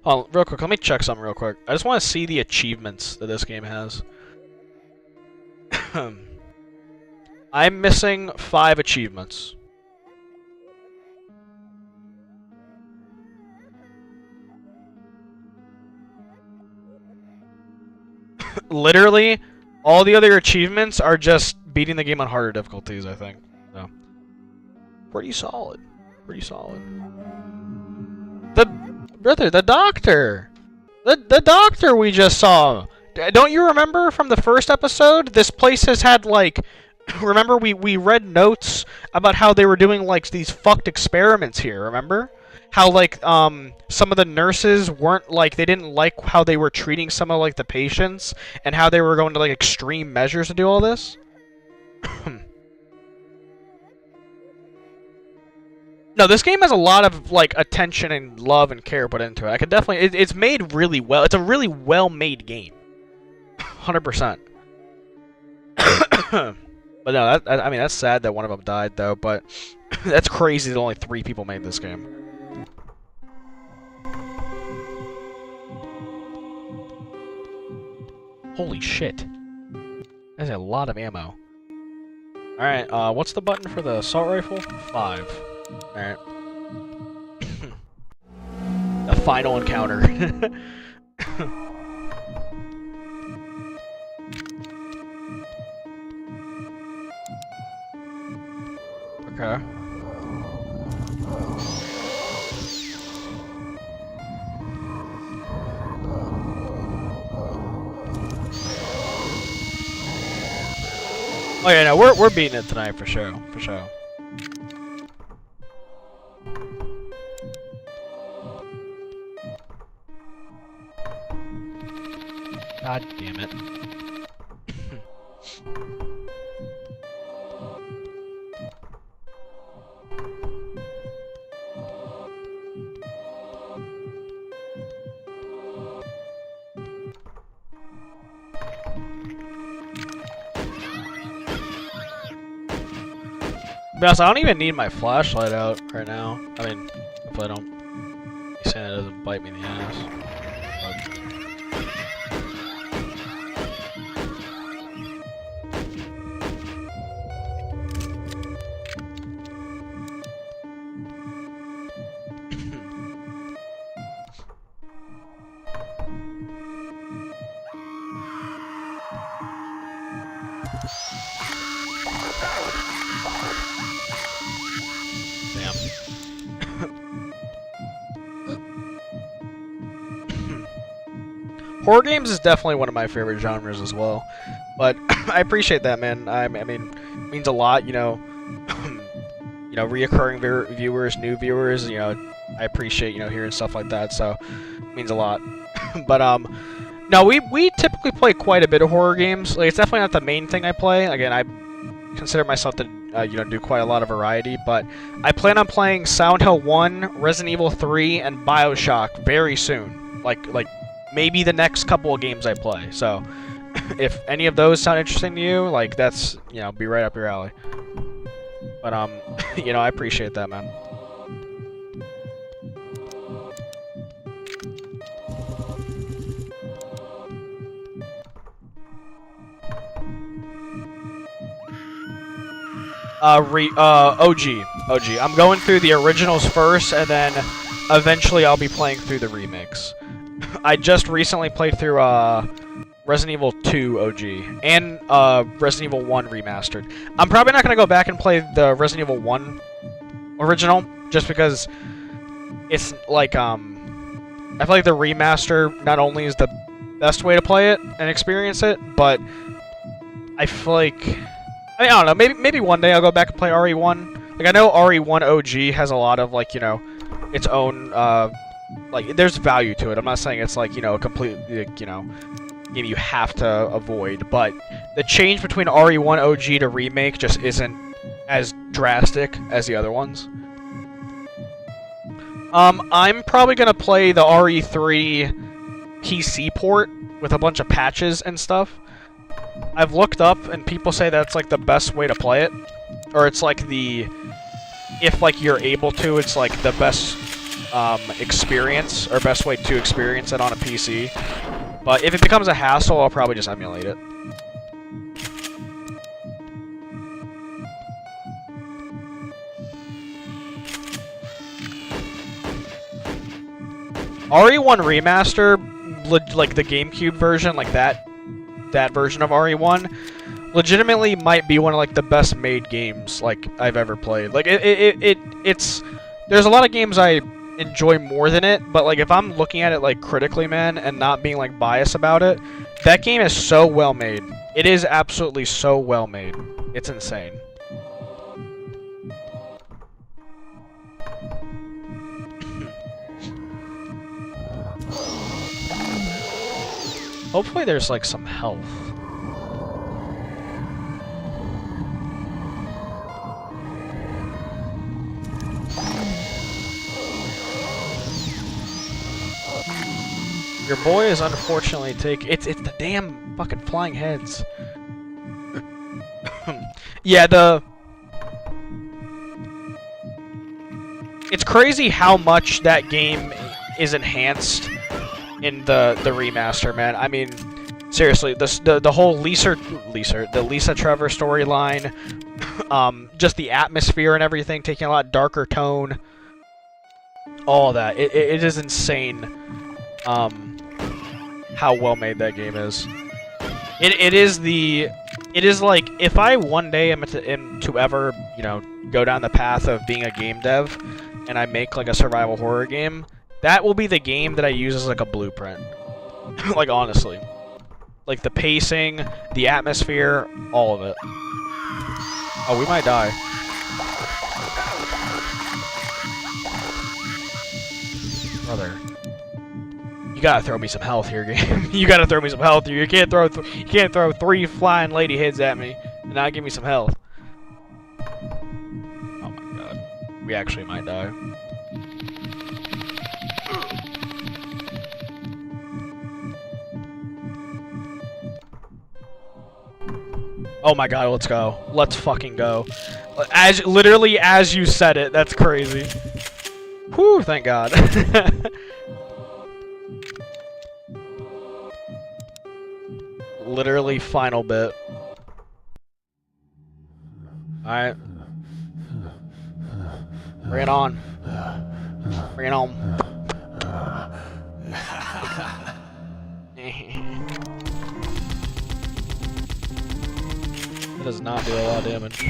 Oh, real quick, let me check something real quick. I just want to see the achievements that this game has. I'm missing 5 achievements. Literally, all the other achievements are just beating the game on harder difficulties, I think. So, pretty solid. Pretty solid. The doctor! The doctor we just saw! Don't you remember from the first episode? This place has had, like... Remember, we read notes about how they were doing, like, these fucked experiments here, remember? How, like, some of the nurses weren't, like, they didn't like how they were treating some of, like, the patients, and how they were going to, like, extreme measures to do all this? No, this game has a lot of, like, attention and love and care put into it. I could definitely... It's made really well. It's a really well-made game. 100%. But no, I mean, that's sad that one of them died, though, but... That's crazy that only 3 people made this game. Holy shit. That's a lot of ammo. Alright, what's the button for the assault rifle? 5. Alright. A final encounter. Okay. Oh yeah, no, we're beating it tonight for sure, for sure. God damn it. I don't even need my flashlight out right now. I mean, if I don't... Santa doesn't bite me in the ass. But... Horror games is definitely one of my favorite genres as well, but I appreciate that, man. I mean, it means a lot, you know, reoccurring viewers, new viewers, you know, I appreciate, you know, hearing stuff like that, so it means a lot. But, no, we typically play quite a bit of horror games. Like, it's definitely not the main thing I play. Again, I consider myself to, you know, do quite a lot of variety, but I plan on playing Silent Hill 1, Resident Evil 3, and BioShock very soon. Like, maybe the next couple of games I play. So, if any of those sound interesting to you, like, that's, you know, be right up your alley. But, you know, I appreciate that, man. OG. I'm going through the originals first, and then eventually I'll be playing through the remakes. I just recently played through Resident Evil 2 OG and Resident Evil 1 remastered. I'm probably not gonna go back and play the Resident Evil 1 original just because it's like I feel like the remaster not only is the best way to play it and experience it, but I feel like I don't know, maybe one day I'll go back and play RE1. Like, I know RE1 OG has a lot of, like, you know, its own, like, there's value to it. I'm not saying it's, like, you know, a complete, you know, game you have to avoid, but the change between RE1 OG to Remake just isn't as drastic as the other ones. I'm probably gonna play the RE3 PC port with a bunch of patches and stuff. I've looked up and people say that's like the best way to play it, or it's like the, if like you're able to, it's like the best experience or best way to experience it on a PC. But if it becomes a hassle, I'll probably just emulate it. RE1 Remaster, like the GameCube version, like that version of RE1, legitimately might be one of like the best made games like I've ever played. Like it's there's a lot of games I enjoy more than it, but like if I'm looking at it like critically, man, and not being like biased about it, that game is so well made. It is absolutely so well made. It's insane. Hopefully there's like some health. Your boy is unfortunately it's the damn fucking flying heads. Yeah, it's crazy how much that game is enhanced in the remaster, man. I mean, seriously, the whole Lisa Trevor storyline, just the atmosphere and everything, taking a lot darker tone, all of that. It is insane, how well made that game is. It is like, if I one day am to ever, you know, go down the path of being a game dev, and I make like a survival horror game, that will be the game that I use as like a blueprint. Like, honestly. Like the pacing, the atmosphere, all of it. Oh, we might die. Brother. You gotta throw me some health here, game. You gotta throw me some health here. You can't throw 3 flying lady heads at me and not give me some health. Oh my god. We actually might die. Oh my god, let's go. Let's fucking go. Literally as you said it, that's crazy. Whew, thank god. Literally final bit. Alright. Bring it on. Bring it on. It does not do a lot of damage.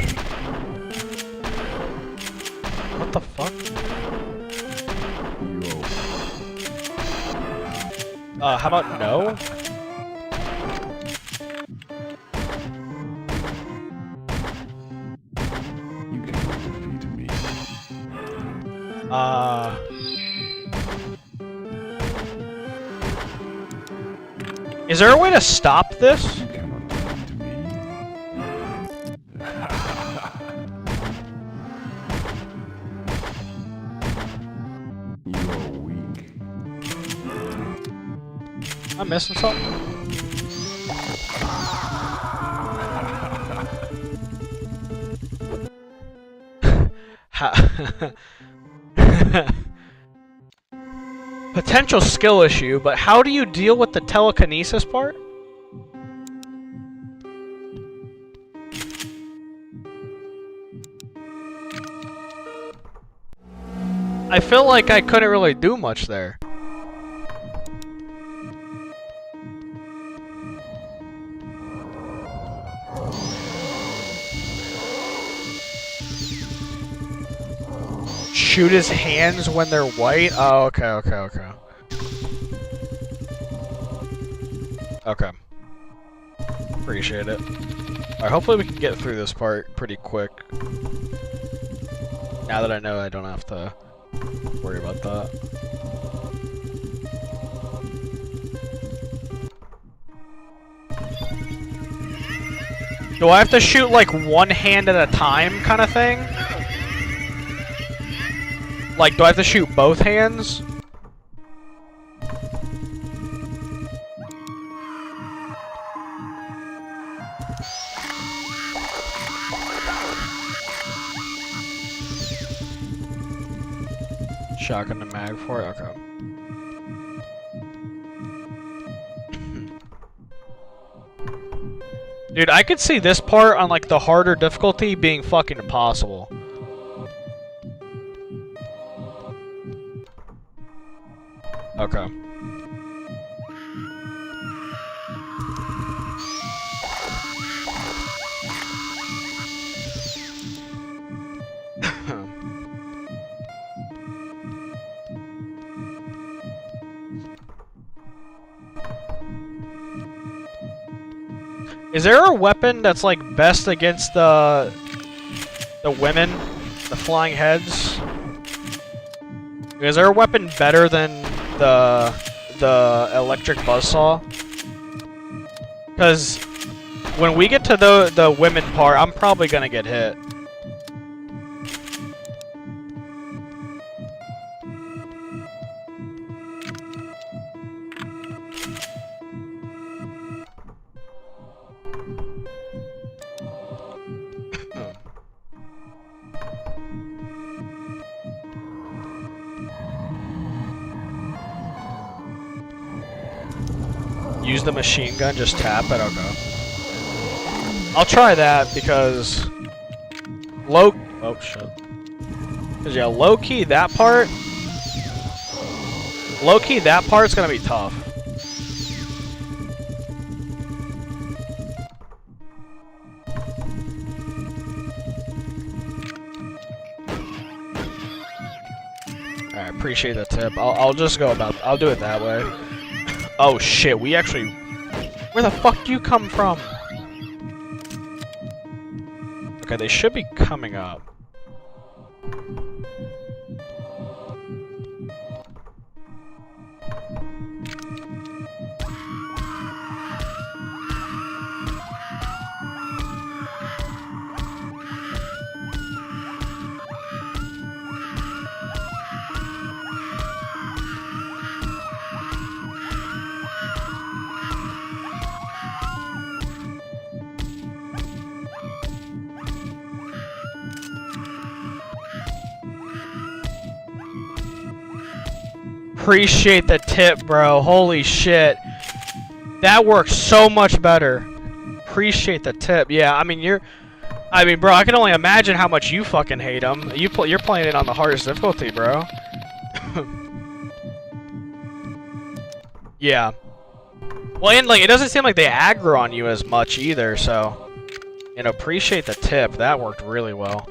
What the fuck? How about no? You cannot defeat me. Is there a way to stop this? You cannot defeat me. You are weak. Am I missing something? Potential skill issue, but how do you deal with the telekinesis part? I feel like I couldn't really do much there. Shoot his hands when they're white? Oh, okay. Okay. Appreciate it. Alright, hopefully we can get through this part pretty quick. Now that I know, I don't have to worry about that. Do I have to shoot like one hand at a time kind of thing? Like, do I have to shoot both hands? Shotgun to mag for it? Okay. Dude, I could see this part on like the harder difficulty being fucking impossible. Okay. Is there a weapon that's like best against the women, the flying heads? Is there a weapon better than the electric buzzsaw? Because when we get to the women part, I'm probably gonna get hit. Use the machine gun, just tap it, okay. I'll try that because oh shit. Cause yeah, low-key that part's gonna be tough. I appreciate the tip. I'll just go I'll do it that way. Oh shit, we actually... Where the fuck do you come from? Okay, they should be coming up. Appreciate the tip, bro. Holy shit. That works so much better. Appreciate the tip. Yeah, I mean, bro, I can only imagine how much you fucking hate them. You're playing it on the hardest difficulty, bro. Yeah. Well, and like, it doesn't seem like they aggro on you as much either, so... And appreciate the tip. That worked really well.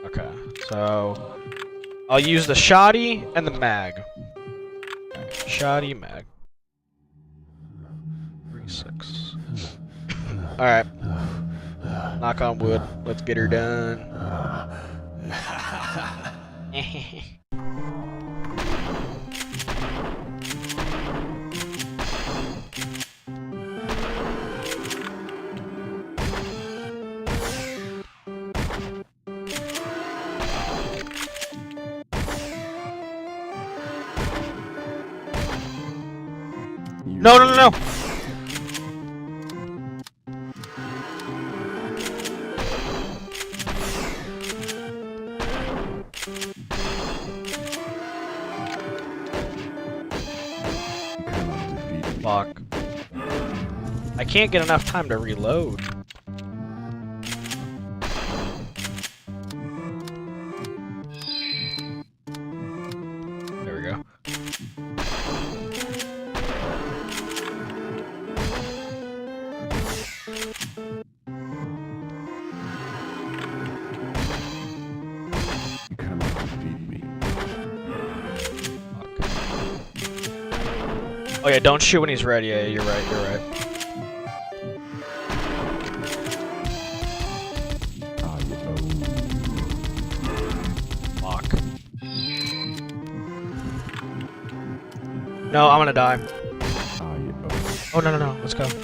Okay, so... I'll use the shoddy and the mag. Shoddy, mag. 3-6. Alright. Knock on wood. Let's get her done. No, no, no, no! Fuck. I can't get enough time to reload. There we go. Oh yeah, don't shoot when he's ready. Yeah, you're right, you're right. No, I'm gonna die. Are you? Oh, no. Let's go. Are you?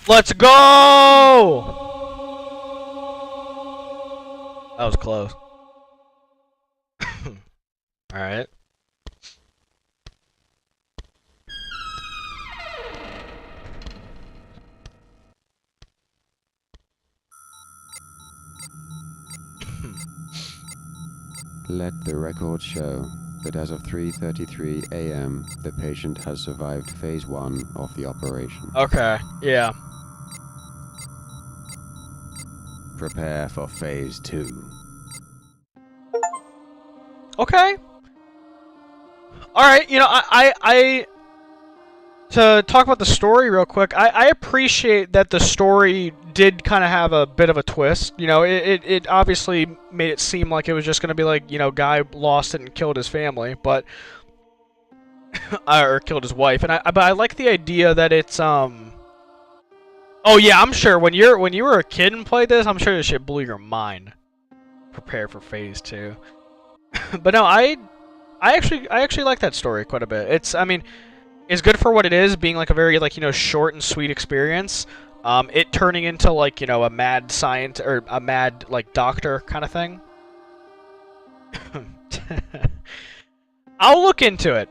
Let's go! That was close. Alright. Let the record show that as of 3:33 a.m., the patient has survived phase 1 of the operation. Okay, yeah. Prepare for phase 2. Okay. Alright, you know, I to talk about the story real quick, I appreciate that the story did kind of have a bit of a twist. You know, it obviously made it seem like it was just going to be like, you know, guy lost it and killed his family, but or killed his wife. But I like the idea that it's Oh yeah, I'm sure when you were a kid and played this, I'm sure this shit blew your mind. Prepare for phase 2. But no, I actually like that story quite a bit. I mean, it's good for what it is, being like a very like, you know, short and sweet experience. It turning into like, you know, a mad scientist or a mad like doctor kind of thing. I'll look into it.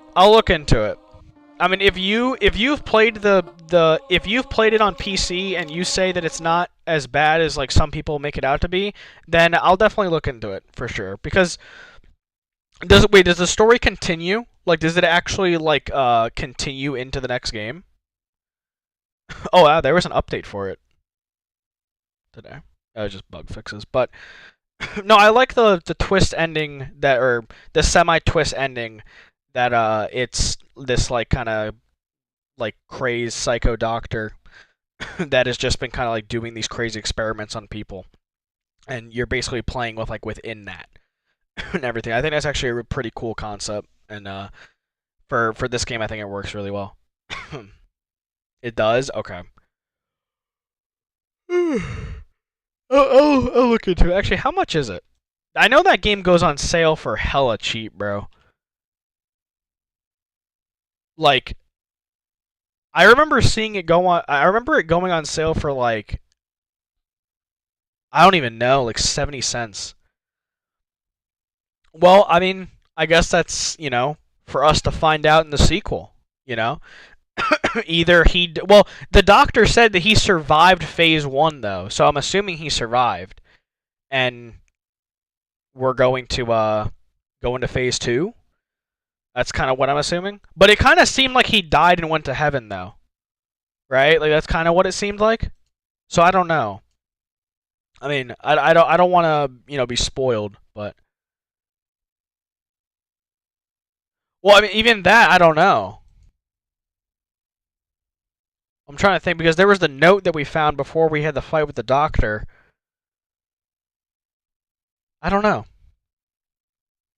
I mean, if you've played if you've played it on PC and you say that it's not as bad as like some people make it out to be, then I'll definitely look into it for sure. Because does the story continue? Like, does it actually like continue into the next game? Oh wow, there was an update for it today. That was just bug fixes, but no, I like the twist ending or the semi-twist ending that it's this like kind of like crazed psycho doctor that has just been kind of like doing these crazy experiments on people, and you're basically playing with like within that and everything. I think that's actually a pretty cool concept, and for this game, I think it works really well. It does? Okay. I'll look into it. Actually, how much is it? I know that game goes on sale for hella cheap, bro. Like, I remember seeing it go on. I remember it going on sale for like, I don't even know, like 70 cents. Well, I mean, I guess that's, you know, for us to find out in the sequel, you know? Either well, the doctor said that he survived phase 1 though, so I'm assuming he survived. And we're going to go into phase 2. That's kind of what I'm assuming. But it kind of seemed like he died and went to heaven though. Right? Like that's kind of what it seemed like. So I don't know. I mean, I don't want to, you know, be spoiled, but well, I mean, even that I don't know. I'm trying to think because there was the note that we found before we had the fight with the doctor. I don't know.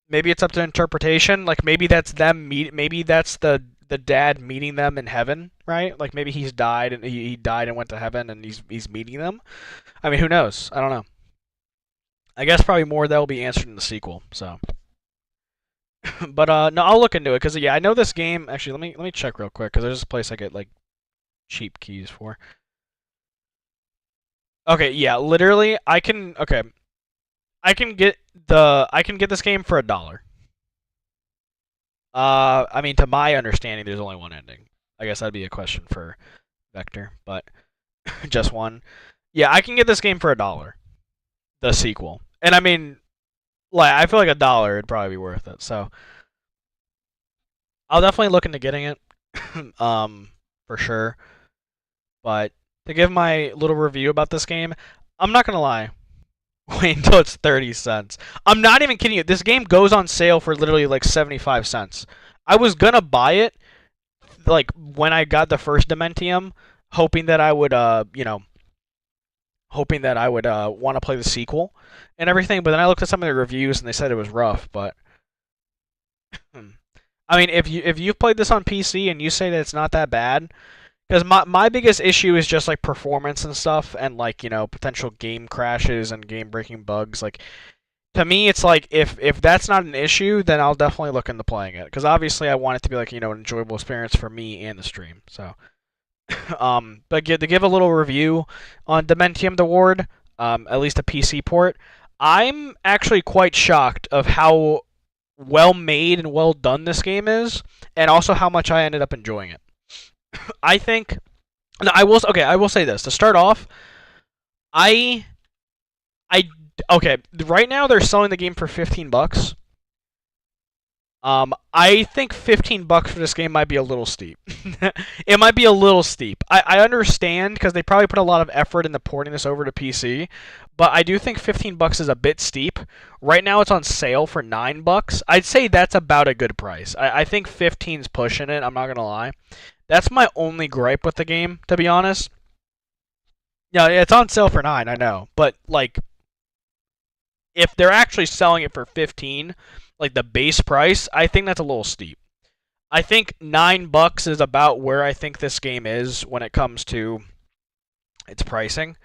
Maybe it's up to interpretation. Like maybe that's them maybe that's the dad meeting them in heaven, right? Like maybe he's died and he died and went to heaven and he's meeting them. I mean, who knows? I don't know. I guess probably more that will be answered in the sequel. So, but no, I'll look into it because yeah, I know this game. Actually, let me check real quick because there's this place I get like cheap keys for. Okay, yeah, literally, I can. Okay, I can get this game for $1. I mean, to my understanding, there's only one ending. I guess that'd be a question for Vector, but just one. Yeah, I can get this game for $1. The sequel, and I mean, like, I feel like $1 would probably be worth it. So, I'll definitely look into getting it, for sure. But to give my little review about this game, I'm not gonna lie. Wait until it's 30 cents. I'm not even kidding you. This game goes on sale for literally like 75 cents. I was gonna buy it like when I got the first Dementium, hoping that I would want to play the sequel and everything, but then I looked at some of the reviews and they said it was rough, but I mean, if you've played this on PC and you say that it's not that bad, because my biggest issue is just like performance and stuff, and like potential game crashes and game breaking bugs. Like to me, it's like if that's not an issue, then I'll definitely look into playing it. Because obviously, I want it to be like an enjoyable experience for me and the stream. So, but to give a little review on Dementium the Ward, at least a PC port, I'm actually quite shocked of how well made and well done this game is, and also how much I ended up enjoying it. I think. No, I will. Okay, I will say this to start off. I. Okay. Right now they're selling the game for $15. I think $15 for this game might be a little steep. It might be a little steep. I understand because they probably put a lot of effort into porting this over to PC, but I do think $15 is a bit steep. Right now it's on sale for $9. I'd say that's about a good price. I think 15's pushing it. I'm not gonna lie. That's my only gripe with the game, to be honest. Yeah, it's on sale for 9, I know, but like, if they're actually selling it for 15, like the base price, I think that's a little steep. I think $9 is about where I think this game is when it comes to its pricing,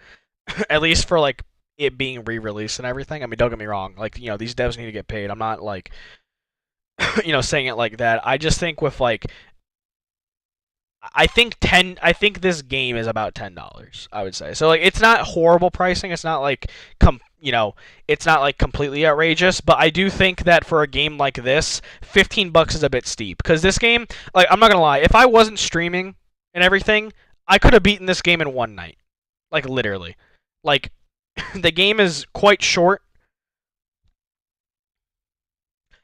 at least for like it being re-released and everything. I mean, don't get me wrong, like these devs need to get paid. I'm not like saying it like that. I just think with like I think this game is about $10, I would say. So like it's not horrible pricing. It's not like it's not like completely outrageous, but I do think that for a game like this, $15 is a bit steep because this game, like I'm not going to lie, if I wasn't streaming and everything, I could have beaten this game in one night. Like literally. Like the game is quite short.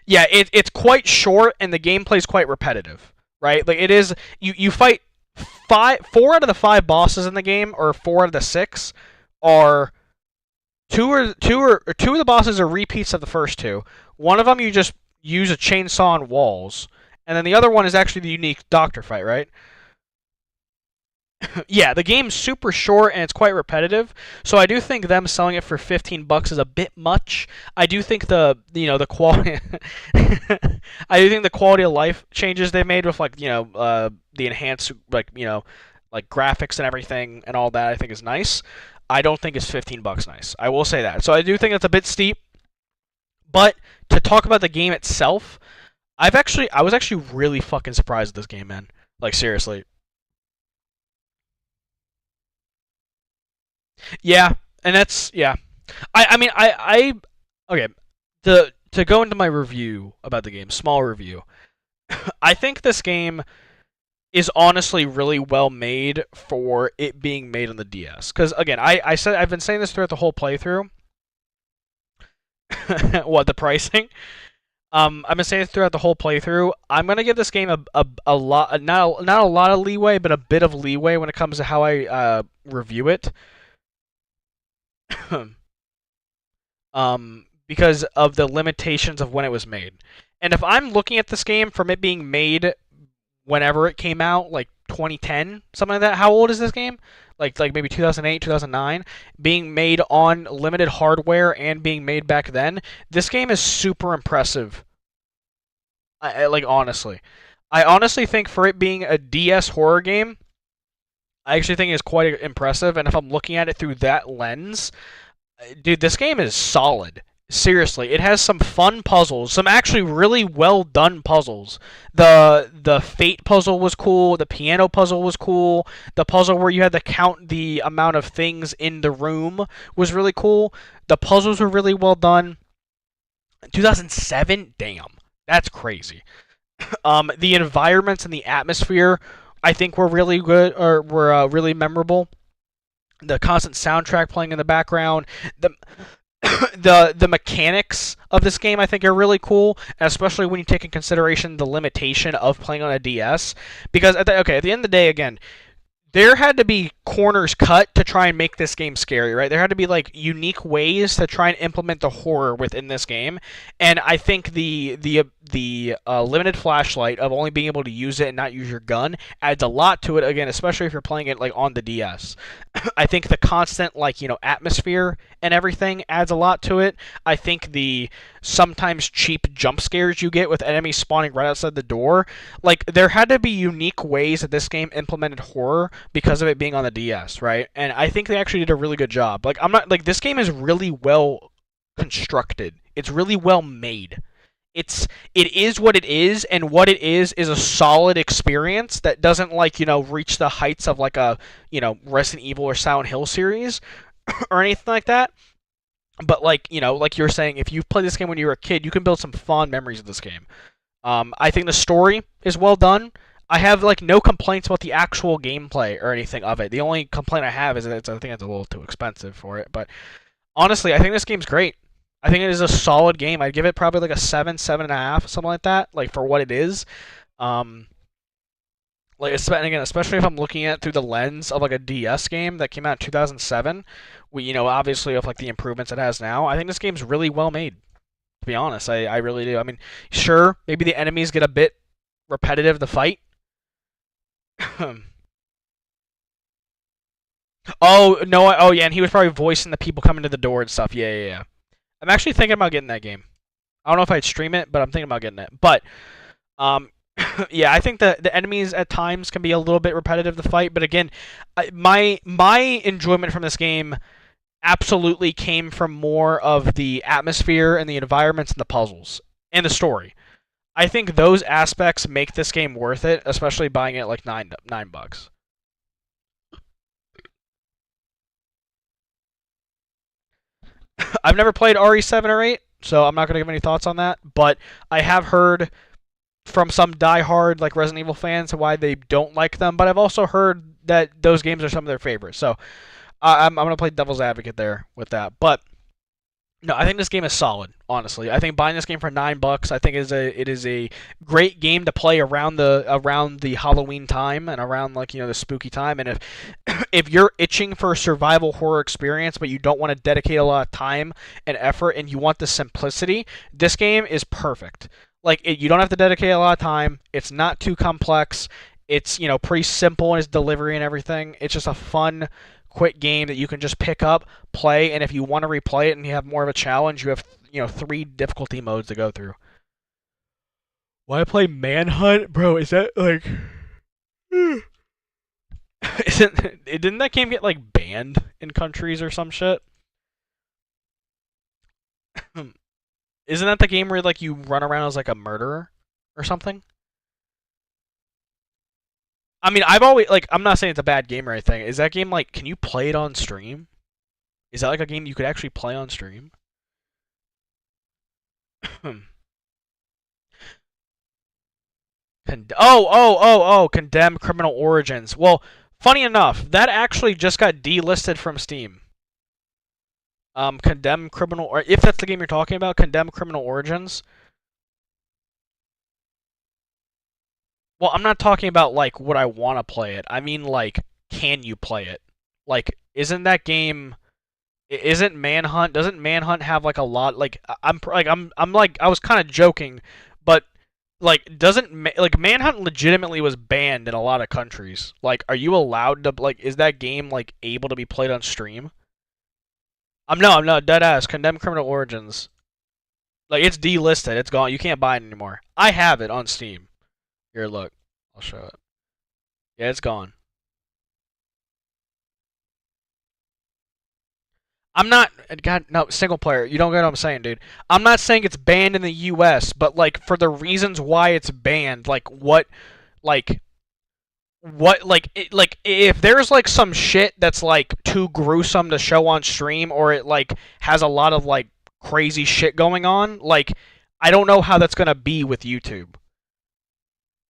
Yeah, it's quite short and the gameplay is quite repetitive. Right? Like it is you fight 4 out of the 5 bosses in the game, or 4 out of the 6 are two of the bosses are repeats of the first 2. One of them you just use a chainsaw on walls, and then the other one is actually the unique doctor fight, right? Yeah, the game's super short and it's quite repetitive, so I do think them selling it for $15 is a bit much. I do think the quality I do think the quality of life changes they made with like the enhanced like like graphics and everything and all that I think is nice. I don't think it's $15 nice. I will say that. So I do think it's a bit steep. But to talk about the game itself, I was actually really fucking surprised with this game, man. Like seriously. Yeah, and that's yeah. I mean I okay. To go into my review about the game, small review. I think this game is honestly really well made for it being made on the DS. Because again, I've been saying this throughout the whole playthrough. What, the pricing? I've been saying it throughout the whole playthrough. I'm gonna give this game a lot, not a lot of leeway, but a bit of leeway when it comes to how I review it. Because of the limitations of when it was made. And if I'm looking at this game from it being made whenever it came out, like 2010, something like that. How old is this game? Like maybe 2008, 2009, being made on limited hardware and being made back then. This game is super impressive. Like honestly, I honestly think for it being a DS horror game, I actually think it's quite impressive. And if I'm looking at it through that lens, dude, this game is solid. Seriously, it has some fun puzzles, some actually really well done puzzles. The fate puzzle was cool, the piano puzzle was cool, the puzzle where you had to count the amount of things in the room was really cool. The puzzles were really well done. 2007? Damn. That's crazy. The environments and the atmosphere I think were really good, or were really memorable. The constant soundtrack playing in the background, the mechanics of this game I think are really cool, especially when you take in consideration the limitation of playing on a DS. Because at the end of the day, again, there had to be corners cut to try and make this game scary, right? There had to be like unique ways to try and implement the horror within this game, and I think the limited flashlight of only being able to use it and not use your gun adds a lot to it. Again, especially if you're playing it like on the DS. I think the constant like atmosphere and everything adds a lot to it. I think the sometimes cheap jump scares you get with enemies spawning right outside the door, like there had to be unique ways that this game implemented horror because of it being on the DS, right? And I think they actually did a really good job. Like I'm not like this game is really well constructed. It's really well made. It is what it is, and what it is a solid experience that doesn't like reach the heights of like a Resident Evil or Silent Hill series or anything like that. But like like you're saying, if you've played this game when you were a kid, you can build some fond memories of this game. I think the story is well done. I have like no complaints about the actual gameplay or anything of it. The only complaint I have is that I think it's a little too expensive for it. But honestly, I think this game's great. I think it is a solid game. I'd give it probably like a 7, 7.5, something like that, like for what it is. Like, and again, especially if I'm looking at it through the lens of like a DS game that came out in 2007, obviously of like the improvements it has now, I think this game's really well made. To be honest, I really do. I mean, sure, maybe the enemies get a bit repetitive to fight. Oh no! Oh yeah, and he was probably voicing the people coming to the door and stuff. Yeah. I'm actually thinking about getting that game. I don't know if I'd stream it, but I'm thinking about getting it. But, yeah, I think the enemies at times can be a little bit repetitive to fight. But again, my enjoyment from this game absolutely came from more of the atmosphere and the environments and the puzzles and the story. I think those aspects make this game worth it, especially buying it like $9. I've never played RE7 or 8, so I'm not going to give any thoughts on that, but I have heard from some diehard like Resident Evil fans why they don't like them, but I've also heard that those games are some of their favorites. So I'm going to play devil's advocate there with that. But no, I think this game is solid, honestly. I think buying this game for $9, I think it is a great game to play around the Halloween time and around like the spooky time. And if you're itching for a survival horror experience, but you don't want to dedicate a lot of time and effort, and you want the simplicity, this game is perfect. Like you don't have to dedicate a lot of time. It's not too complex. It's pretty simple in its delivery and everything. It's just a fun, quick game that you can just pick up, play, and if you want to replay it and you have more of a challenge, you have 3 difficulty modes to go through. Why play Manhunt, bro? Is that like? Didn't that game get like banned in countries or some shit? Isn't that the game where like you run around as like a murderer or something? I mean, I've always like I'm not saying it's a bad game or anything. Is that game like can you play it on stream? Is that like a game you could actually play on stream? Condemn Criminal Origins. Well, funny enough, that actually just got delisted from Steam. Condemn Criminal, or if that's the game you're talking about, Condemn Criminal Origins. Well, I'm not talking about like would I want to play it. I mean like can you play it? Like isn't that game isn't Manhunt doesn't Manhunt have like a lot like I'm like I was kind of joking, but like doesn't like Manhunt legitimately was banned in a lot of countries. Like are you allowed to like is that game like able to be played on stream? I'm not dead ass. Condemn Criminal Origins. Like it's delisted. It's gone. You can't buy it anymore. I have it on Steam. Here, look. I'll show it. Yeah, it's gone. I'm not... God, no, single player. You don't get what I'm saying, dude. I'm not saying it's banned in the US, but, like, for the reasons why it's banned, like, if there's, like, some shit that's, like, too gruesome to show on stream, or it, like, has a lot of, like, crazy shit going on, like, I don't know how that's gonna be with YouTube.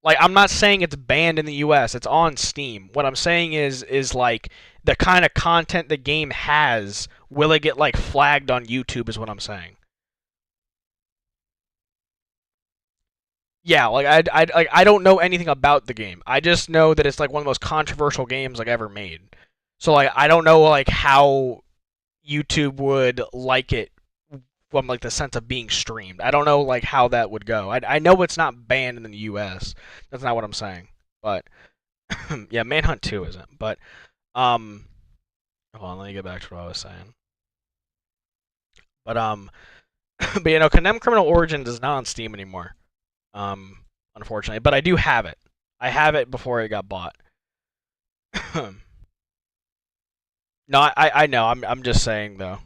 Like, I'm not saying it's banned in the US. It's on Steam. What I'm saying is like, the kind of content the game has, will it get, like, flagged on YouTube is what I'm saying. Yeah, like, I don't know anything about the game. I just know that it's, like, one of the most controversial games, like, ever made. So like I don't know like how YouTube would like it from like the sense of being streamed. I don't know like how that would go. I know it's not banned in the U.S. That's not what I'm saying. But yeah, Manhunt 2 isn't. But hold on, let me get back to what I was saying. But but you know, Condemned Criminal Origins is not on Steam anymore. Unfortunately, but I do have it. I have it before it got bought. No, I know. I'm just saying though.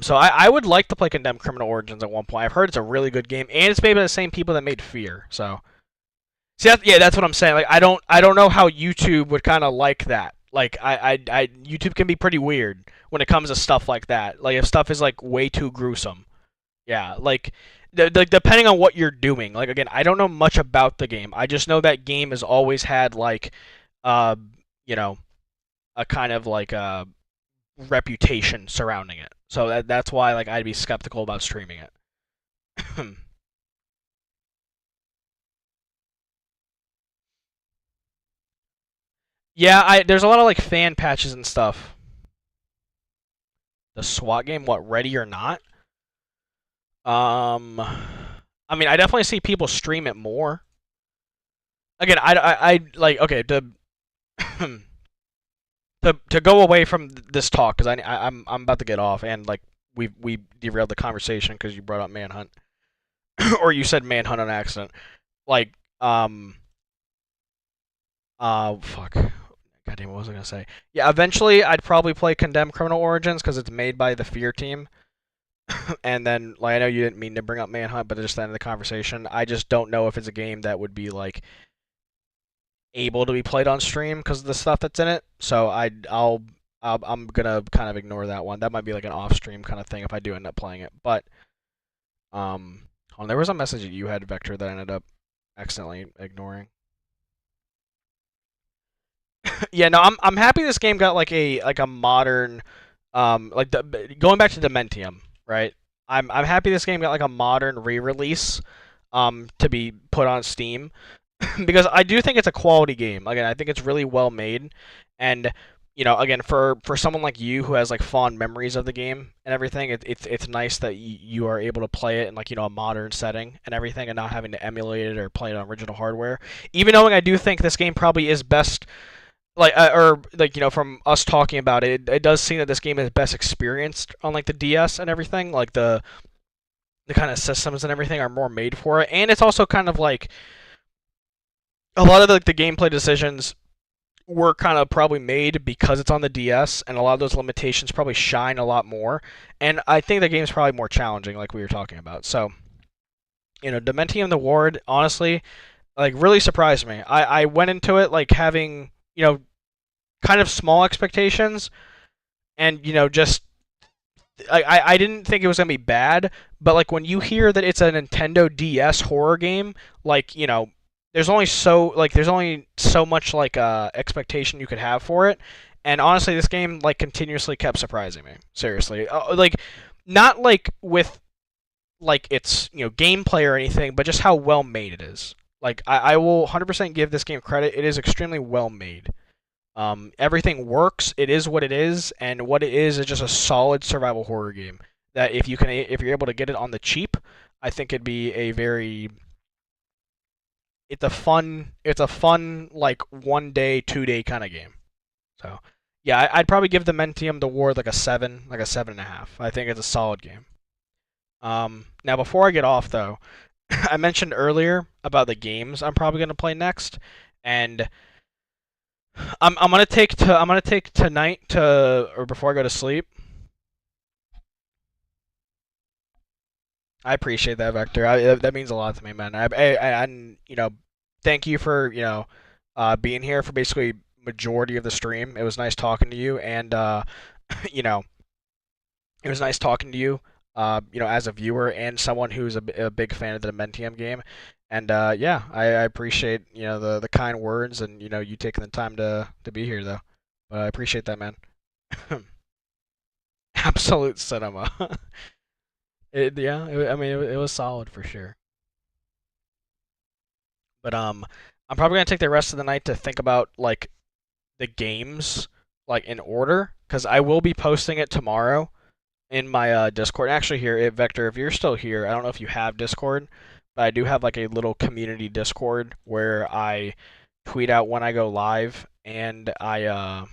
So I would like to play Condemned Criminal Origins at one point. I've heard it's a really good game, and it's made by the same people that made Fear. So, see, yeah, that's what I'm saying. Like, I don't know how YouTube would kind of like that. Like, YouTube can be pretty weird when it comes to stuff like that. Like, if stuff is like way too gruesome. Yeah, like, depending on what you're doing. Like, again, I don't know much about the game. I just know that game has always had like, uh, you know, a kind of like reputation surrounding it. So that's why like I'd be skeptical about streaming it. Yeah, there's a lot of like fan patches and stuff. The SWAT game, what, Ready or Not? I mean, I definitely see people stream it more. Again, I like okay to go away from this talk because I'm about to get off and like we derailed the conversation because you brought up Manhunt or you said Manhunt on accident. Like fuck. God damn, what was I gonna say? Yeah, eventually I'd probably play Condemned Criminal Origins because it's made by the Fear team. And then, like, I know you didn't mean to bring up Manhunt, but just the end of the conversation, I just don't know if it's a game that would be like able to be played on stream because of the stuff that's in it. So I'm gonna kind of ignore that one. That might be like an off-stream kind of thing if I do end up playing it. But there was a message that you had, Vector, that I ended up accidentally ignoring. Yeah, no, I'm happy this game got like a modern like going back to Dementium, right? I'm happy this game got like a modern re-release to be put on Steam because I do think it's a quality game. Again, I think it's really well made and you know, again for someone like you who has like fond memories of the game and everything, it's nice that you are able to play it in like, you know, a modern setting and everything and not having to emulate it or play it on original hardware. Even knowing I do think this game probably is best like or like, you know, from us talking about it, it does seem that this game is best experienced on like the DS and everything. Like the kind of systems and everything are more made for it, and it's also kind of like a lot of the gameplay decisions were kind of probably made because it's on the DS, and a lot of those limitations probably shine a lot more. And I think the game's probably more challenging, like we were talking about. So, you know, Dementium the Ward, honestly, like really surprised me. I went into it like having, you know, kind of small expectations, and you know, just I didn't think it was gonna be bad, but like when you hear that it's a Nintendo DS horror game, like, you know, there's only so much like expectation you could have for it, and honestly, this game like continuously kept surprising me. Seriously, like not like with like its, you know, gameplay or anything, but just how well made it is. Like I will 100% give this game credit. It is extremely well made. Everything works. It is what it is, and what it is just a solid survival horror game. That if if you're able to get it on the cheap, I think it'd be a very, it's a fun like 1 day, 2 day kind of game. So yeah, I'd probably give the Mentium the Ward like a 7, like a 7.5. I think it's a solid game. Now before I get off though, I mentioned earlier about the games I'm probably gonna play next, and I'm gonna take tonight to or before I go to sleep. I appreciate that, Vector. That means a lot to me, man. And you know, thank you for, you know, being here for basically majority of the stream. It was nice talking to you, and you know, it was nice talking to you. You know, as a viewer and someone who's a big fan of the Dementium game. And yeah, I appreciate, you know, the kind words and, you know, you taking the time to be here though. But I appreciate that, man. Absolute cinema. I mean, it was solid for sure. But I'm probably gonna take the rest of the night to think about like the games like in order because I will be posting it tomorrow in my Discord. Actually, here, Vector, if you're still here, I don't know if you have Discord, but I do have like a little community Discord where I tweet out when I go live, and I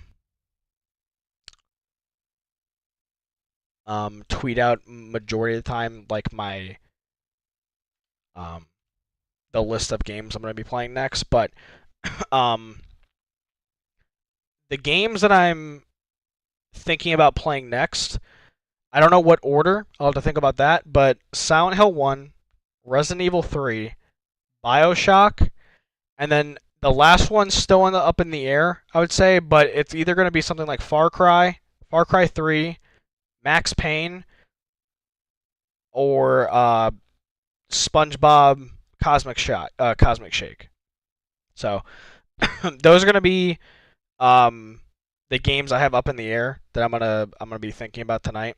tweet out majority of the time like my um the list of games I'm going to be playing next. But um the games that I'm thinking about playing next, I don't know what order. I'll have to think about that. But Silent Hill 1, Resident Evil 3, BioShock, and then the last one's still up in the air, I would say, but it's either going to be something like Far Cry 3, Max Payne, or SpongeBob Cosmic Shake. So those are going to be the games I have up in the air that I'm gonna be thinking about tonight.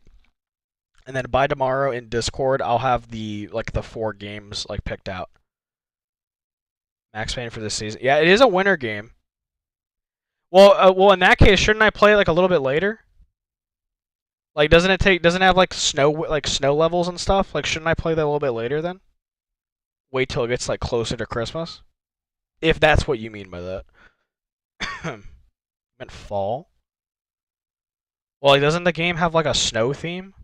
And then by tomorrow in Discord, I'll have the 4 games like picked out. Max Payne for this season. Yeah, it is a winter game. Well, in that case, shouldn't I play it like a little bit later? Like, doesn't it have like snow levels and stuff? Like, shouldn't I play that a little bit later then? Wait till it gets like closer to Christmas, if that's what you mean by that. Meant fall. Well, like, doesn't the game have like a snow theme?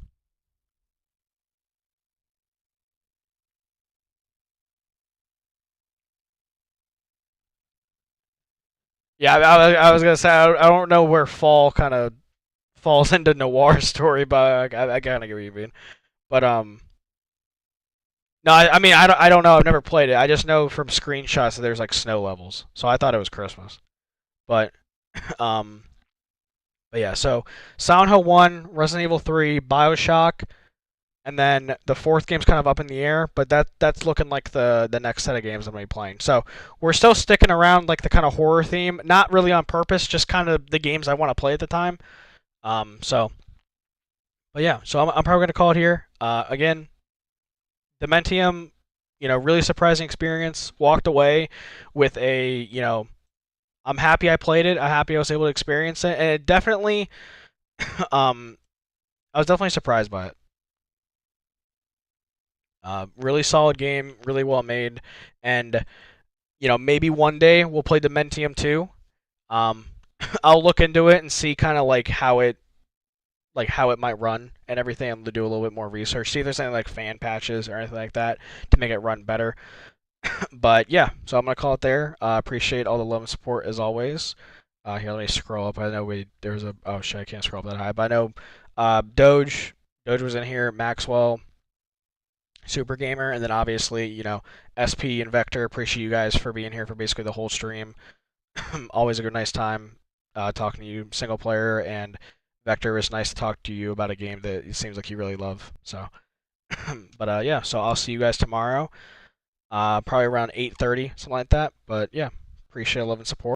Yeah, I was gonna say I don't know where fall kind of falls into noir story, but I kind of get what you mean. But no, I mean I don't know. I've never played it. I just know from screenshots that there's like snow levels, so I thought it was Christmas. But um, but yeah. So Silent Hill 1, Resident Evil 3, BioShock, and then the 4th game's kind of up in the air. But that's looking like the next set of games I'm gonna be playing. So we're still sticking around like the kind of horror theme, not really on purpose, just kind of the games I want to play at the time. So, but yeah, so I'm probably gonna call it here. Again, Dementium, really surprising experience. Walked away with I'm happy I played it. I'm happy I was able to experience it, and it definitely, I was definitely surprised by it. Really solid game, really well made, and maybe one day we'll play Dementium 2. I'll look into it and see kind of like how it might run and everything. I'm gonna do a little bit more research, see if there's any like fan patches or anything like that to make it run better. But yeah, so I'm gonna call it there. Appreciate all the love and support as always. Here, let me scroll up. I know there's a oh shit, I can't scroll up that high, but I know Doge was in here, Maxwell, Super Gamer, and then obviously SP and Vector. Appreciate you guys for being here for basically the whole stream. Always a good nice time talking to you single player, and Vector, it's nice to talk to you about a game that it seems like you really love. So, but yeah, so I'll see you guys tomorrow, probably around 8:30, something like that. But yeah, appreciate love and support.